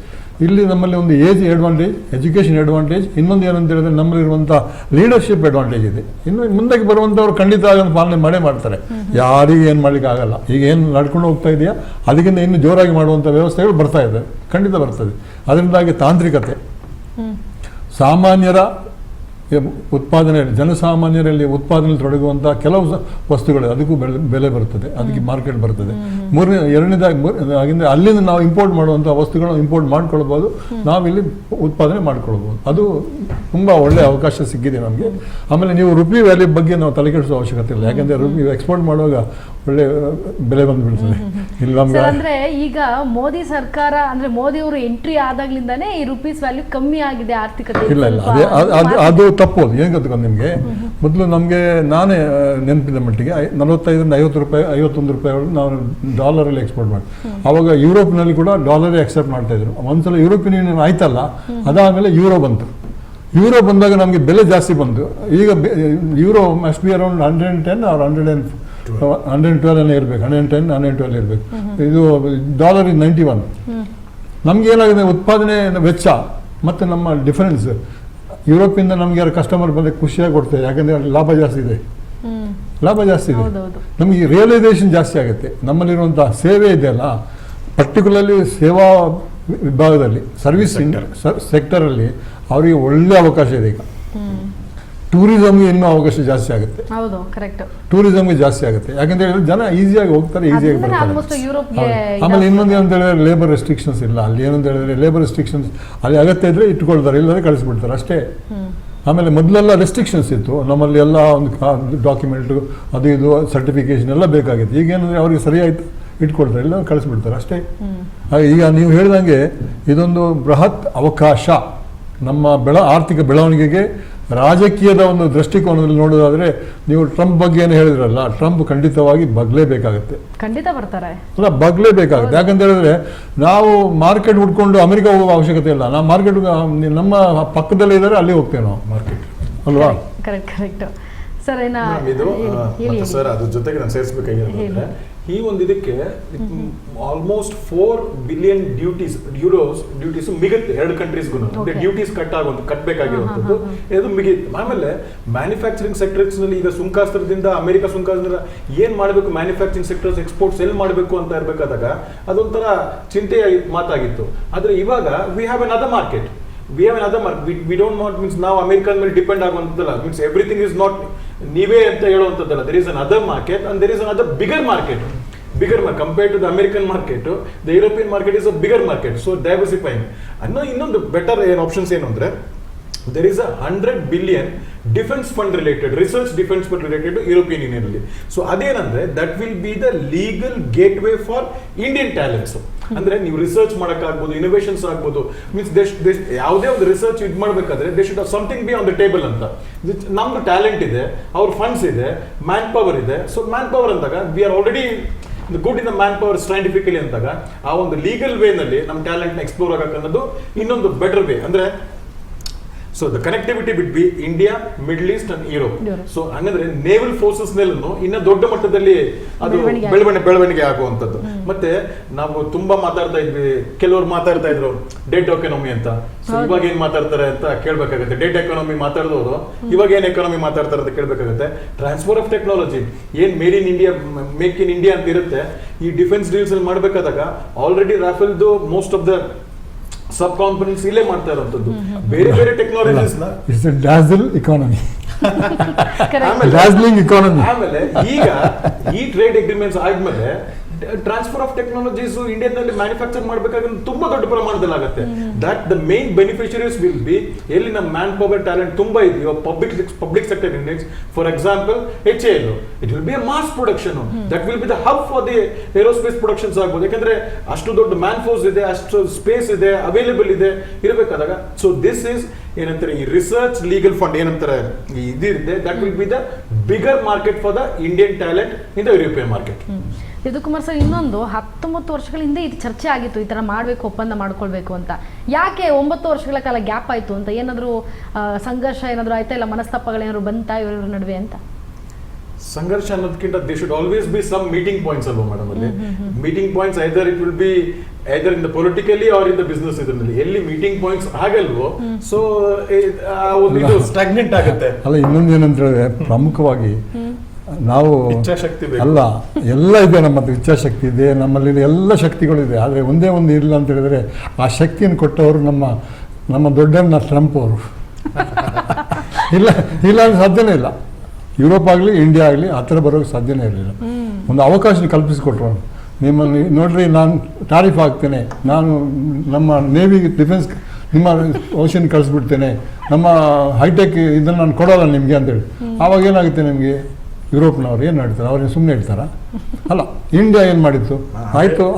ಇಲ್ಲಿ ನಮ್ಮಲ್ಲಿ ಒಂದು ಏಜ್ ಅಡ್ವಾಂಟೇಜ್, ಎಜುಕೇಷನ್ ಅಡ್ವಾಂಟೇಜ್, ಇನ್ನೊಂದು ಏನಂತ ಹೇಳಿದ್ರೆ ನಮ್ಮಲ್ಲಿರುವಂಥ ಲೀಡರ್ಶಿಪ್ ಅಡ್ವಾಂಟೇಜ್ ಇದೆ. ಇನ್ನು ಮುಂದಕ್ಕೆ ಬರುವಂಥವ್ರು ಖಂಡಿತ ಅದನ್ನು ಪಾಲನೆ ಮಾಡ್ತಾರೆ. ಯಾರಿಗೂ ಏನು ಮಾಡಲಿಕ್ಕೆ ಆಗಲ್ಲ. ಈಗ ಏನು ನಡ್ಕೊಂಡು ಹೋಗ್ತಾ ಇದೆಯಾ ಅದಕ್ಕಿಂತ ಇನ್ನೂ ಜೋರಾಗಿ ಮಾಡುವಂಥ ವ್ಯವಸ್ಥೆಗಳು ಬರ್ತಾ ಇದೆ, ಖಂಡಿತ ಬರ್ತದೆ. ಅದರಿಂದಾಗಿ ತಾಂತ್ರಿಕತೆ, ಸಾಮಾನ್ಯರ ಉತ್ಪಾದನೆಯಲ್ಲಿ ಜನಸಾಮಾನ್ಯರಲ್ಲಿ ಉತ್ಪಾದನೆಯಲ್ಲಿ ತೊಡಗುವಂಥ ಕೆಲವು ವಸ್ತುಗಳು ಅದಕ್ಕೂ ಬೆಲೆ ಬರ್ತದೆ, ಅದಕ್ಕೆ ಮಾರ್ಕೆಟ್ ಬರ್ತದೆ. ಎರಡನೇದಾಗಿ ಅಲ್ಲಿಂದ ನಾವು ಇಂಪೋರ್ಟ್ ಮಾಡುವಂಥ ವಸ್ತುಗಳನ್ನು ಇಂಪೋರ್ಟ್ ಮಾಡ್ಕೊಳ್ಬೋದು, ನಾವಿಲ್ಲಿ ಉತ್ಪಾದನೆ ಮಾಡ್ಕೊಳ್ಬೋದು. ಅದು ತುಂಬ ಒಳ್ಳೆಯ ಅವಕಾಶ ಸಿಕ್ಕಿದೆ ನಮಗೆ. ಆಮೇಲೆ ನೀವು ರುಪಿ ವ್ಯಾಲ್ಯೂ ಬಗ್ಗೆ ನಾವು ತಲೆ ಕೆಡಿಸೋ ಅವಶ್ಯಕತೆ ಇಲ್ಲ. ಯಾಕಂದರೆ ರುಪಿ ಎಕ್ಸ್ಪೋರ್ಟ್ ಮಾಡುವಾಗ ಒಳ್ಳೆ ಬೆಲೆ ಬಂದುಬಿಡ್ತದೆ. ಇಲ್ಲ ಅಂದ್ರೆ ಈಗ ಮೋದಿ ಸರ್ಕಾರ ಅಂದ್ರೆ ಮೋದಿ ಅವರು ಎಂಟ್ರಿ ಆದಾಗ್ಲಿಂದಾನೇ ಈ ರುಪೀಸ್ ವ್ಯಾಲ್ಯೂ ಕಮ್ಮಿ ಆಗಿದೆ ಆರ್ಥಿಕತೆ. ಇಲ್ಲ ಅದು ತಪ್ಪು. ಅದು ಏನು ಗೊತ್ತುಕೊಂಡು ನಿಮಗೆ, ಮೊದಲು ನಮಗೆ ನಾನೇ ನೆನಪಿದ ಮಟ್ಟಿಗೆ 45ರಿಂದ 50 ರೂಪಾಯಿ 51 ರೂಪಾಯಿ ನಾವು ಡಾಲರಲ್ಲಿ ಎಕ್ಸ್ಪೋರ್ಟ್ ಮಾಡಿ. ಆವಾಗ ಯುರೋಪ್ನಲ್ಲಿ ಕೂಡ ಡಾಲರೇ ಅಕ್ಸೆಪ್ಟ್ ಮಾಡ್ತಾ ಇದ್ರು. ಒಂದ್ಸಲ ಯುರೋಪಿಯನ್ ಯೂನಿಯನ್ ಆಯ್ತಲ್ಲ, ಅದಾದಮೇಲೆ ಯೂರೋ ಬಂತು. ಯೂರೋ ಬಂದಾಗ ನಮಗೆ ಬೆಲೆ ಜಾಸ್ತಿ ಬಂತು. ಈಗ euro must be around 110 or 100 112 ಇರಬೇಕು, 110 112 ಇರಬೇಕು. ಇದು ಡಾಲರ್ ಇಸ್ 91. ನಮಗೇನಾಗಿದೆ ಉತ್ಪಾದನೆ ವೆಚ್ಚ ಮತ್ತು ನಮ್ಮ ಡಿಫರೆನ್ಸ್, ಯುರೋಪಿಂದ ನಮ್ಗೆ ಯಾರು ಕಸ್ಟಮರ್ ಬಂದರೆ ಖುಷಿಯಾಗಿ ಕೊಡ್ತೇವೆ, ಯಾಕಂದರೆ ಅಲ್ಲಿ ಲಾಭ ಜಾಸ್ತಿ ಇದೆ, ಲಾಭ ಜಾಸ್ತಿ ಇದೆ. ನಮಗೆ ರಿಯಲೈಸೇಷನ್ ಜಾಸ್ತಿ ಆಗುತ್ತೆ. ನಮ್ಮಲ್ಲಿರುವಂಥ ಸೇವೆ ಇದೆಯಲ್ಲ, ಪರ್ಟಿಕ್ಯುಲರ್ಲಿ ಸೇವಾ ವಿಭಾಗದಲ್ಲಿ, ಸರ್ವಿಸ್ ಸೆಕ್ಟರಲ್ಲಿ ಅವರಿಗೆ ಒಳ್ಳೆ ಅವಕಾಶ ಇದೆ. ಈಗ ಟೂರಿಸಮ್ಗೆ ಇನ್ನೂ ಅವಕಾಶ ಜಾಸ್ತಿ ಆಗುತ್ತೆ. ಹೌದು, ಕರೆಕ್ಟ್. ಟೂರಿಸಮ್ಗೆ ಜಾಸ್ತಿ ಆಗುತ್ತೆ, ಯಾಕಂತ ಹೇಳಿದ್ರೆ ಜನ ಈಸಿಯಾಗಿ ಹೋಗ್ತಾರೆ, ಈಸಿಯಾಗಿ ಬರ್ತಾರೆ. ಆಮೇಲೆ ಇನ್ನೊಂದು ಏನಂತ ಹೇಳಿದ್ರೆ ಲೇಬರ್ ರೆಸ್ಟ್ರಿಕ್ಷನ್ಸ್ ಇಲ್ಲ ಅಲ್ಲಿ. ಏನಂತ ಹೇಳಿದ್ರೆ ಲೇಬರ್ ರೆಸ್ಟ್ರಿಕ್ಷನ್ಸ್ ಅಲ್ಲಿ ಅಗತ್ಯ ಇದ್ರೆ ಇಟ್ಕೊಳ್ತಾರೆ, ಇಲ್ಲದ್ರೆ ಕಳಿಸ್ಬಿಡ್ತಾರೆ ಅಷ್ಟೇ. ಆಮೇಲೆ ಮೊದಲೆಲ್ಲ ರೆಸ್ಟ್ರಿಕ್ಷನ್ಸ್ ಇತ್ತು, ನಮ್ಮಲ್ಲಿ ಎಲ್ಲ ಒಂದು ಡಾಕ್ಯುಮೆಂಟು ಅದು ಇದು ಸರ್ಟಿಫಿಕೇಶನ್ ಎಲ್ಲ ಬೇಕಾಗಿತ್ತು. ಈಗೇನಂದರೆ ಅವ್ರಿಗೆ ಸರಿಯಾಯಿತು ಇಟ್ಕೊಳ್ತಾರೆ, ಎಲ್ಲ ಕಳಿಸ್ಬಿಡ್ತಾರೆ ಅಷ್ಟೇ. ಈಗ ನೀವು ಹೇಳಿದಂಗೆ ಇದೊಂದು ಬೃಹತ್ ಅವಕಾಶ ನಮ್ಮ ಆರ್ಥಿಕ ಬೆಳವಣಿಗೆಗೆ. ರಾಜಕೀಯದ ಒಂದು ದೃಷ್ಟಿಕೋನದಲ್ಲಿ ನೋಡೋದಾದರೆ ನೀವು ಟ್ರಂಪ್ ಬಗ್ಗೆ ಏನು ಹೇಳಿದ್ರಲ್ಲ, ಟ್ರಂಪ್ ಖಂಡಿತವಾಗಿ ಬಗ್ಲೇಬೇಕಾಗತ್ತೆ, ಖಂಡಿತ ಬರ್ತಾರೆ, ಅಲ್ಲ ಬಗ್ಲೇಬೇಕಾಗುತ್ತೆ. ಯಾಕಂತ ಹೇಳಿದ್ರೆ ನಾವು ಮಾರ್ಕೆಟ್ ಹುಡ್ಕೊಂಡು ಅಮೆರಿಕ ಹೋಗೋ ಅವಶ್ಯಕತೆ ಇಲ್ಲ. ನಾವು ಮಾರ್ಕೆಟ್ ನಮ್ಮ ಪಕ್ಕದಲ್ಲೇ ಇದ್ದಾರೆ, ಅಲ್ಲಿ ಹೋಗ್ತೇವೆ ನಾವು ಮಾರ್ಕೆಟ್, ಅಲ್ವಾ? Correct sir. ಇದು ಸರ್ ಅದ್ರ ಜೊತೆಗೆ ನಾನು ಸೇರಿಸಬೇಕಾಗಿರೋದು, ಈ ಒಂದು ಇದಕ್ಕೆ ಆಲ್ಮೋಸ್ಟ್ 4 ಬಿಲಿಯನ್ ಡ್ಯೂಟೀಸ್ ಮಿಗುತ್ತೆ ಎರಡು ಕಂಟ್ರೀಸ್ಗೂ. ಡ್ಯೂಟೀಸ್ ಕಟ್ಟಬೇಕಾಗಿರುವಂಥದ್ದು ಇದು ಮಿಗಿತ್ತು. ಆಮೇಲೆ ಮ್ಯಾನುಫ್ಯಾಕ್ಚರಿಂಗ್ ಸೆಕ್ಟರ್ಸ್ ನಲ್ಲಿ ಈಗ ಸುಂಕಾಸ್ತ್ರದಿಂದ, ಅಮೆರಿಕ ಸುಂಕಾಸ್ತ್ರದಿಂದ ಏನ್ ಮಾಡಬೇಕು, ಮ್ಯಾನುಫ್ಯಾಕ್ಚರಿಂಗ್ ಸೆಕ್ಟರ್ಸ್ ಎಕ್ಸ್ಪೋರ್ಟ್ಸ್ ಎಲ್ಲಿ ಮಾಡಬೇಕು ಅಂತ ಇರಬೇಕಾದಾಗ ಅದೊಂಥರ ಚಿಂತೆಯ ಮಾತಾಗಿತ್ತು. ಆದ್ರೆ ಇವಾಗ we have another market. We don't want means ನಾವು ಅಮೆರಿಕನ್ ಮೇಲೆ ಡಿಪೆಂಡ್ ಆಗುವಂಥದ್ದಲ್ಲ. ಮೀನ್ಸ್ ಎವ್ರಿಥಿಂಗ್ ಇಸ್ ನಾಟ್ ನೀವೇ ಅಂತ ಹೇಳುವಂಥದ್ದಲ್ಲ. there is another market and there is another bigger market compared to the American market. The European market is a bigger market, so diversifying. ಇನ್ನೊಂದು better options ಏನು ಅಂದ್ರೆ, there is a 100 billion defence fund related, research defence fund related European Union ಅಲ್ಲಿ. So ಅದೇನಂದ್ರೆ that will be the legal gateway for Indian talents. ಅಂದ್ರೆ ನೀವು research ಮಾಡಕ್ಕಾಗ್ಬೋದು, innovations ಆಗ್ಬೋದು. Means ಯಾವುದೇ ಒಂದು ರಿಸರ್ಚ್ ಇದು ಮಾಡಬೇಕಾದ್ರೆ they should have something be on the table ಅಂತ. ನಮ್ದು ಟ್ಯಾಲೆಂಟ್ ಇದೆ, ಅವ್ರ ಫಂಡ್ಸ್ ಇದೆ, ಮ್ಯಾನ್ ಪವರ್ ಇದೆ. ಸೊ ಮ್ಯಾನ್ ಪವರ್ ಅಂದಾಗ we are already good in the man power scientifically ಅಂದಾಗ ಆ ಒಂದು ಲೀಗಲ್ ವೇನಲ್ಲಿ ನಮ್ಮ ಟ್ಯಾಲೆಂಟ್ ನ ಎಕ್ಸ್ಪ್ಲೋರ್ ಆಗಕ್ಕೆ ಅನ್ನೋದು ಇನ್ನೊಂದು ಬೆಟರ್ ವೇ. ಅಂದ್ರೆ so the connectivity between India, middle East and Europe. So ಹಂಗಂದ್ರೆ ನೇವಲ್ ಫೋರ್ಸಸ್ ನಲ್ಲೂ ಇನ್ನ ದೊಡ್ಡ ಮಟ್ಟದಲ್ಲಿ ಅದು ಬೆಳವಣಿಗೆ ಆಗುವಂಥದ್ದು. ಮತ್ತೆ ನಾವು ತುಂಬಾ ಮಾತಾಡ್ತಾ ಇದ್ವಿ, ಕೆಲವರು ಮಾತಾಡ್ತಾ ಇದ್ರು ಡೇಟ್ ಎಕಾನಮಿ ಅಂತ. ಸೊ ಇವಾಗ ಏನ್ ಮಾತಾಡ್ತಾರೆ ಅಂತ ಕೇಳ್ಬೇಕಾಗುತ್ತೆ. ಡೇಟ್ ಎಕಾನಮಿ ಮಾತಾಡಿದವರು ಇವಾಗ ಏನ್ ಎಕಾನಮಿ ಮಾತಾಡ್ತಾರೆ ಅಂತ ಕೇಳ್ಬೇಕಾಗುತ್ತೆ. ಟ್ರಾನ್ಸ್ಫರ್ ಆಫ್ ಟೆಕ್ನಾಲಜಿ ಏನ್ made in India, make in India ಅಂತ ಇರುತ್ತೆ. ಈ ಡಿಫೆನ್ಸ್ ಡೀಲ್ಸ್ ಅಲ್ಲಿ ಮಾಡ್ಬೇಕಾದಾಗ ಆಲ್ರೆಡಿ ರಾಫೆಲ್ದು most of the sub components ಇಲ್ಲೇ ಮಾಡ್ತಾ ಇರುವಂತದ್ದು. ಬೇರೆ ಬೇರೆ ಟೆಕ್ನಾಲಜೀಸ್ ನ ಇಟ್ಸ್ ಎ ಡಾಝಲ್ ಎಕಾನಮಿ, ಆಮೇಲೆ ಈಗ ಈ ಟ್ರೇಡ್ ಅಗ್ರಿಮೆಂಟ್ಸ್ ಆದ್ಮೇಲೆ ಟ್ರಾನ್ಸ್ಫರ್ ಆಫ್ ಟೆಕ್ನಾಲಜೀಸ್ ಇಂಡಿಯಾದಲ್ಲಿ ಮ್ಯಾನುಫ್ಯಾಕ್ಚರ್ ಮಾಡಬೇಕಾದ್ರೆ ತುಂಬಾ ದೊಡ್ಡ ಪ್ರಮಾಣದಲ್ಲಿ ಆಗುತ್ತೆ. That the main beneficiaries will be ಎಲ್ಲಿ ನಮ್ಮ ಮ್ಯಾನ್ ಪವರ್ ಟ್ಯಾಲೆಂಟ್ ತುಂಬಾ ಇದೆಯೋ public sector units. For example HAL, it will be a mass production. That will be the hub for the aerospace productions ಆಗ್ಬೋದು. ಯಾಕಂದ್ರೆ ಅಷ್ಟು ದೊಡ್ಡ ಮ್ಯಾನ್ ಫೋರ್ಸ್ ಇದೆ, ಅಷ್ಟು ಸ್ಪೇಸ್ ಇದೆ, ಅವೈಲೇಬಲ್ ಇದೆ ಇರಬೇಕಾದಾಗ. ಸೊ ದಿಸ್ ಇಸ್ ಏನಂತಾರೆ, ಈ ರಿಸರ್ಚ್ ಲೀಗಲ್ ಫಂಡ್ ಏನಂತಾರೆ ಇದಿರುತ್ತೆ. That will be the bigger market for the Indian talent in the European market. ಇದು ಕುಮಾರ್ ಸರ್, ಇನ್ನೊಂದು 19 ವರ್ಷಗಳ ಹಿಂದೆ ಇದು ಚರ್ಚೆ ಆಗಿತ್ತು, ಈ ತರ ಮಾಡಬೇಕು, ಒಪ್ಪಂದ ಮಾಡ್ಕೊಳ್ಬೇಕು ಅಂತ. ಯಾಕೆ 9 ವರ್ಷಗಳ ಕಾಲ ಗ್ಯಾಪ್ ಆಯ್ತು ಅಂತ? ಏನಾದ್ರು ಸಂಘರ್ಷ ಏನಾದ್ರು ಆಯ್ತಾ, ಇಲ್ಲ ಮನಸ್ತಾಪಗಳೇನಾದ್ರು ಬಂತಾ ಇವರ ನಡುವೆ ಅಂತ? ಸಂಘರ್ಷ ಅನ್ನೋದಕ್ಕಿಂತ they should always be some meeting points ಅಲ್ವಾ ಮೇಡಮ್. ಅಲ್ಲಿ meeting points either it will be either in the politically or in the business. ಇದರಲ್ಲಿ ಎಲ್ಲಿ ಮೀಟಿಂಗ್ ಪಾಯಿಂಟ್ಸ್ ಆಗಲ್ವೋ ಸೊ ಇದು ಸ್ಟಾಗ್ನೆಂಟ್ ಆಗುತ್ತೆ. ಅಲ್ಲ, ಇನ್ನೊಂದು ಏನಂತ ಹೇಳಿದ್ರೆ ಪ್ರಮುಖವಾಗಿ ನಾವು ಇಚ್ಛಾಶಕ್ತಿ ಅಲ್ಲ, ಎಲ್ಲ ಇದೆ, ನಮ್ಮ ಹತ್ರ ಇಚ್ಛಾಶಕ್ತಿ ಇದೆ, ನಮ್ಮಲ್ಲಿ ಎಲ್ಲ ಶಕ್ತಿಗಳಿದೆ. ಆದರೆ ಒಂದೇ ಒಂದು ಇಲ್ಲ ಅಂತ ಹೇಳಿದ್ರೆ ಆ ಶಕ್ತಿಯನ್ನು ಕೊಟ್ಟವರು ನಮ್ಮ ದೊಡ್ಡಣ್ಣ ಟ್ರಂಪ್ ಅವರು. ಇಲ್ಲ ಅಂದ್ರೆ ಸಾಧ್ಯನೇ ಇಲ್ಲ. ಯುರೋಪ್ ಆಗಲಿ ಇಂಡಿಯಾ ಆಗಲಿ ಆ ಥರ ಬರೋಕ್ಕೆ ಸಾಧ್ಯನೇ ಇರಲಿಲ್ಲ. ಒಂದು ಅವಕಾಶ ಕಲ್ಪಿಸಿಕೊಟ್ರು. ನಿಮ್ಮಲ್ಲಿ ನೋಡ್ರಿ, ನಾನು ಟಾರಿಫ್ ಹಾಕ್ತೇನೆ, ನಾನು ನಮ್ಮ ನೇವಿ ಡಿಫೆನ್ಸ್ ನಿಮ್ಮ ಓಷನ್ ಕಳಿಸ್ಬಿಡ್ತೇನೆ, ನಮ್ಮ ಹೈಟೆಕ್ ಇದನ್ನು ನಾನು ಕೊಡೋಲ್ಲ ನಿಮಗೆ ಅಂತೇಳಿ. ಆವಾಗ ಏನಾಗುತ್ತೆ ನಿಮಗೆ? ಯುರೋಪ್ನವ್ರು ಏನು ಹೇಳ್ತಾರೆ? ಅವ್ರೇನು ಸುಮ್ಮನೆ ಹೇಳ್ತಾರ? ಅಲ್ಲ, ಇಂಡಿಯಾ ಏನು ಮಾಡಿತ್ತು?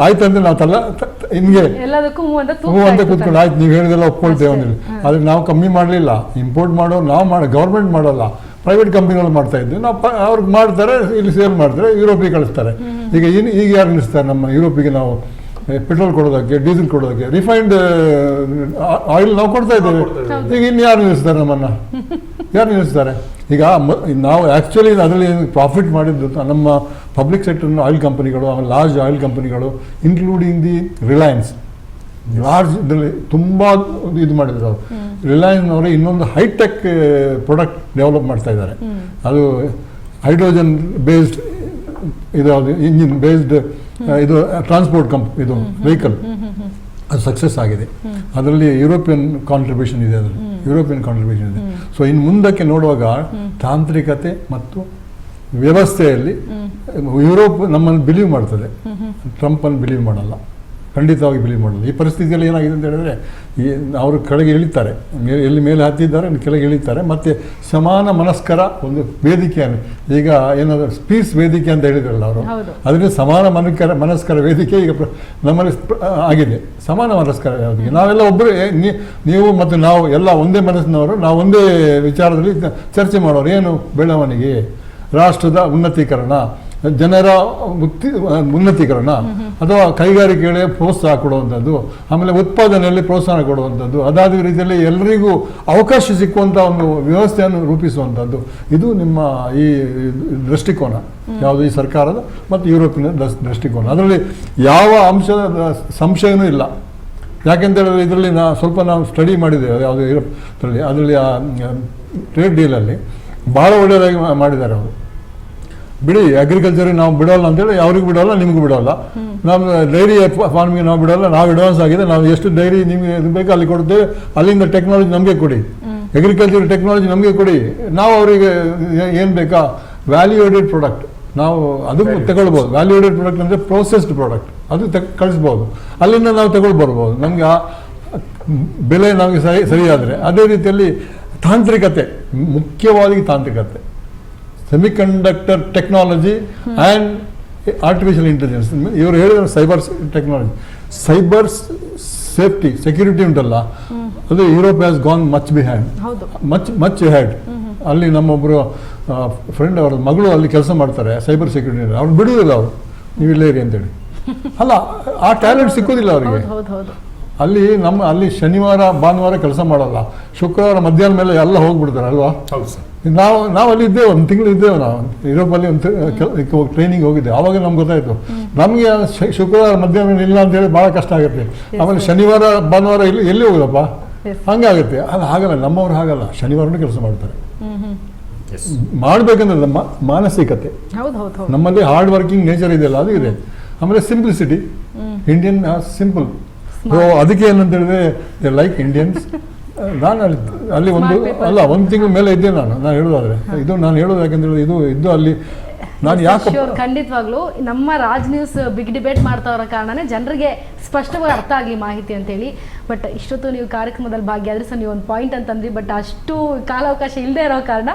ಆಯ್ತು ಅಂದ್ರೆ ನಾವು ಹಿಂಗೆ ಹೂ ಅಂತ ಕೂತ್ಕೊಂಡು ಆಯ್ತು ನೀವು ಹೇಳಿದೆಲ್ಲ ಒಪ್ಕೊಳ್ತೇವೆ ಅಂದಿಲ್ಲ. ಆದರೆ ನಾವು ಕಮ್ಮಿ ಮಾಡಲಿಲ್ಲ. ಇಂಪೋರ್ಟ್ ನಾವು ಗೌರ್ಮೆಂಟ್ ಮಾಡೋಲ್ಲ, ಪ್ರೈವೇಟ್ ಕಂಪ್ನಿಗಳು ಮಾಡ್ತಾ ಇದ್ವಿ. ನಾವು ಅವ್ರಿಗೆ ಮಾಡ್ತಾರೆ, ಇಲ್ಲಿ ಸೇಲ್ ಮಾಡ್ತಾರೆ, ಯುರೋಪಿಗೆ ಕಳಿಸ್ತಾರೆ. ಈಗ ಯಾರು ನಿಲ್ಲಿಸ್ತಾರೆ ನಮ್ಮ ಯುರೋಪಿಗೆ? ನಾವು ಪೆಟ್ರೋಲ್ ಕೊಡೋದಕ್ಕೆ, ಡೀಸೆಲ್ ಕೊಡೋದಕ್ಕೆ, ರಿಫೈನ್ಡ್ ಆಯಿಲ್ ನಾವು ಕೊಡ್ತಾ ಇದ್ದೇವೆ. ಈಗ ಇನ್ನು ಯಾರು ನಿಲ್ಲಿಸ್ತಾರೆ ನಮ್ಮನ್ನು? ಯಾರು ನಿಲ್ಲಿಸ್ತಾರೆ? ಈಗ ನಾವು ಆ್ಯಕ್ಚುಲಿ ಅದರಲ್ಲಿ ಪ್ರಾಫಿಟ್ ಮಾಡಿದ್ದು ನಮ್ಮ ಪಬ್ಲಿಕ್ ಸೆಕ್ಟರ್ನ ಆಯಿಲ್ ಕಂಪನಿಗಳು, ಆಮೇಲೆ ಲಾರ್ಜ್ ಆಯಿಲ್ ಕಂಪನಿಗಳು, ಇನ್ಕ್ಲೂಡಿಂಗ್ ದಿ ರಿಲಯನ್ಸ್, ಲಾರ್ಜ್ ಇದರಲ್ಲಿ ತುಂಬ ಇದು ಮಾಡಿದ್ರು ಅವರು. ರಿಲಯನ್ಸ್ನವರು ಇನ್ನೊಂದು ಹೈಟೆಕ್ ಪ್ರಾಡಕ್ಟ್ ಡೆವಲಪ್ ಮಾಡ್ತಾ ಇದ್ದಾರೆ. ಅದು ಹೈಡ್ರೋಜನ್ ಬೇಸ್ಡ್ ಇದು ಯಾವುದು ಇಂಜಿನ್ ಬೇಸ್ಡ್ ಇದು ಟ್ರಾನ್ಸ್ಪೋರ್ಟ್ ಇದು ವೆಹಿಕಲ್, ಅದು ಸಕ್ಸಸ್ ಆಗಿದೆ. ಅದರಲ್ಲಿ ಯುರೋಪಿಯನ್ ಕಾಂಟ್ರಿಬ್ಯೂಷನ್ ಇದೆ, ಇದೆ. ಸೊ ಇನ್ನು ಮುಂದಕ್ಕೆ ನೋಡುವಾಗ ತಾಂತ್ರಿಕತೆ ಮತ್ತು ವ್ಯವಸ್ಥೆಯಲ್ಲಿ ಯುರೋಪ್ ನಮ್ಮನ್ನು ಬಿಲೀವ್ ಮಾಡ್ತದೆ, ಟ್ರಂಪನ್ನು ಬಿಲೀವ್ ಮಾಡಲ್ಲ, ಖಂಡಿತವಾಗಿ ಬಿಲೀವ್ ಮಾಡಲ್ಲ. ಈ ಪರಿಸ್ಥಿತಿಯಲ್ಲಿ ಏನಾಗಿದೆ ಅಂತ ಹೇಳಿದ್ರೆ ಅವರು ಕೆಳಗೆ ಇಳಿತಾರೆ, ಎಲ್ಲಿ ಮೇಲೆ ಹತ್ತಿದ್ದಾರೆ ಕೆಳಗೆ ಇಳಿತಾರೆ. ಮತ್ತು ಸಮಾನ ಮನಸ್ಕರ ಒಂದು ವೇದಿಕೆಯನ್ನು, ಈಗ ಏನಾದರೂ ಪೀಸ್ ವೇದಿಕೆ ಅಂತ ಹೇಳಿದ್ರಲ್ಲ ಅವರು, ಅದರಿಂದ ಸಮಾನ ಮನಸ್ಕರ ವೇದಿಕೆ ಈಗ ನಮ್ಮಲ್ಲಿ ಆಗಿದೆ. ಸಮಾನ ಮನಸ್ಕರ ವೇದಿಕೆ, ನಾವೆಲ್ಲ ಒಬ್ಬರು, ನೀವು ಮತ್ತು ನಾವು ಎಲ್ಲ ಒಂದೇ ಮನಸ್ಸಿನವರು, ನಾವು ಒಂದೇ ವಿಚಾರದಲ್ಲಿ ಚರ್ಚೆ ಮಾಡೋರು. ಏನು ಬೆಳವಣಿಗೆ, ರಾಷ್ಟ್ರದ ಉನ್ನತೀಕರಣ, ಜನರ ಉನ್ನತೀಕರಣ, ಅಥವಾ ಕೈಗಾರಿಕೆಗಳಿಗೆ ಪ್ರೋತ್ಸಾಹ ಕೊಡುವಂಥದ್ದು, ಆಮೇಲೆ ಉತ್ಪಾದನೆಯಲ್ಲಿ ಪ್ರೋತ್ಸಾಹ ಕೊಡುವಂಥದ್ದು, ಅದಾದ ರೀತಿಯಲ್ಲಿ ಎಲ್ಲರಿಗೂ ಅವಕಾಶ ಸಿಕ್ಕುವಂಥ ಒಂದು ವ್ಯವಸ್ಥೆಯನ್ನು ರೂಪಿಸುವಂಥದ್ದು. ಇದು ನಿಮ್ಮ ಈ ದೃಷ್ಟಿಕೋನ, ಯಾವುದು ಈ ಸರ್ಕಾರದ ಮತ್ತು ಯುರೋಪಿನ ದೃಷ್ಟಿಕೋನ. ಅದರಲ್ಲಿ ಯಾವ ಅಂಶದ ಸಂಶಯವೂ ಇಲ್ಲ. ಯಾಕೆಂತ ಹೇಳಿದ್ರೆ ಇದರಲ್ಲಿ ನಾವು ಸ್ಟಡಿ ಮಾಡಿದ್ದೇವೆ ಯಾವುದು ಯುರೋಪ್ನಲ್ಲಿ, ಅದರಲ್ಲಿ ಆ ಟ್ರೇಡ್ ಡೀಲಲ್ಲಿ ಭಾಳ ಒಳ್ಳೆಯದಾಗಿ ಮಾಡಿದ್ದಾರೆ ಅವರು. ಬಿಡಿ, ಅಗ್ರಿಕಲ್ಚರಿಗೆ ನಾವು ಬಿಡೋಲ್ಲ ಅಂತೇಳಿ ಅವ್ರಿಗೆ ಬಿಡೋಲ್ಲ, ನಿಮಗೂ ಬಿಡೋಲ್ಲ. ನಮ್ಮ ಡೈರಿ ಫಾರ್ಮಿಗೆ ನಾವು ಬಿಡೋಲ್ಲ, ನಾವು ಅಡ್ವಾನ್ಸ್ ಆಗಿದೆ, ನಾವು ಎಷ್ಟು ಡೈರಿ ನಿಮಗೆ ಬೇಕು ಅಲ್ಲಿ ಕೊಡ್ತೇವೆ, ಅಲ್ಲಿಂದ ಟೆಕ್ನಾಲಜಿ ನಮಗೆ ಕೊಡಿ, ಅಗ್ರಿಕಲ್ಚರ್ ಟೆಕ್ನಾಲಜಿ ನಮಗೆ ಕೊಡಿ, ನಾವು ಅವರಿಗೆ ಏನು ಬೇಕಾ ವ್ಯಾಲ್ಯೂಯೇಡೆಡ್ ಪ್ರಾಡಕ್ಟ್ ನಾವು ಅದಕ್ಕೂ ತಗೊಳ್ಬೋದು. ವ್ಯಾಲ್ಯೂಯೇಡೆಡ್ ಪ್ರಾಡಕ್ಟ್ ಅಂದರೆ ಪ್ರೋಸೆಸ್ಡ್ ಪ್ರಾಡಕ್ಟ್, ಅದು ಕಳಿಸ್ಬೋದು, ಅಲ್ಲಿಂದ ನಾವು ತಗೊಳ್ಳಿ ಬರ್ಬೋದು. ನಮಗೆ ಆ ಬೆಲೆ ನಮಗೆ ಸರಿಯಾದರೆ. ಅದೇ ರೀತಿಯಲ್ಲಿ ತಾಂತ್ರಿಕತೆ, ಮುಖ್ಯವಾಗಿ ತಾಂತ್ರಿಕತೆ, semiconductor technology and artificial intelligence. ಇವರು ಹೇಳಿದ್ರು cyber technology, cyber safety, security ಉಂಟಲ್ಲ, ಅದು Europe has gone much behind, much head. ಅಲ್ಲಿ ನಮ್ಮೊಬ್ಬರು ಫ್ರೆಂಡ್, ಅವರ ಮಗಳು ಅಲ್ಲಿ ಕೆಲಸ ಮಾಡ್ತಾರೆ ಸೈಬರ್ ಸೆಕ್ಯೂರಿಟಿ, ಅವ್ರು ಬಿಡುವುದಿಲ್ಲ, ಅವರು ನೀವು ಇಲ್ಲೇ ಇರಿ ಅಂತೇಳಿ. ಅಲ್ಲ, ಆ ಟ್ಯಾಲೆಂಟ್ ಸಿಕ್ಕೋದಿಲ್ಲ ಅವರಿಗೆ. ಅಲ್ಲಿ ಶನಿವಾರ ಭಾನುವಾರ ಕೆಲಸ ಮಾಡಲ್ಲ, ಶುಕ್ರವಾರ ಮಧ್ಯಾಹ್ನ ಮೇಲೆ ಎಲ್ಲ ಹೋಗ್ಬಿಡ್ತಾರೆ ಅಲ್ವಾ. ನಾವು ಅಲ್ಲಿ ಇದ್ದೇವೆ, ಒಂದು ತಿಂಗಳು ಇದ್ದೇವೆ, ನಾವು ಯುರೋಪಲ್ಲಿ ಒಂದು ಟ್ರೈನಿಂಗ್ ಹೋಗಿದ್ದೆ. ಆವಾಗ ನಮ್ಗೆ ಗೊತ್ತಾಯಿತು, ನಮಗೆ ಶುಕ್ರವಾರ ಮಧ್ಯಾಹ್ನ ಇಲ್ಲ ಅಂತೇಳಿ ಭಾಳ ಕಷ್ಟ ಆಗುತ್ತೆ. ಆಮೇಲೆ ಶನಿವಾರ ಭಾನುವಾರ ಎಲ್ಲಿ ಹೋಗೋದಪ್ಪ, ಹಂಗಾಗುತ್ತೆ. ಅದು ಹಾಗಲ್ಲ, ನಮ್ಮವ್ರು ಹಾಗಲ್ಲ, ಶನಿವಾರನೂ ಕೆಲಸ ಮಾಡ್ತಾರೆ. ಮಾಡಬೇಕಂದ್ರೆ ನಮ್ಮ ಮಾನಸಿಕತೆ, ನಮ್ಮಲ್ಲಿ ಹಾರ್ಡ್ ವರ್ಕಿಂಗ್ ನೇಚರ್ ಇದೆಯಲ್ಲ, ಅದು ಇದೆ. ಆಮೇಲೆ ಸಿಂಪ್ಲಿಸಿಟಿ, ಇಂಡಿಯನ್ ಸಿಂಪಲ್. ಸೊ ಅದಕ್ಕೆ ಏನಂತ ಹೇಳಿದ್ರೆ ಲೈಕ್ ಇಂಡಿಯನ್ಸ್. ನಾನು ಅಲ್ಲಿ ಒಂದು ತಿಂಗಳ ಮೇಲೆ ಇದ್ದೆ ನಾನು ಹೇಳೋದಾದ್ರೆ. ಇದು ನಾನು ಹೇಳೋದು ಯಾಕಂದ್ರೆ ಇದು ಅಲ್ಲಿ ನಾನು ಯಾಕೆ ಖಂಡಿತವಾಗ್ಲೂ ನಮ್ಮ ರಾಜ್ ನ್ಯೂಸ್ ಬಿಗ್ ಡಿಬೇಟ್ ಮಾಡ್ತಾ ಇರೋ ಕಾರಣನೇ ಜನರಿಗೆ ಸ್ಪಷ್ಟವಾಗಿ ಅರ್ಥ ಆಗಲಿ ಮಾಹಿತಿ ಅಂತೇಳಿ. ಬಟ್ ಇಷ್ಟೊತ್ತು ನೀವು ಕಾರ್ಯಕ್ರಮದಲ್ಲಿ ಭಾಗಿಯಾದ್ರೆ ಸರ್, ನೀವು ಒಂದು ಪಾಯಿಂಟ್ ಅಂತಂದ್ರಿ, ಬಟ್ ಅಷ್ಟು ಕಾಲಾವಕಾಶ ಇಲ್ಲದೆ ಇರೋ ಕಾರಣ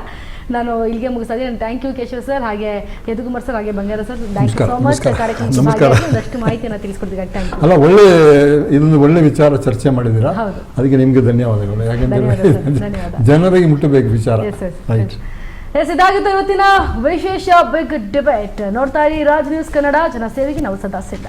ನಾನು ಇಲ್ಲಿಗೆ ಮುಗಿಸ್ತಾ ಇದ್ದೀನಿ. ಥ್ಯಾಂಕ್ ಯು ಕೇಶವ್ ಸರ್, ಹಾಗೆ ಯದುಕುಮಾರ್ ಸರ್, ಹಾಗೆ Bangara sir, thank you so much ಕಾರ್ಯಕ್ರಮಕ್ಕೆ ಮಾಹಿತಿಯನ್ನು ತಿಳಿಸ್ಕೊಡ್ತೀವಿ. ಅಲ್ಲ, ಇದೊಂದು ಒಳ್ಳೆ ವಿಚಾರ ಚರ್ಚೆ ಮಾಡಿದ್ದೀರಾ, ಅದಕ್ಕೆ ನಿಮಗೆ ಧನ್ಯವಾದಗಳು. ಯಾಕೆಂದ್ರೆ ಜನರಿಗೆ ಮುಟ್ಟಬೇಕು ವಿಚಾರ. ಇದಾಗಿತ್ತು ಇವತ್ತಿನ ವಿಶೇಷ ಬಿಗ್ ಡಿಬೇಟ್. ನೋಡ್ತಾ ಇರಿ ರಾಜ್ ನ್ಯೂಸ್ ಕನ್ನಡ, ಜನ ಸೇವೆಗೆ ನಾವು ಸದಾ ಸಿದ್ಧ.